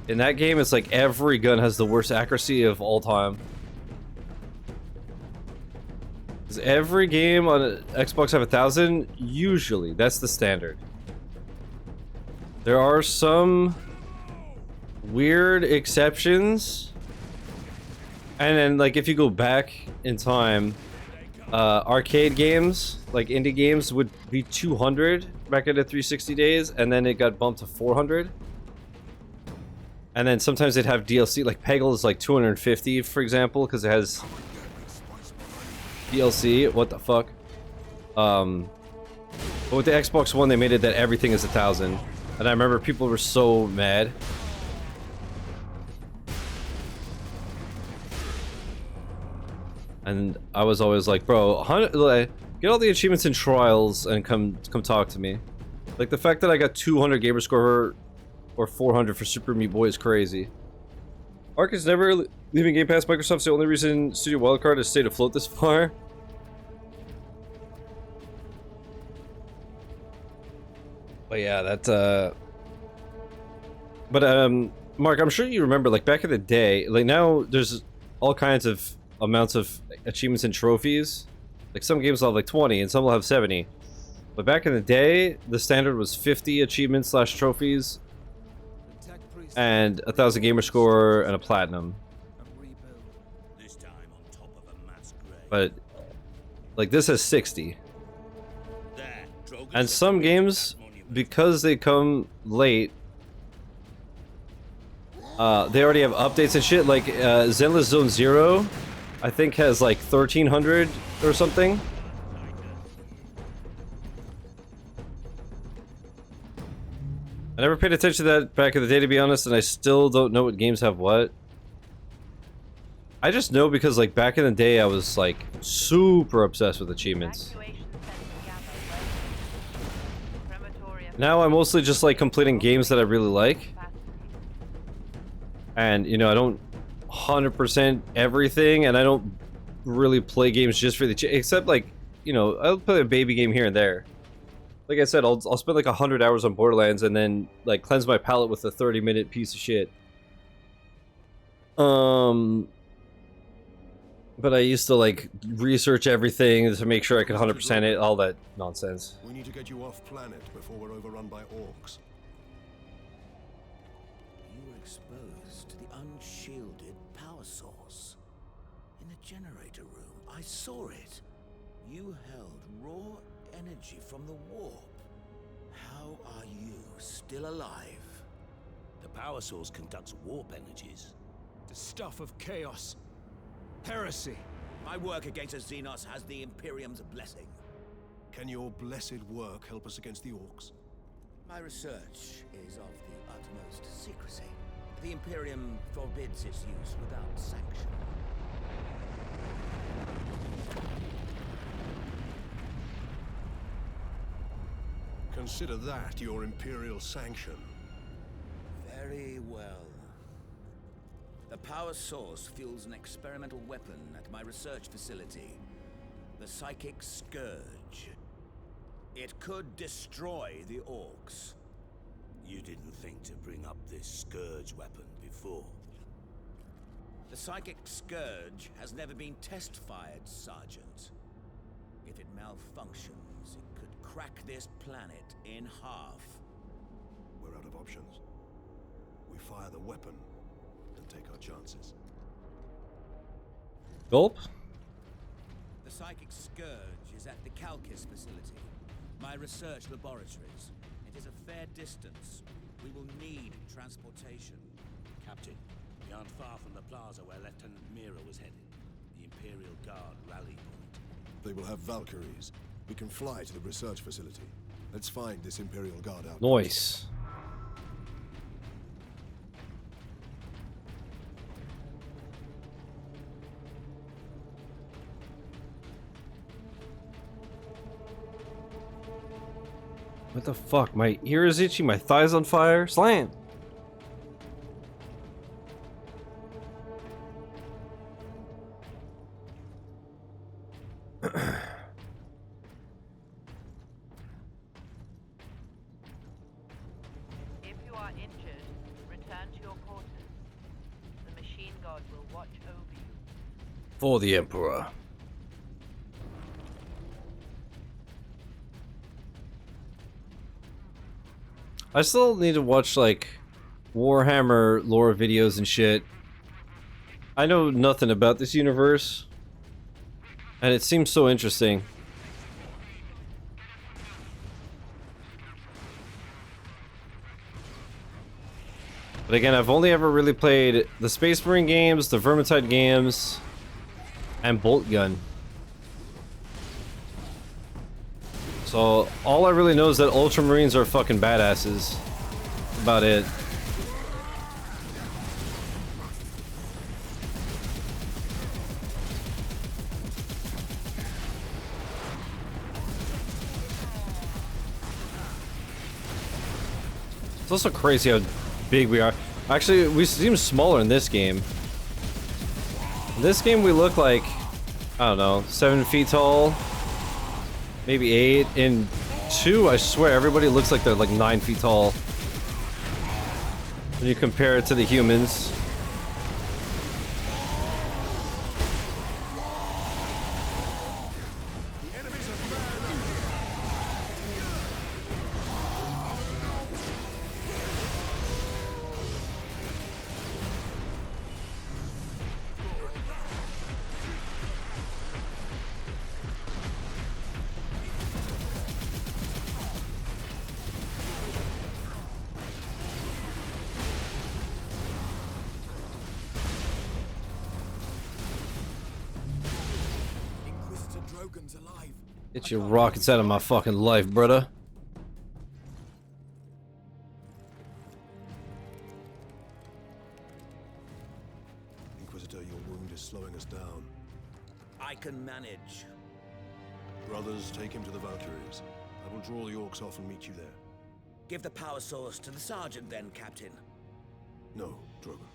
In that game, it's like every gun has the worst accuracy of all time. Because every game on Xbox 5000, usually, that's the standard. There are some weird exceptions. And then, like, if you go back in time, arcade games, like indie games, would be 200 back in the 360 days, and then it got bumped to 400. And then sometimes they'd have DLC, like Peggle is like 250, for example, because it has DLC. What the fuck? But with the Xbox One, they made it that everything is 1,000, and I remember people were so mad. And I was always like, bro, get all the achievements and trials and come talk to me. Like, the fact that I got 200 gamer score or 400 for Super Meat Boy is crazy. Ark is never leaving Game Pass. Microsoft's the only reason Studio Wildcard has stayed afloat this far. But yeah, that's Mark, I'm sure you remember, like, back in the day, like, now there's all kinds of amounts of achievements and trophies. Like, some games will have like 20 and some will have 70. But back in the day, the standard was 50 achievements / trophies and 1,000 gamer score and a platinum. But like, this has 60. And some games, because they come late, they already have updates and shit. Like Zenless Zone Zero, I think, has like 1,300 or something. I never paid attention to that back in the day, to be honest, and I still don't know what games have what. I just know because, like, back in the day, I was like super obsessed with achievements. Now I'm mostly just like completing games that I really like. And, you know, I don't 100% everything, and I don't really play games just for the except, like, you know, I'll play a baby game here and there. Like I said, I'll spend like 100 hours on Borderlands and then like cleanse my palate with a 30-minute piece of shit. But I used to like research everything to make sure I could 100% it, all that nonsense. We need to get you off planet before we're overrun by orcs. You were exposed to the unshielded power source. In the generator room, I saw it. You held raw energy from the warp. How are you still alive? The power source conducts warp energies. The stuff of chaos. Heresy. My work against the Xenos has the Imperium's blessing. Can your blessed work help us against the orcs? My research is of the utmost secrecy. The Imperium forbids its use without sanction. Consider that your Imperial sanction. Very well. The power source fuels an experimental weapon at my research facility. The Psychic Scourge. It could destroy the orcs. You didn't think to bring up this Scourge weapon before. The Psychic Scourge has never been test-fired, Sergeant. If it malfunctions, it could crack this planet in half. We're out of options. We fire the weapon and take our chances. Gulp? The Psychic Scourge is at the Calcis facility, my research laboratories. It is a fair distance. We will need transportation. Captain, we aren't far from the plaza where Lieutenant Mira was headed. The Imperial Guard rally point. They will have Valkyries. We can fly to the research facility. Let's find this Imperial Guard out. Nice. What the fuck? My ear is itchy, my thigh's on fire. Slam! If you are injured, return to your quarters. The machine god will watch over you. For the Emperor. I still need to watch, like, Warhammer lore videos and shit. I know nothing about this universe. And it seems so interesting. But again, I've only ever really played the Space Marine games, the Vermintide games, and Bolt Gun. So all I really know is that Ultramarines are fucking badasses. That's about it. It's also crazy how big we are. Actually, we seem smaller in this game. In this game we look like, I don't know, 7 feet tall. Maybe 8. In 2, I swear, everybody looks like they're like 9 feet tall. When you compare it to the humans. Get your rockets out of my fucking life, brother. Inquisitor, your wound is slowing us down. I can manage. Brothers, take him to the Valkyries. I will draw the orcs off and meet you there. Give the power source to the sergeant then, Captain. No, Drogon.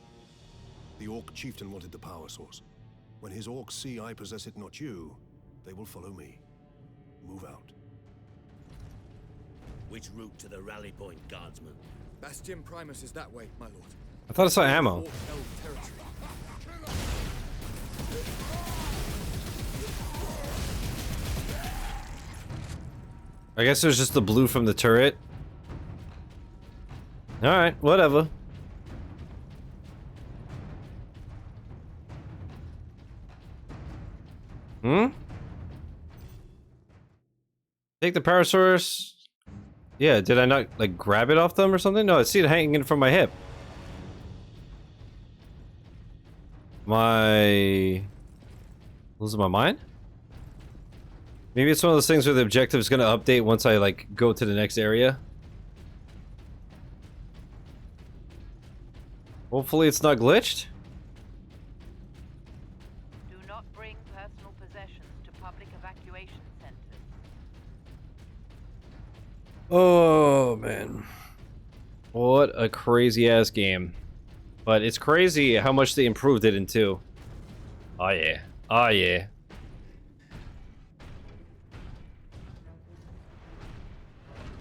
The orc chieftain wanted the power source. When his orcs see I possess it, not you, they will follow me. Move out. Which route to the rally point, guardsman? Bastion Primus is that way, my lord. I thought I saw ammo. I guess there's just the blue from the turret. Alright, whatever. Take the power source. Yeah, did I not like grab it off them or something? No, I see it hanging from my hip. Losing my mind? Maybe it's one of those things where the objective is going to update once I like go to the next area. Hopefully it's not glitched. Do not bring personal possessions to public evacuation centers. Oh man, what a crazy ass game. But it's crazy how much they improved it in 2. Oh yeah, oh yeah.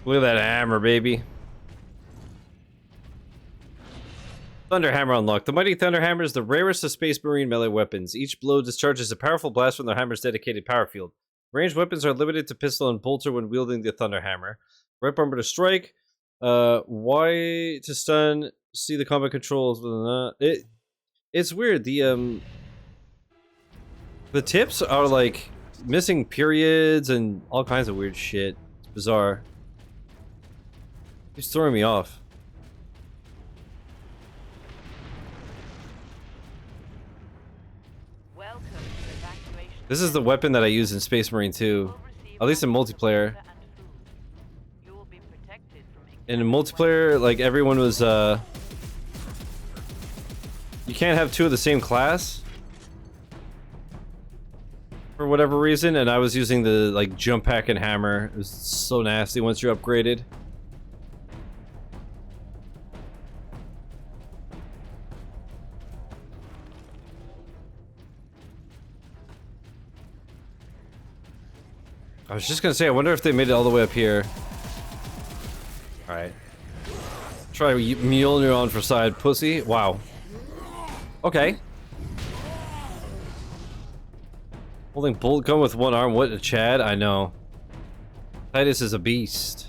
Look at that hammer, baby. Thunder Hammer unlocked. The Mighty Thunder Hammer is the rarest of Space Marine melee weapons. Each blow discharges a powerful blast from the hammer's dedicated power field. Ranged weapons are limited to pistol and bolter when wielding the Thunder Hammer. Right bumper to strike. Y to stun. See the combat controls. It's weird. The tips are like missing periods and all kinds of weird shit. It's bizarre. It's throwing me off. This is the weapon that I use in Space Marine 2. At least in multiplayer. In multiplayer, like everyone was you can't have 2 of the same class for whatever reason, and I was using the like jump pack and hammer. It was so nasty once you're upgraded. I was just gonna say, I wonder if they made it all the way up here. Alright. Try Mjolnir on for side, pussy. Wow. Okay. Holding bolt gun with one arm. What a Chad. I know. Titus is a beast.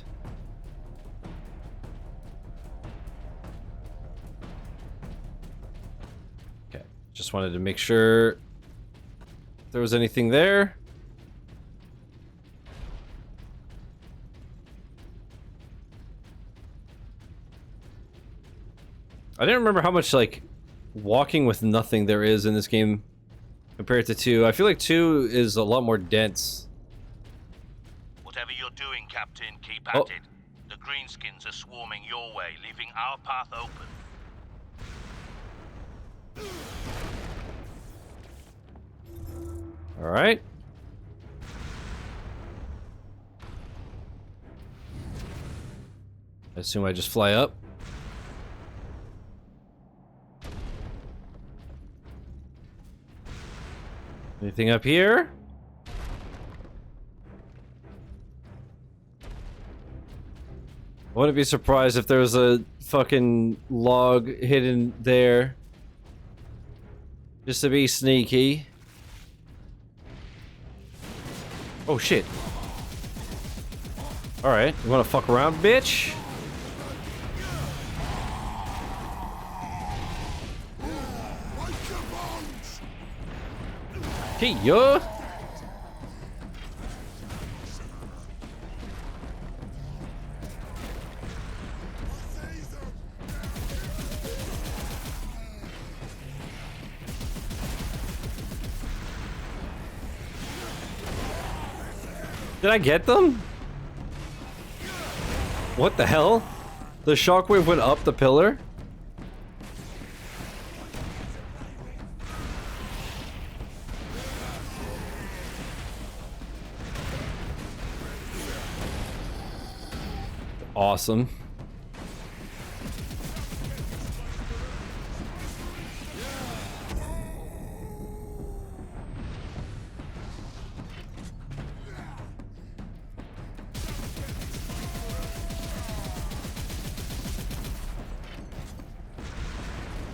Okay. Just wanted to make sure if there was anything there. I didn't remember how much, like, walking with nothing there is in this game compared to 2. I feel like 2 is a lot more dense. Whatever you're doing, Captain, keep at it. The greenskins are swarming your way, leaving our path open. Alright. I assume I just fly up. Anything up here? I wouldn't be surprised if there was a fucking log hidden there. Just to be sneaky. Oh shit. Alright, you wanna fuck around, bitch? Hey, yo! Did I get them? What the hell? The shockwave went up the pillar? Awesome.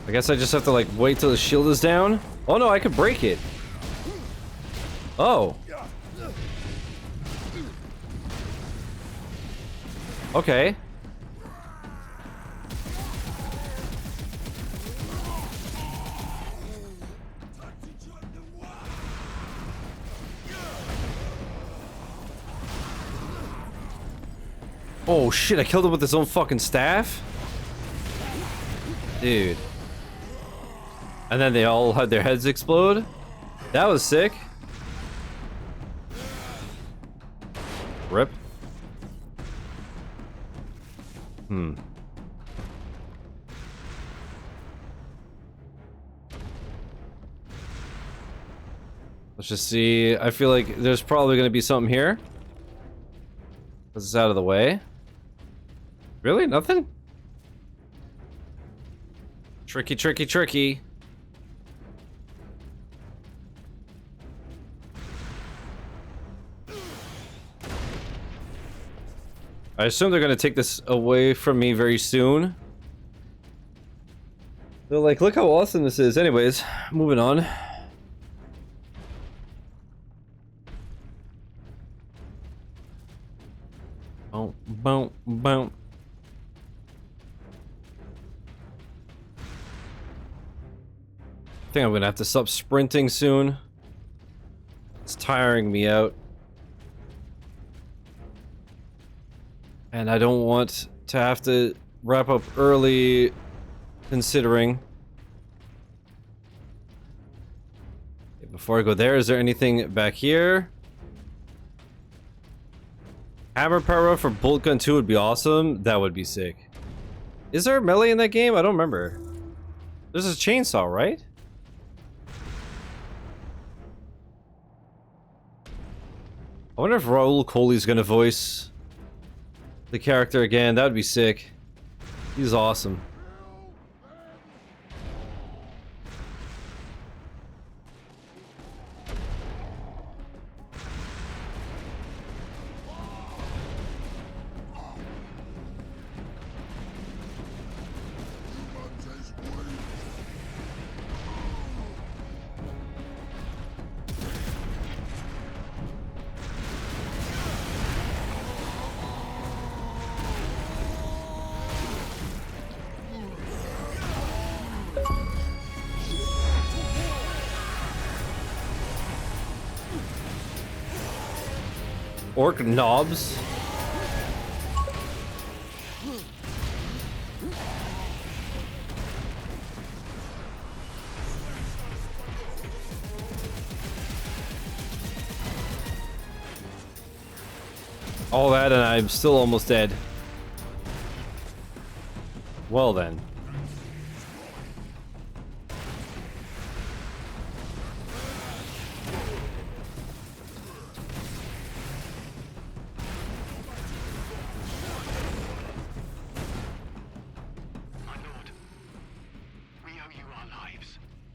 I guess I just have to like wait till the shield is down. Oh no, I could break it. Oh. Okay. Oh shit, I killed him with his own fucking staff? Dude. And then they all had their heads explode? That was sick. Rip. Let's just see. I feel like there's probably going to be something here. This is out of the way. Really? Nothing? Tricky, tricky, tricky. I assume they're gonna take this away from me very soon. They're like, look how awesome this is. Anyways, moving on. Boom, boom, boom. I think I'm gonna have to stop sprinting soon. It's tiring me out. And I don't want to have to wrap up early, considering. Before I go there, is there anything back here? Hammer power for bolt gun 2 would be awesome. That would be sick. Is there a melee in that game? I don't remember. There's a chainsaw, right? I wonder if Raul Coley's gonna voice the character again. That would be sick. He's awesome. Orc knobs. All that and I'm still almost dead. Well then.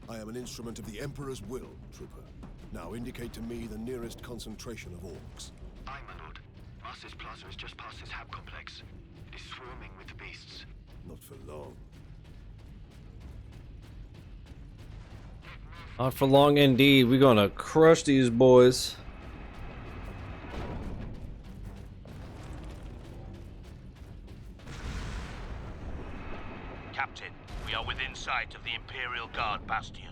I am an instrument of the Emperor's will, Trooper. Now indicate to me the nearest concentration of orcs. Aye, my lord. Master's Plaza is just past this hab complex. It is swarming with the beasts. Not for long. Not for long indeed. We're gonna crush these boys. Captain, we are within sight of the Imperial Guard bastion.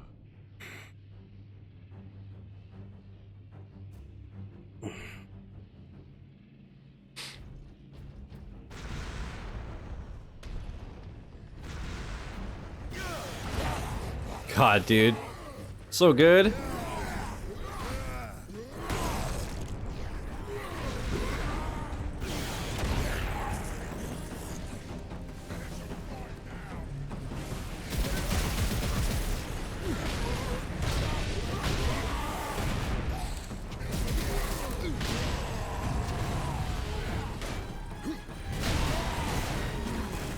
God, dude. So good.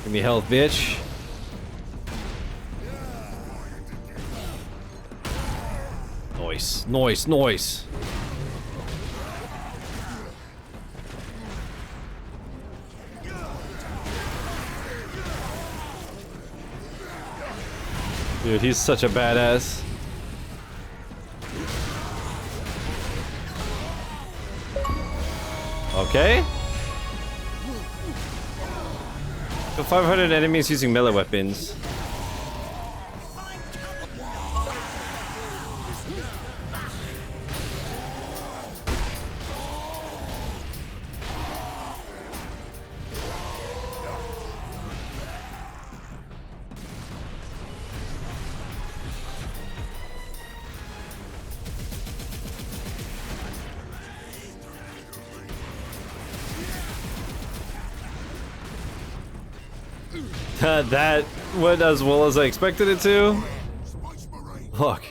Give me health, bitch. Noise, noise, noise. Dude, he's such a badass. Okay. So 500 enemies using melee weapons. That went as well as I expected it to. Fuck.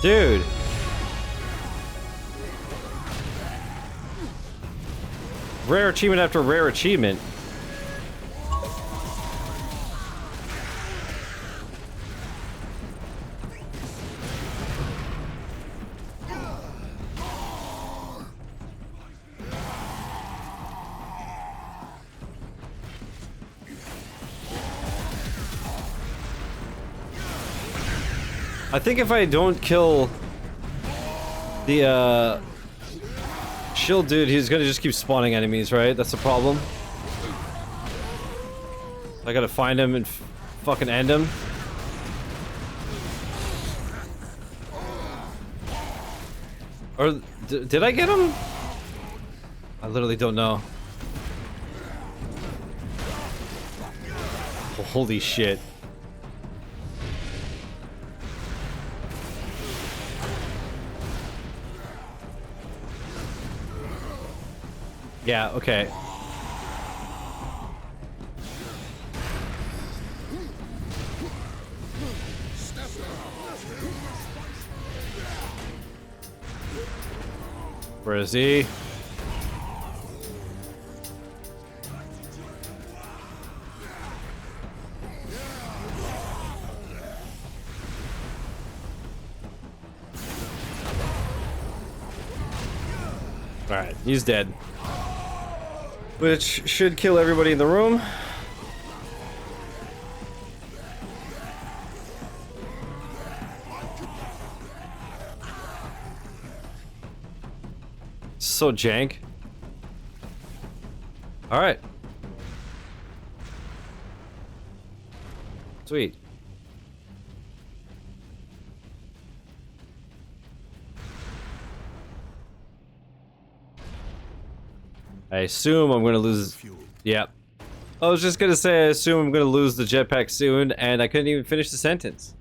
Dude. Rare achievement after rare achievement. I think if I don't kill the shield dude, he's gonna just keep spawning enemies, right? That's the problem. I gotta find him and fucking end him. Or did I get him? I literally don't know. Oh, holy shit. Yeah, okay. Where is he? Alright, he's dead. Which should kill everybody in the room. So jank. Alright. Sweet. I assume I'm gonna lose. Yep. I was just gonna say I assume I'm gonna lose the jetpack soon, and I couldn't even finish the sentence.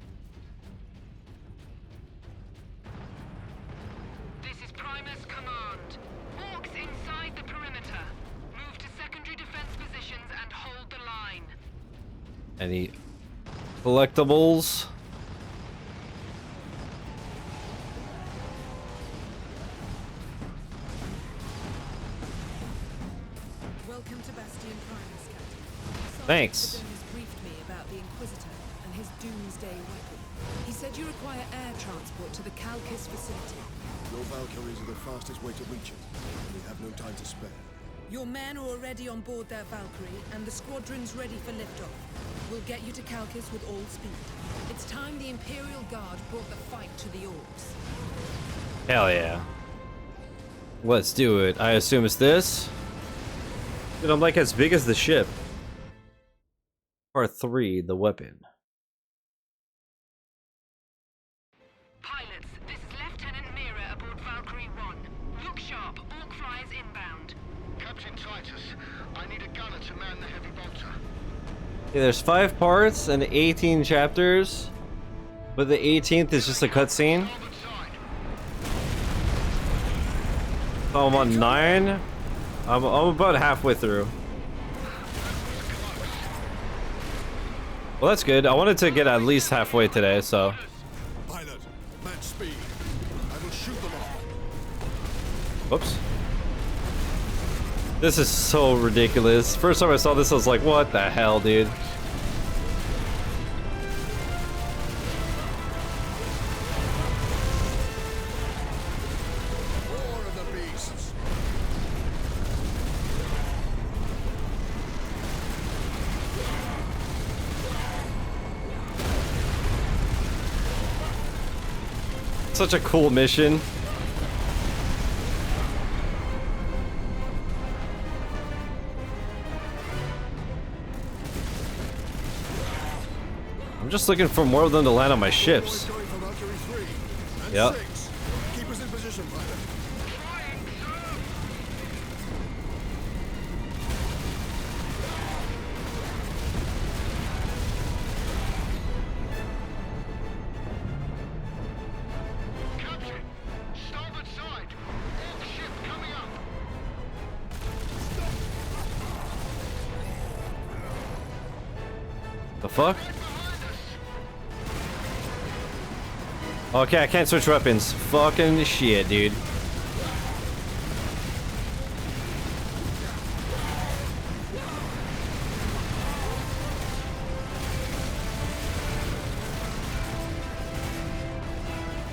This is Primus Command. Orcs inside the perimeter. Move to secondary defense positions and hold the line. Any collectibles? Welcome to Bastion Primus, Captain. Thanks. Sergeant has briefed me about the Inquisitor and his doomsday weapon. He said you require air transport to the Calcus facility. Your Valkyries are the fastest way to reach it. We have no time to spare. Your men are already on board their Valkyrie, and the squadron's ready for liftoff. We'll get you to Calcus with all speed. It's time the Imperial Guard brought the fight to the orcs. Hell yeah. Let's do it. I assume it's this. Dude, I'm like as big as the ship. Part 3, the weapon. Pilots, this is Lieutenant Mira aboard Valkyrie 1. Look sharp, orc flyers inbound. Captain Titus, I need a gunner to man the heavy bolter. Yeah, there's 5 parts and 18 chapters, but the 18th is just a cutscene. Oh, I'm on 9. I'm about halfway through. Well, that's good. I wanted to get at least halfway today, so. Pilot, match speed. I will shoot them off. Whoops. This is so ridiculous. First time I saw this, I was like, what the hell, dude? War of the beasts. Such a cool mission. I'm just looking for more of them to land on my ships. Yep. Keep us in position, pilot. Captain, starboard side. Orc ship coming up. The fuck? Okay, I can't switch weapons. Fucking shit, dude.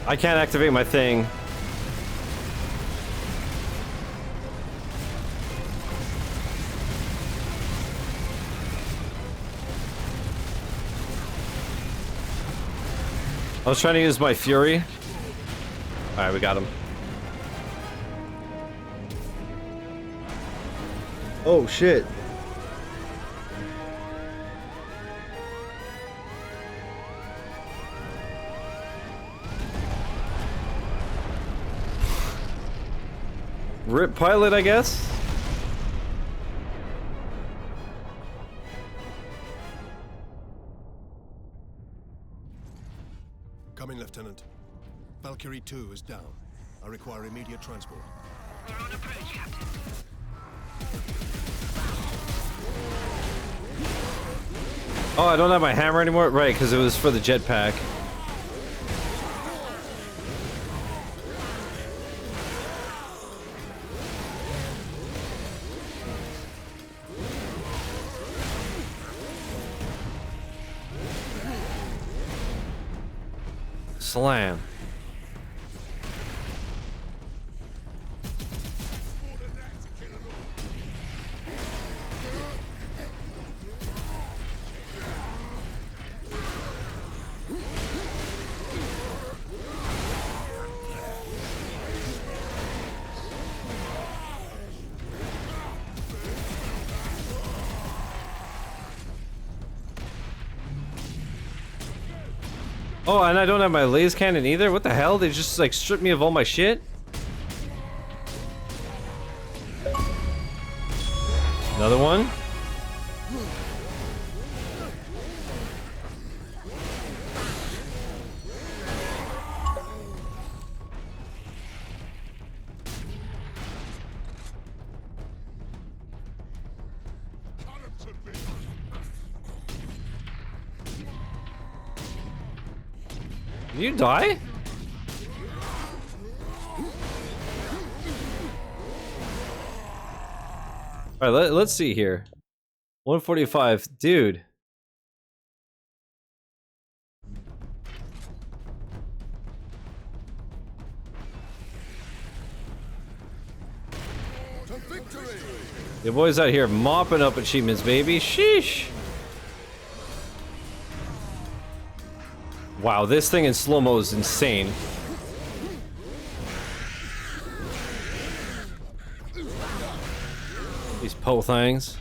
I can't activate my thing. I was trying to use my fury. Alright, we got him. Oh shit. Rip pilot, I guess? Coming, Lieutenant. Valkyrie 2 is down. I require immediate transport. We're on approach, Captain. Oh, I don't have my hammer anymore? Right, because it was for the jetpack. Slam. Oh, and I don't have my laser cannon either? What the hell? They just like stripped me of all my shit? Another one. Did you die? Alright, let's see here. 145. Dude. Your boys out here mopping up achievements, baby. Sheesh. Wow, this thing in slow-mo is insane. These po things.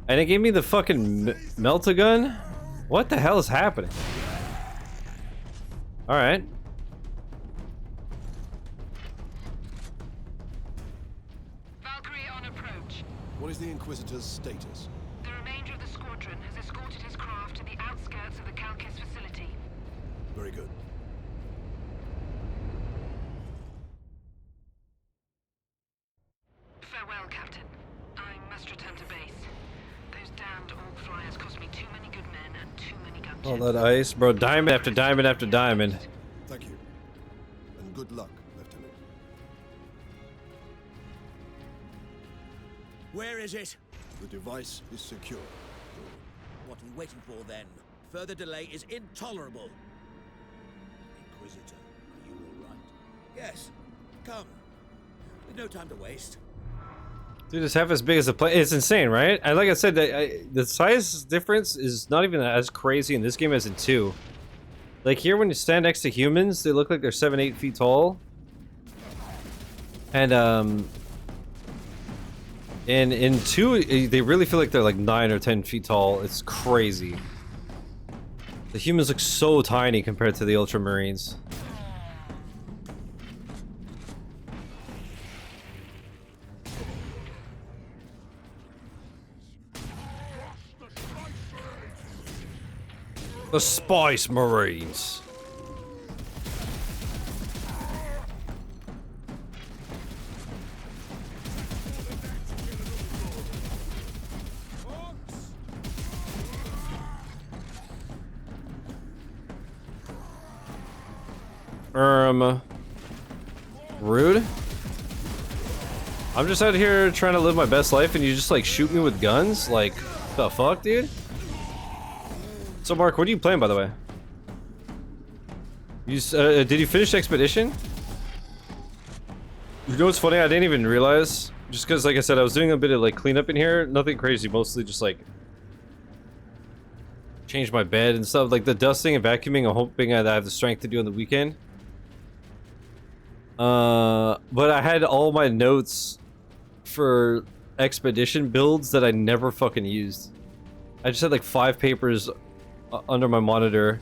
And it gave me the fucking melt-a-gun? What the hell is happening? Alright. Valkyrie on approach. What is the Inquisitor's status? The remainder of the squadron has escorted his craft to the outskirts of the Kalkis facility. Very good. Farewell, Captain. I must return to base. Those damned orc flyers cost me too many good men and too many gunships. All that ice, bro. Diamond after diamond after diamond. Thank you. And good luck, Lieutenant. Where is it? The device is secure. What are we waiting for then? Further delay is intolerable. Inquisitor, are you all right? Yes. Come. We've no time to waste. Dude, it's half as big as the play. It's insane, right? And like I said, the size difference is not even as crazy in this game as in 2. Like here, when you stand next to humans, they look like they're 7-8 feet tall. And in 2, they really feel like they're like 9 or 10 feet tall. It's crazy. The humans look so tiny compared to the Ultramarines. The Spice Marines. Rude. I'm just out here trying to live my best life and you just like shoot me with guns? Like, the fuck, dude? So Mark, what are you playing, by the way? You did you finish Expedition? You know what's funny? I didn't even realize. Just because, like I said, I was doing a bit of like cleanup in here. Nothing crazy, mostly just like change my bed and stuff. Like the dusting and vacuuming, I'm hoping that I have the strength to do on the weekend. But I had all my notes for Expedition builds that I never fucking used. I just had like 5 papers under my monitor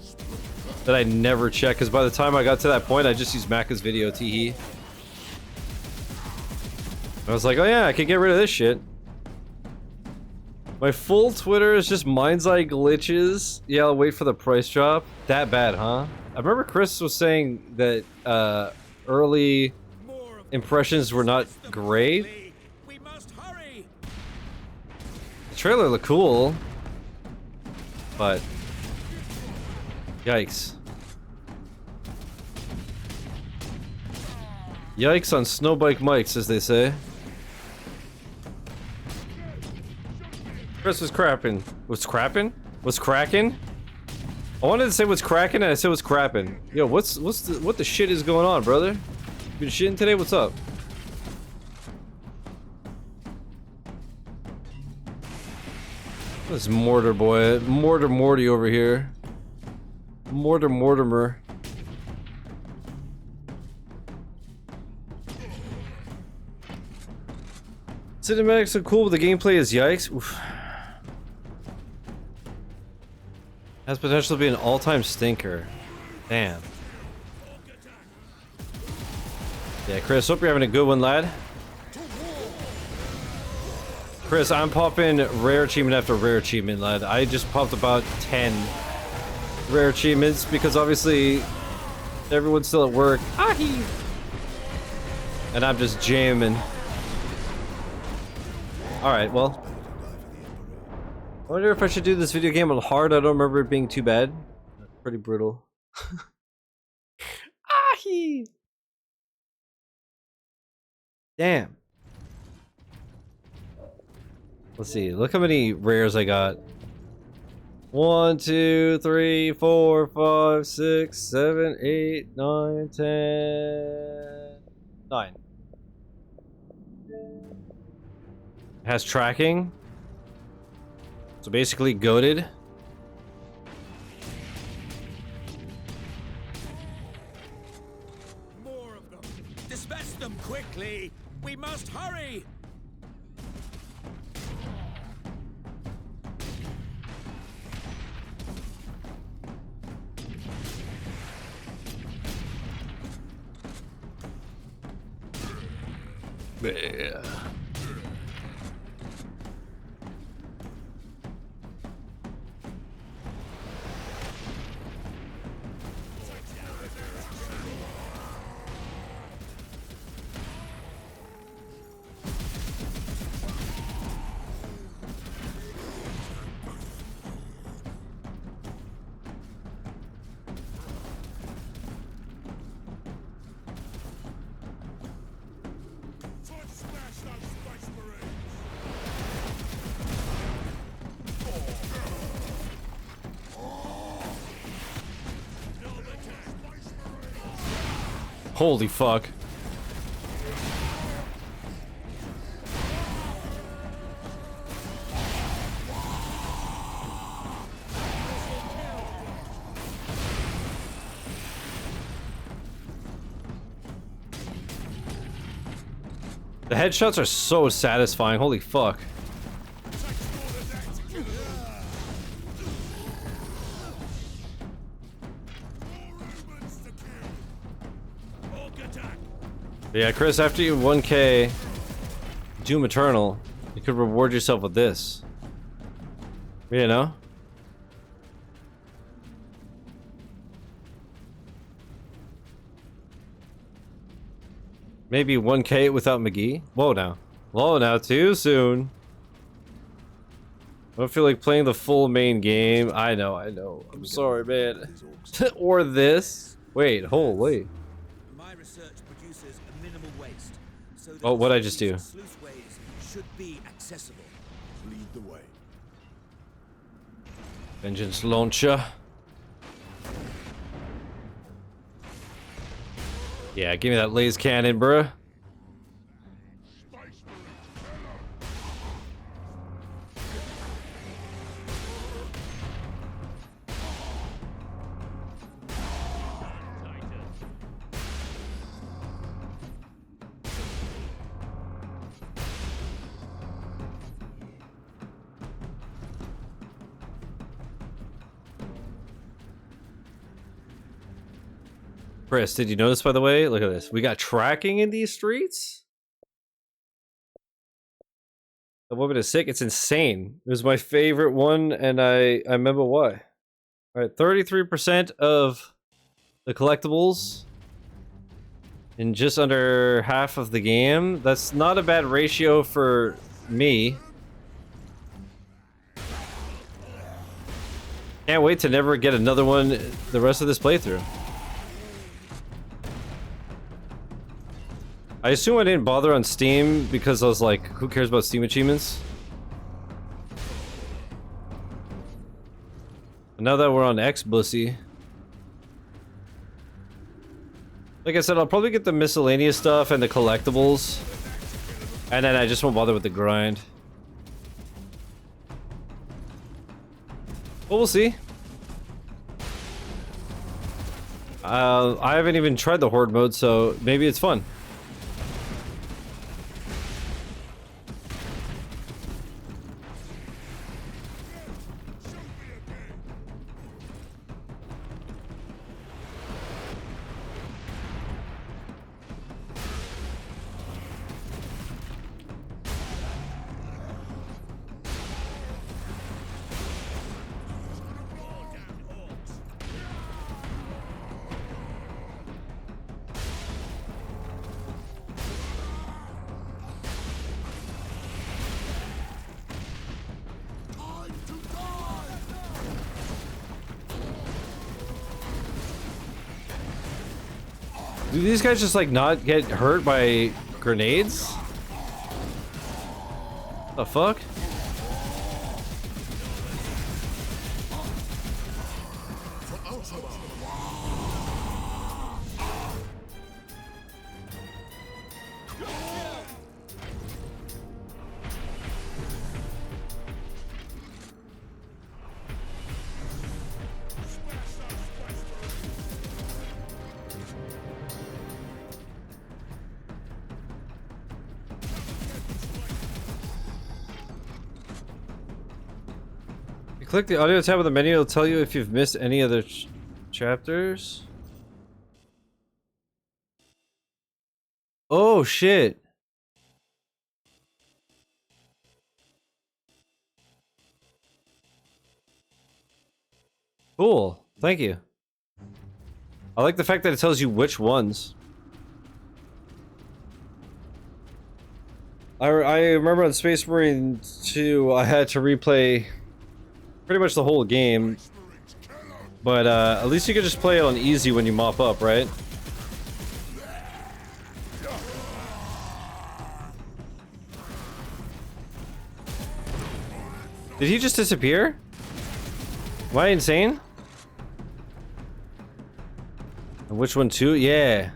that I never checked, because by the time I got to that point, I just used Macca's video, teehee. I was like, oh yeah, I can get rid of this shit. My full Twitter is just mind's eye glitches. Yeah, I'll wait for the price drop. That bad, huh? I remember Chris was saying that early impressions were not great. We must hurry. The trailer looked cool, but yikes. Yikes on snowbike mics, as they say. Chris was crapping. What's crapping? What's cracking? I wanted to say what's cracking, and I said what's crapping. Yo, what the shit is going on, brother? You been shitting today? What's up? This Mortar boy, Morty over here. Mortimer. Cinematics are cool, but the gameplay is yikes. Oof. Has potential to be an all-time stinker. Damn. Yeah, Chris, hope you're having a good one, lad. Chris, I'm popping rare achievement after rare achievement, lad. I just popped about 10 rare achievements because obviously everyone's still at work. Ahi! And I'm just jamming. Alright, well. I wonder if I should do this video game on hard. I don't remember it being too bad. Pretty brutal. Ahi! Damn. Let's see. Look how many rares I got. 1, 2, 3, 4, 5, 6, 7, 8, 9, 10, 9. It has tracking. So basically goated. More of them. Dispatch them quickly. We must hurry. Yeah. Holy fuck. The headshots are so satisfying. Holy fuck. Yeah, Chris, after you 1K Doom Eternal, you could reward yourself with this. You know? Maybe 1K without McGee? Whoa now. Whoa now, too soon. I don't feel like playing the full main game. I know. I'm sorry, man. Or this. Wait, holy. My research produces a minimal waste. So Oh, what'd I just do? Sluiceways should be accessible. Lead the way. Vengeance launcher. Yeah, give me that laser cannon, bruh. Chris, did you notice, by the way? Look at this. We got tracking in these streets? The woman is sick. It's insane. It was my favorite one, and I remember why. Alright, 33% of the collectibles in just under half of the game. That's not a bad ratio for me. Can't wait to never get another one the rest of this playthrough. I assume I didn't bother on Steam because I was like, who cares about Steam achievements? And now that we're on X Bussy. Like I said, I'll probably get the miscellaneous stuff and the collectibles. And then I just won't bother with the grind. But we'll see. I haven't even tried the horde mode, so maybe it's fun. Do these guys just like not get hurt by grenades? The fuck? Click the audio tab of the menu, it'll tell you if you've missed any other chapters. Oh shit. Cool. Thank you. I like the fact that it tells you which ones. I remember on Space Marine 2, I had to replay pretty much the whole game, but at least you could just play it on easy when you mop up, right? Did he just disappear? Am I insane? And which one too? Yeah.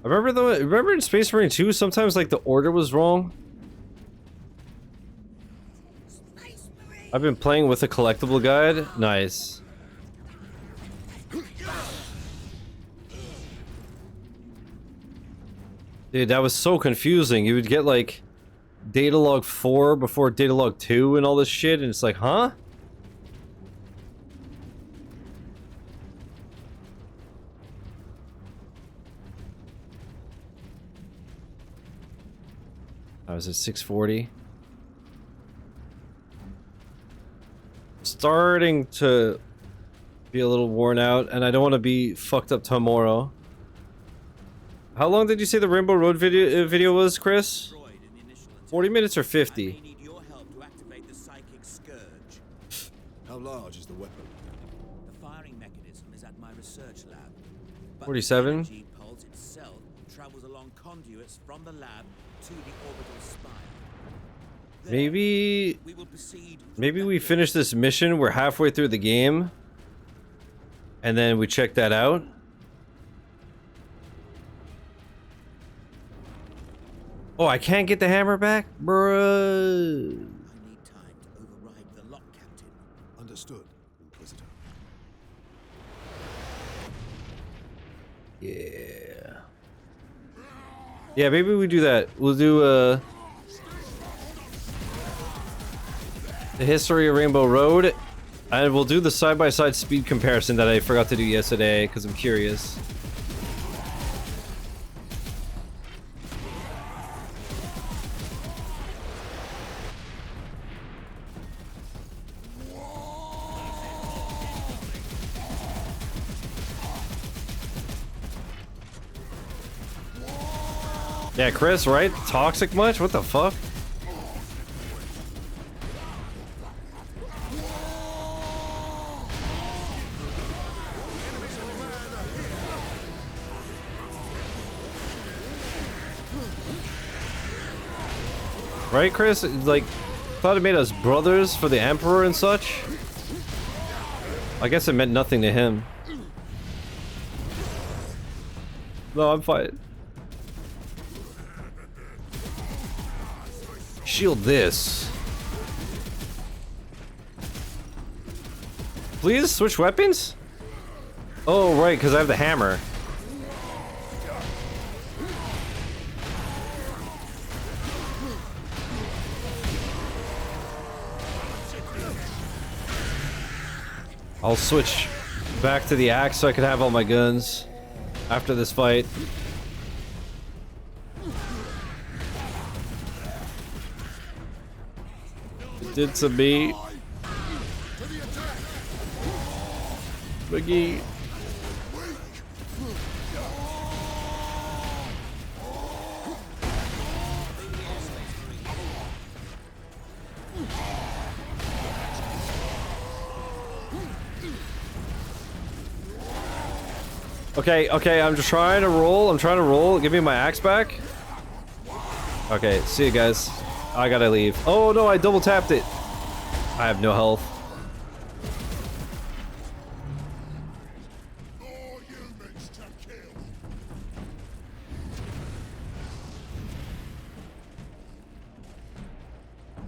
I remember in Space Marine 2, sometimes like the order was wrong. I've been playing with a collectible guide. Nice. Dude, that was so confusing. You would get like data log 4 before data log 2 and all this shit, and it's like, huh? I was at 640. Starting to be a little worn out, and I don't want to be fucked up tomorrow. How long did you say the Rainbow Road video was, Chris? 40 minutes or 50? How large is the weapon? The firing mechanism is at my research lab. But 47? the energy pulse itself travels along conduits from the lab to the orbital spire. Maybe we finish this mission, we're halfway through the game, and then we check that out. Oh, I can't get the hammer back? Bruh. I need time to override the lock, Captain. Understood, Inquisitor. Yeah. Yeah, maybe we do that. We'll do, the history of Rainbow Road, and we'll do the side-by-side speed comparison that I forgot to do yesterday because I'm curious. Yeah, Chris, right? Toxic much? What the fuck? Right, Chris? Like, thought it made us brothers for the Emperor and such. I guess it meant nothing to him. No, I'm fine. Shield this. Please switch weapons? Oh, right, because I have the hammer. I'll switch back to the axe so I can have all my guns after this fight. It did to me. Biggie. Okay, okay, I'm just trying to roll. I'm trying to roll. Give me my axe back. Okay, see you guys. I gotta leave. Oh no, I double tapped it. I have no health.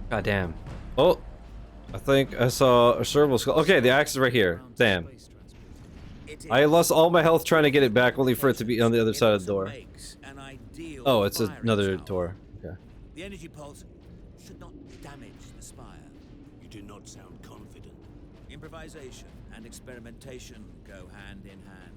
God damn. Oh, I think I saw a serval skull. Okay, the axe is right here. Damn. I lost all my health trying to get it back, only for it to be on the other side of the door. Oh, it's another door. Okay. The energy pulse should not damage the spire. You do not sound confident. Improvisation and experimentation go hand in hand.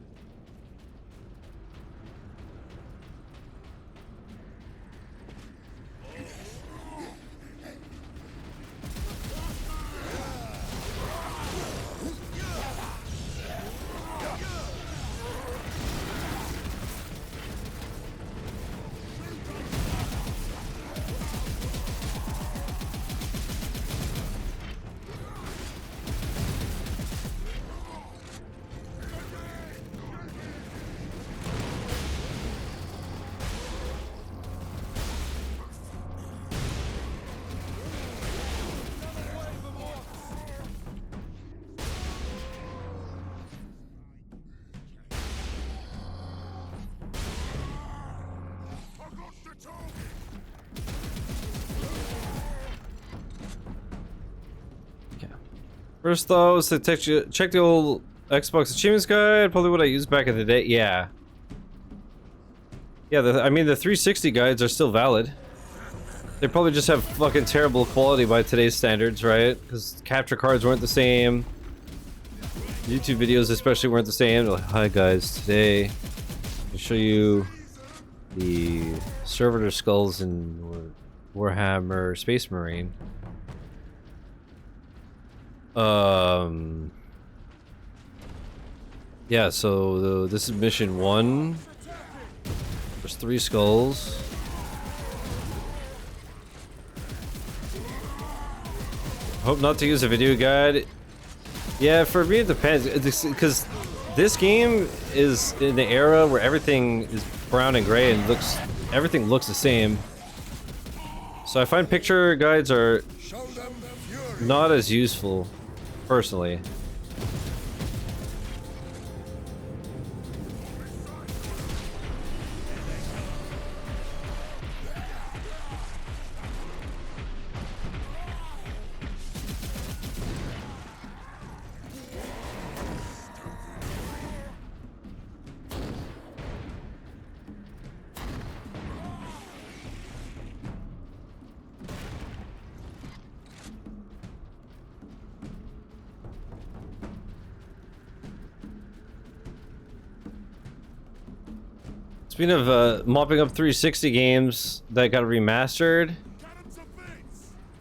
First thought was to check the old Xbox Achievements Guide, probably what I used back in the day. Yeah. Yeah, I mean, the 360 guides are still valid. They probably just have fucking terrible quality by today's standards, right? Because capture cards weren't the same. YouTube videos especially weren't the same. They're like, hi guys, today I'll show you the servitor skulls in Warhammer Space Marine. Yeah, so this is mission 1. There's 3 skulls. Hope not to use a video guide. Yeah, for me it depends, because this game is in the era where everything is brown and gray and everything looks the same. So I find picture guides are not as useful, personally. Speaking of mopping up 360 games that got remastered,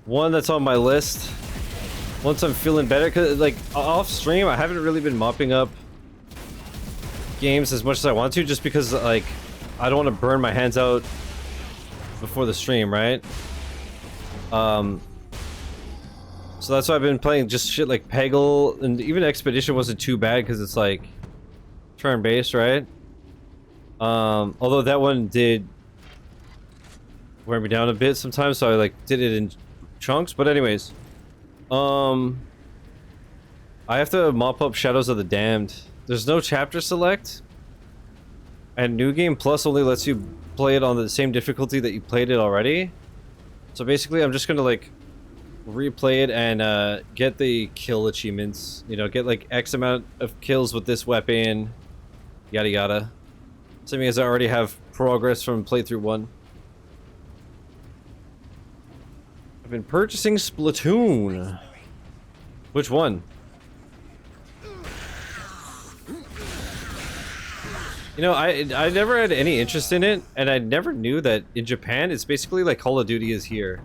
one that's on my list once I'm feeling better, because like off stream I haven't really been mopping up games as much as I want to, just because like I don't want to burn my hands out before the stream, right? So that's why I've been playing just shit like Peggle, and even Expedition wasn't too bad because it's like turn-based, right? Although that one did wear me down a bit sometimes, so I like did it in chunks. But anyways, I have to mop up Shadows of the Damned. There's no chapter select, and New Game Plus only lets you play it on the same difficulty that you played it already. So basically, I'm just gonna like replay it and get the kill achievements. You know, get like X amount of kills with this weapon, yada yada. Assuming as I already have progress from playthrough 1. I've been purchasing Splatoon. Which one? You know, I never had any interest in it, and I never knew that in Japan it's basically like Call of Duty is here.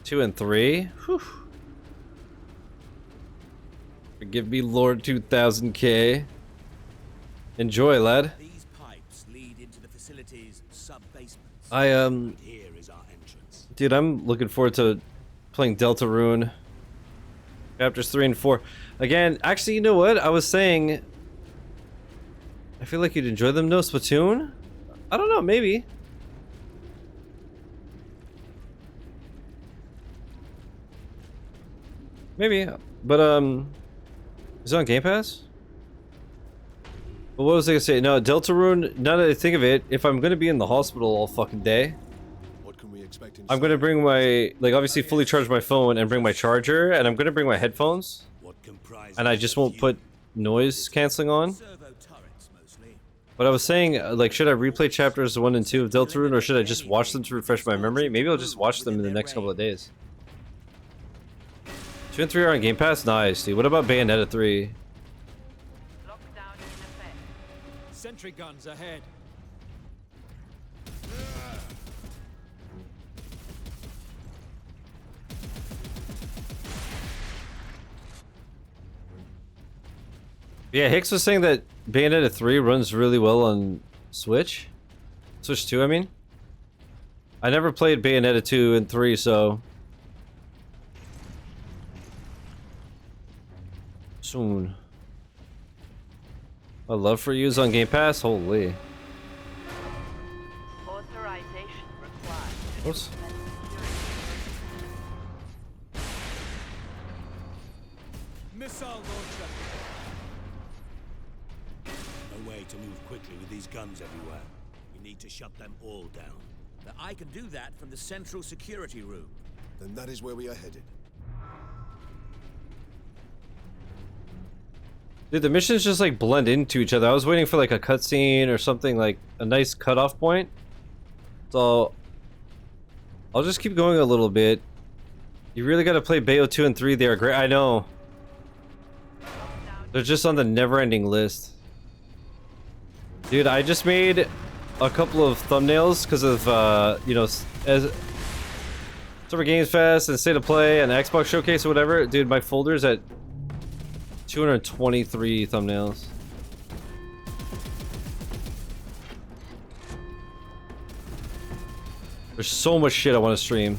2 and 3? Whew. Forgive me, Lord 2000K. Enjoy, lad. These pipes lead into the facility's sub-basements. Here is our entrance. Dude, I'm looking forward to playing Deltarune. Chapters 3 and 4. Again, actually, you know what? I was saying... I feel like you'd enjoy them. No, Splatoon? I don't know, maybe. Maybe. But, is it on Game Pass? But what was I gonna say? No, Deltarune, now that I think of it, if I'm gonna be in the hospital all fucking day... What can we expect I'm gonna bring my... Like, obviously fully charge my phone and bring my charger, and I'm gonna bring my headphones. And I just won't put noise cancelling on. But I was saying, like, should I replay chapters 1 and 2 of Deltarune, or should I just watch them to refresh my memory? Maybe I'll just watch them in the next couple of days. 2 and 3 are on Game Pass? Nice, dude. What about Bayonetta 3? Sentry guns ahead. Yeah, Hicks was saying that Bayonetta 3 runs really well on Switch. Switch 2, I mean. I never played Bayonetta 2 and 3, so... Soon. My love for you is on Game Pass? Holy. Authorization required. Oops. Missile launcher. No way to move quickly with these guns everywhere. We need to shut them all down. But I can do that from the central security room. Then that is where we are headed. Dude, the missions just like blend into each other. I was waiting for like a cutscene or something, like a nice cutoff point. So I'll just keep going a little bit. You really gotta play Bayo 2 and 3. They are great. I know. They're just on the never-ending list. Dude, I just made a couple of thumbnails because of, you know, as Summer Games Fest and State of Play and Xbox Showcase or whatever. Dude, my folder's at 223 thumbnails. There's so much shit I want to stream.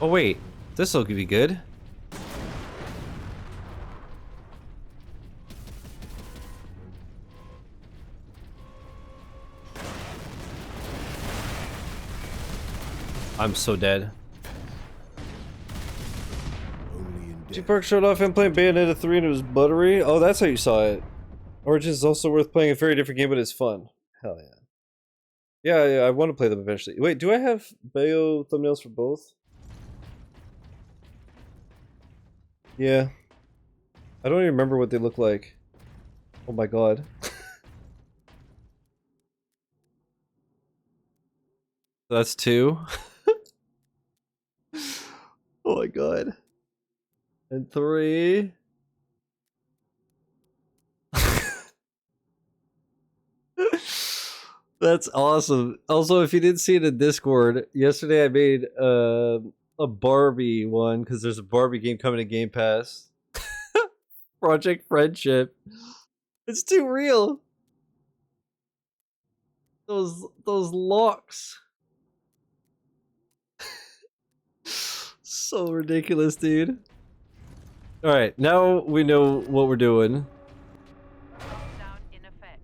Oh wait, this will be good. I'm so dead. G-Park showed off him playing Bayonetta 3 and it was buttery. Oh, that's how you saw it. Origins is also worth playing. A very different game, but it's fun. Hell yeah. Yeah, I want to play them eventually. Wait, do I have Bayo thumbnails for both? Yeah. I don't even remember what they look like. Oh my god. That's 2. Oh my god. And 3. That's awesome. Also, if you didn't see it in Discord, yesterday I made a Barbie one because there's a Barbie game coming to Game Pass. Project Friendship. It's too real. Those locks. So ridiculous, dude. Alright, now we know what we're doing. Lockdown in effect.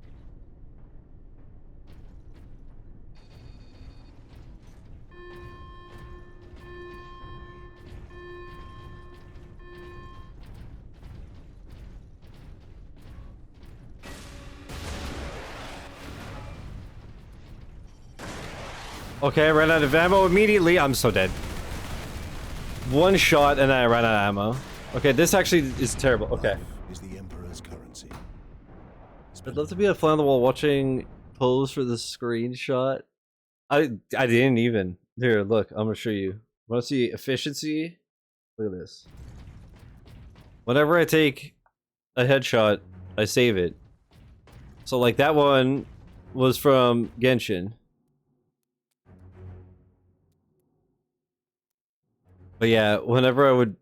Okay, I ran out of ammo immediately. I'm so dead. One shot and I ran out of ammo. Okay, this actually is terrible. Okay. Is the Emperor's currency. I'd love to be a fly on the wall watching pose for the screenshot. I didn't even. Here, look, I'm gonna show you. Want to see efficiency? Look at this. Whenever I take a headshot, I save it. So like that one was from Genshin. But yeah, whenever I would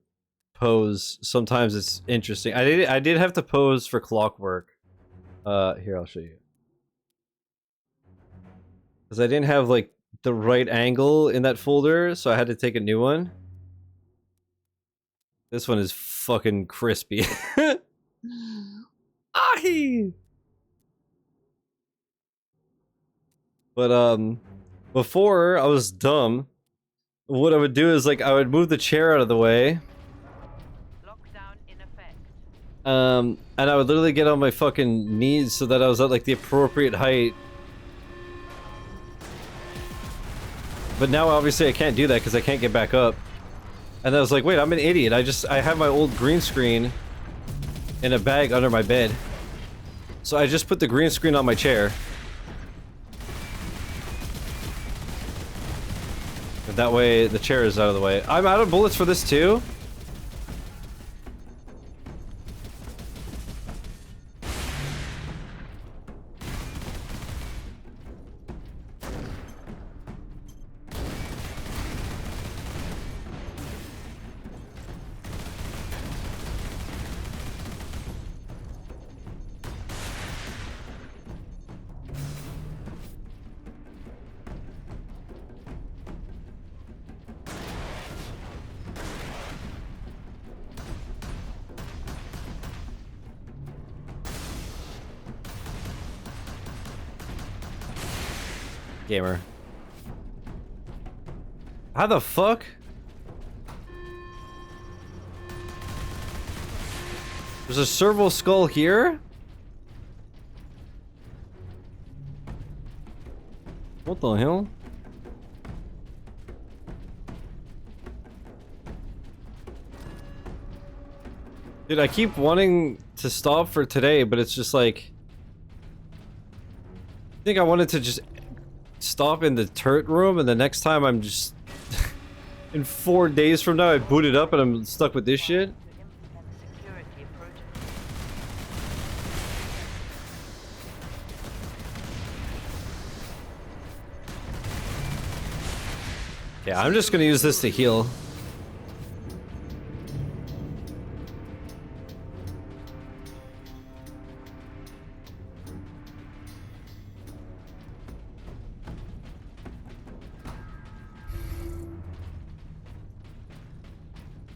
pose, sometimes it's interesting. I did have to pose for Clockwork. Here, I'll show you. Because I didn't have like the right angle in that folder, so I had to take a new one. This one is fucking crispy. Ahi! But before I was dumb. What I would do is like I would move the chair out of the way. Lockdown in effect. And I would literally get on my fucking knees so that I was at like the appropriate height. But now obviously I can't do that because I can't get back up. And I was like, wait, I'm an idiot. I have my old green screen in a bag under my bed. So I just put the green screen on my chair. And that way the chair is out of the way. I'm out of bullets for this too. Gamer. How the fuck? There's a servo skull here? What the hell? Dude, I keep wanting to stop for today, but it's just like... I think I wanted to just stop in the turret room, and the next time I'm just... in 4 days from now I boot it up and I'm stuck with this shit? Yeah, I'm just gonna use this to heal.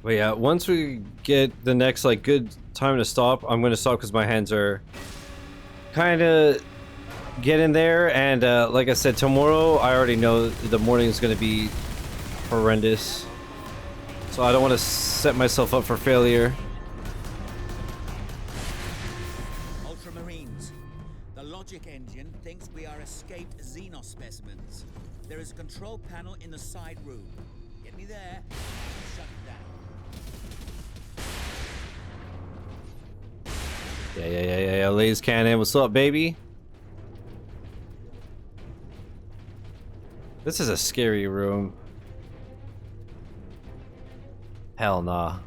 But yeah, once we get the next like good time to stop, I'm gonna stop because my hands are kind of getting there. And like I said, tomorrow I already know the morning is gonna be horrendous, so I don't want to set myself up for failure. Ultramarines, the logic engine thinks we are escaped Xenos specimens. There is a control panel in the side room. Get me there. Shut it down. Yeah, laser cannon, what's up, baby? This is a scary room. Hell nah.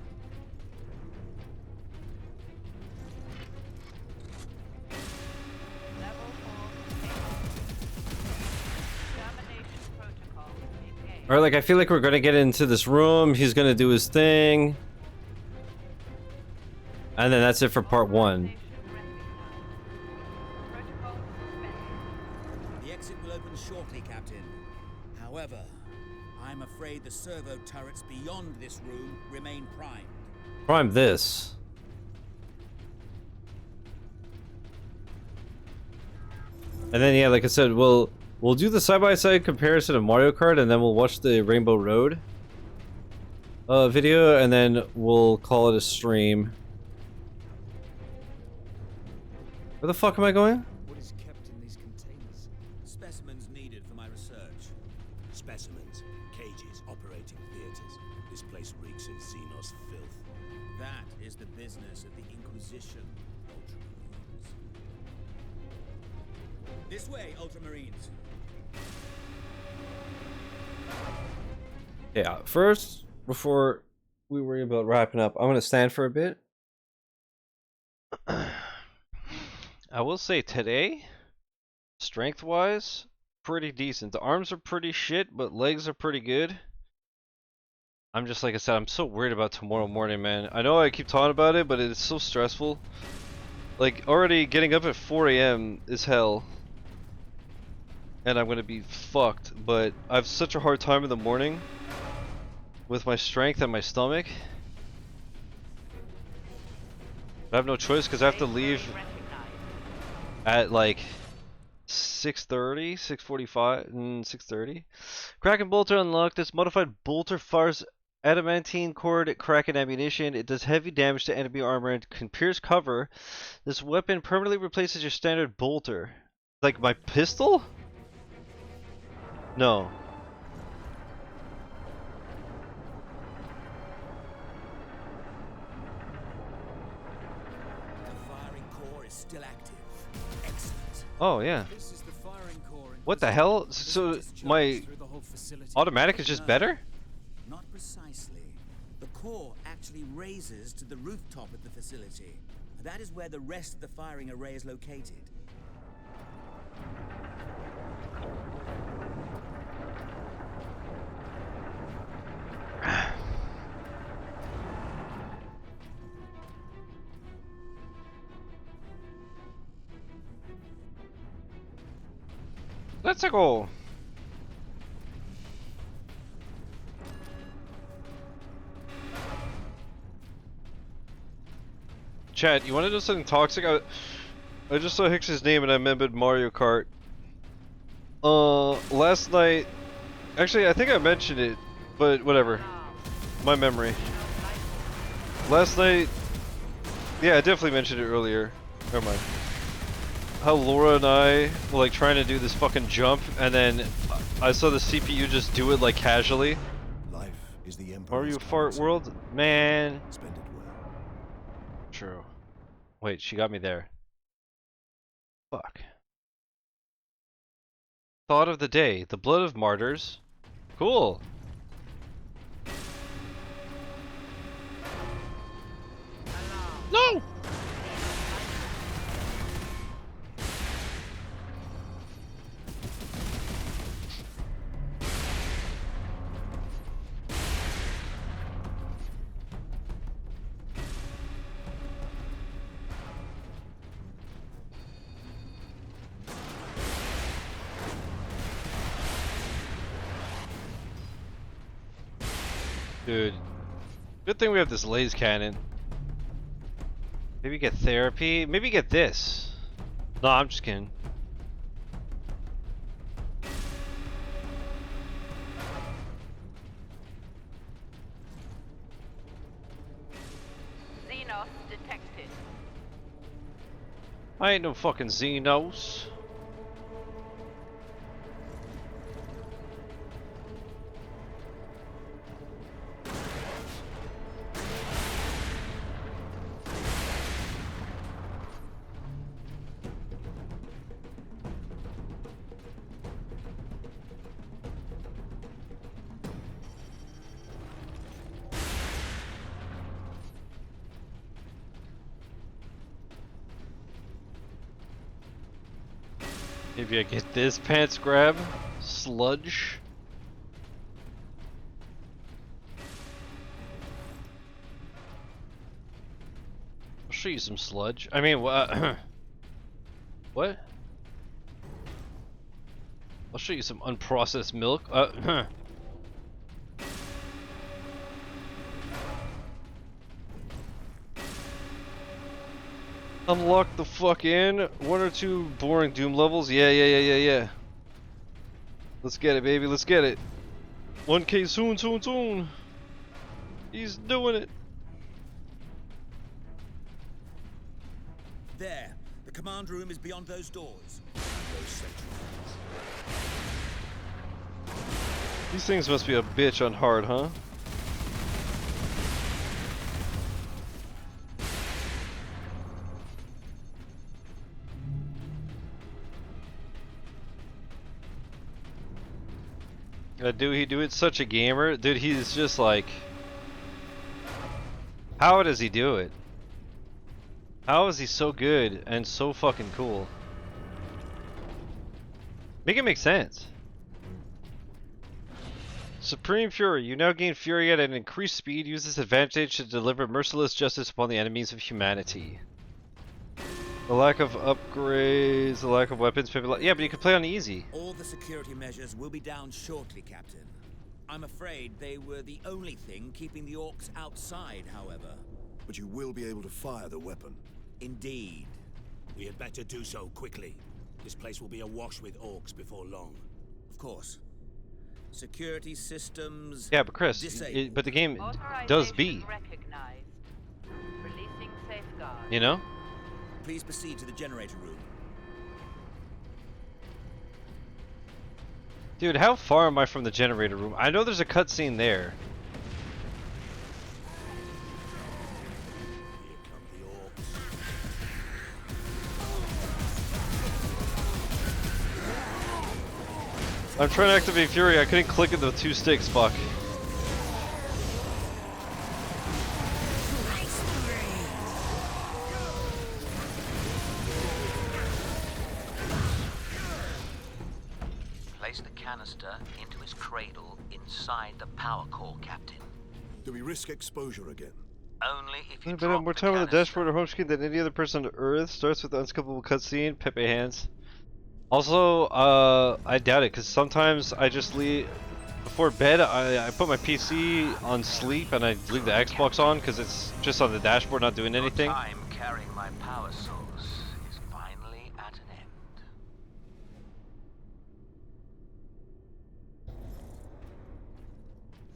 Or like I feel like we're gonna get into this room, he's gonna do his thing. And then that's it for part 1. The exit will open shortly, Captain. However, I'm afraid the servo turrets beyond this room remain primed. Prime this. And then yeah, like I said, we'll do the side-by-side comparison of Mario Kart, and then we'll watch the Rainbow Road video, and then we'll call it a stream. Where the fuck am I going? What is kept in these containers? Specimens needed for my research. Specimens, cages, operating theaters. This place reeks of Xenos filth. That is the business of the Inquisition, Ultramarines. This way, Ultramarines. Yeah, first, before we worry about wrapping up, I'm gonna stand for a bit. I will say today, strength-wise, pretty decent. The arms are pretty shit, but legs are pretty good. I'm just, like I said, I'm so worried about tomorrow morning, man. I know I keep talking about it, but it's so stressful. Like, already getting up at 4 AM is hell. And I'm gonna be fucked, but I have such a hard time in the morning with my strength and my stomach. I have no choice because I have to leave at like 6:30, 6:45, and 6:30. Kraken bolter unlocked. This modified bolter fires adamantine cord Kraken ammunition. It does heavy damage to enemy armor and can pierce cover. This weapon permanently replaces your standard bolter. Like my pistol? No. Still active. Excellent. Oh yeah. What the hell? So my automatic is just better? Not precisely. The core actually raises to the rooftop of the facility. That is where the rest of the firing array is located. Let's go. Chat, you want to know something toxic? I just saw Hicks's name and I remembered Mario Kart. Last night, actually I think I mentioned it, but whatever. My memory. Last night, yeah, I definitely mentioned it earlier. Never mind. How Laura and I were like trying to do this fucking jump, and then I saw the CPU just do it like casually. Life is the Mario Fart World? Man. Spend it well. True. Wait, she got me there. Fuck. Thought of the day. The blood of martyrs. Cool. No! Dude, good thing we have this laser cannon. Maybe get therapy. Maybe get this. No, I'm just kidding. Xenos detected. I ain't no fucking Xenos. Maybe I get this pants grab. Sludge. I'll show you some sludge. I mean, what? I'll show you some unprocessed milk. Unlock the fuck in. 1 or 2 boring Doom levels. Yeah. Let's get it, baby. Let's get it. 1K soon. He's doing it. There. The command room is beyond those doors. These things must be a bitch on hard, huh? Dude, it's such a gamer. Dude, he's just like... How does he do it? How is he so good and so fucking cool? Make it make sense. Supreme Fury. You now gain Fury at an increased speed. Use this advantage to deliver merciless justice upon the enemies of humanity. The lack of upgrades, the lack of weapons, yeah, but you can play on easy. All the security measures will be down shortly, Captain. I'm afraid they were the only thing keeping the orcs outside, however. but you will be able to fire the weapon. Indeed. We had better do so quickly. This place will be awash with orcs before long. Of course. Security systems. Yeah, but Chris, but the game does be. Recognized. Releasing safeguard. You know? Please proceed to the generator room. Dude, how far am I from the generator room? I know there's a cutscene there. I'm trying to activate Fury, I couldn't click at the 2 sticks, fuck. Place the canister into his cradle inside the power core, Captain. Do we risk exposure again? Only if you But drop more the time on the canister. dashboard or home screen than any other person on Earth. Starts with the unskippable cutscene. Pepe hands. Also, I doubt it, because sometimes I just leave before bed. I put my PC on sleep and I leave the Xbox on because it's just on the dashboard, not doing anything. Your time carrying my power source is finally at an end.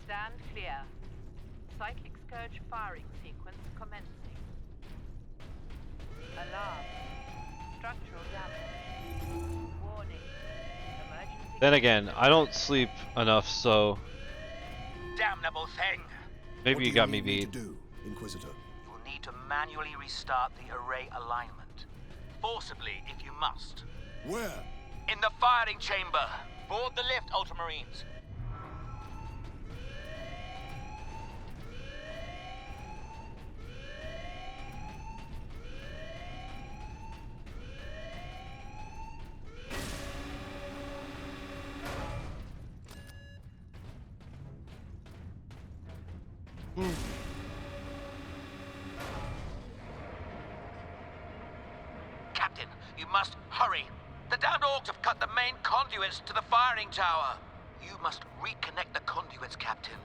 Stand clear. Psychic Scourge firing sequence commencing. Alarm. Structural damage. Warning. Emergency. Then again, I don't sleep enough, so Damnable thing! maybe you got me beat. Inquisitor? You will need to manually restart the array alignment. Forcibly, if you must. Where? In the firing chamber. Board the lift, Ultramarines. Captain, you must hurry. The downed orcs have cut the main conduits to the firing tower. You must reconnect the conduits, Captain,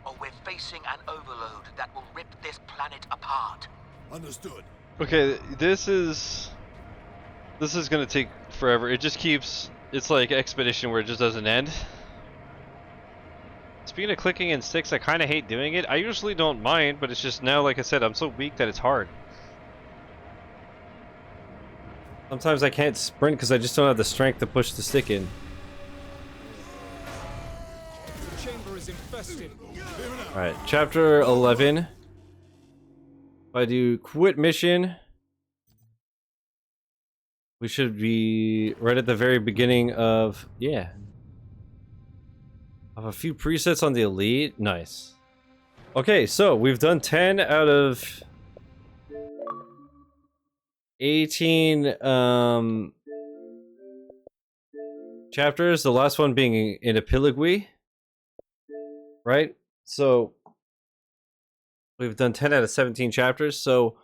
or we're facing an overload that will rip this planet apart. Understood. Okay, this is gonna take forever. It just keeps. It's like Expedition where it just doesn't end. Speaking of clicking in sticks, I kind of hate doing it. I usually don't mind, but it's just now, like I said, I'm so weak that it's hard. Sometimes I can't sprint because I just don't have the strength to push the stick in. The chamber is infested. Alright, chapter 11. If I do quit mission, we should be right at the very beginning of, yeah. Of a few presets on the elite. Nice. Okay, so we've done 10 out of 18 chapters, the last one being in Epilogue, right? So we've done 10 out of 17 chapters, so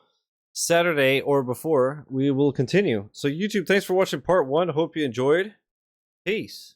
Saturday or before we will continue. So YouTube, thanks for watching part 1. Hope you enjoyed. Peace.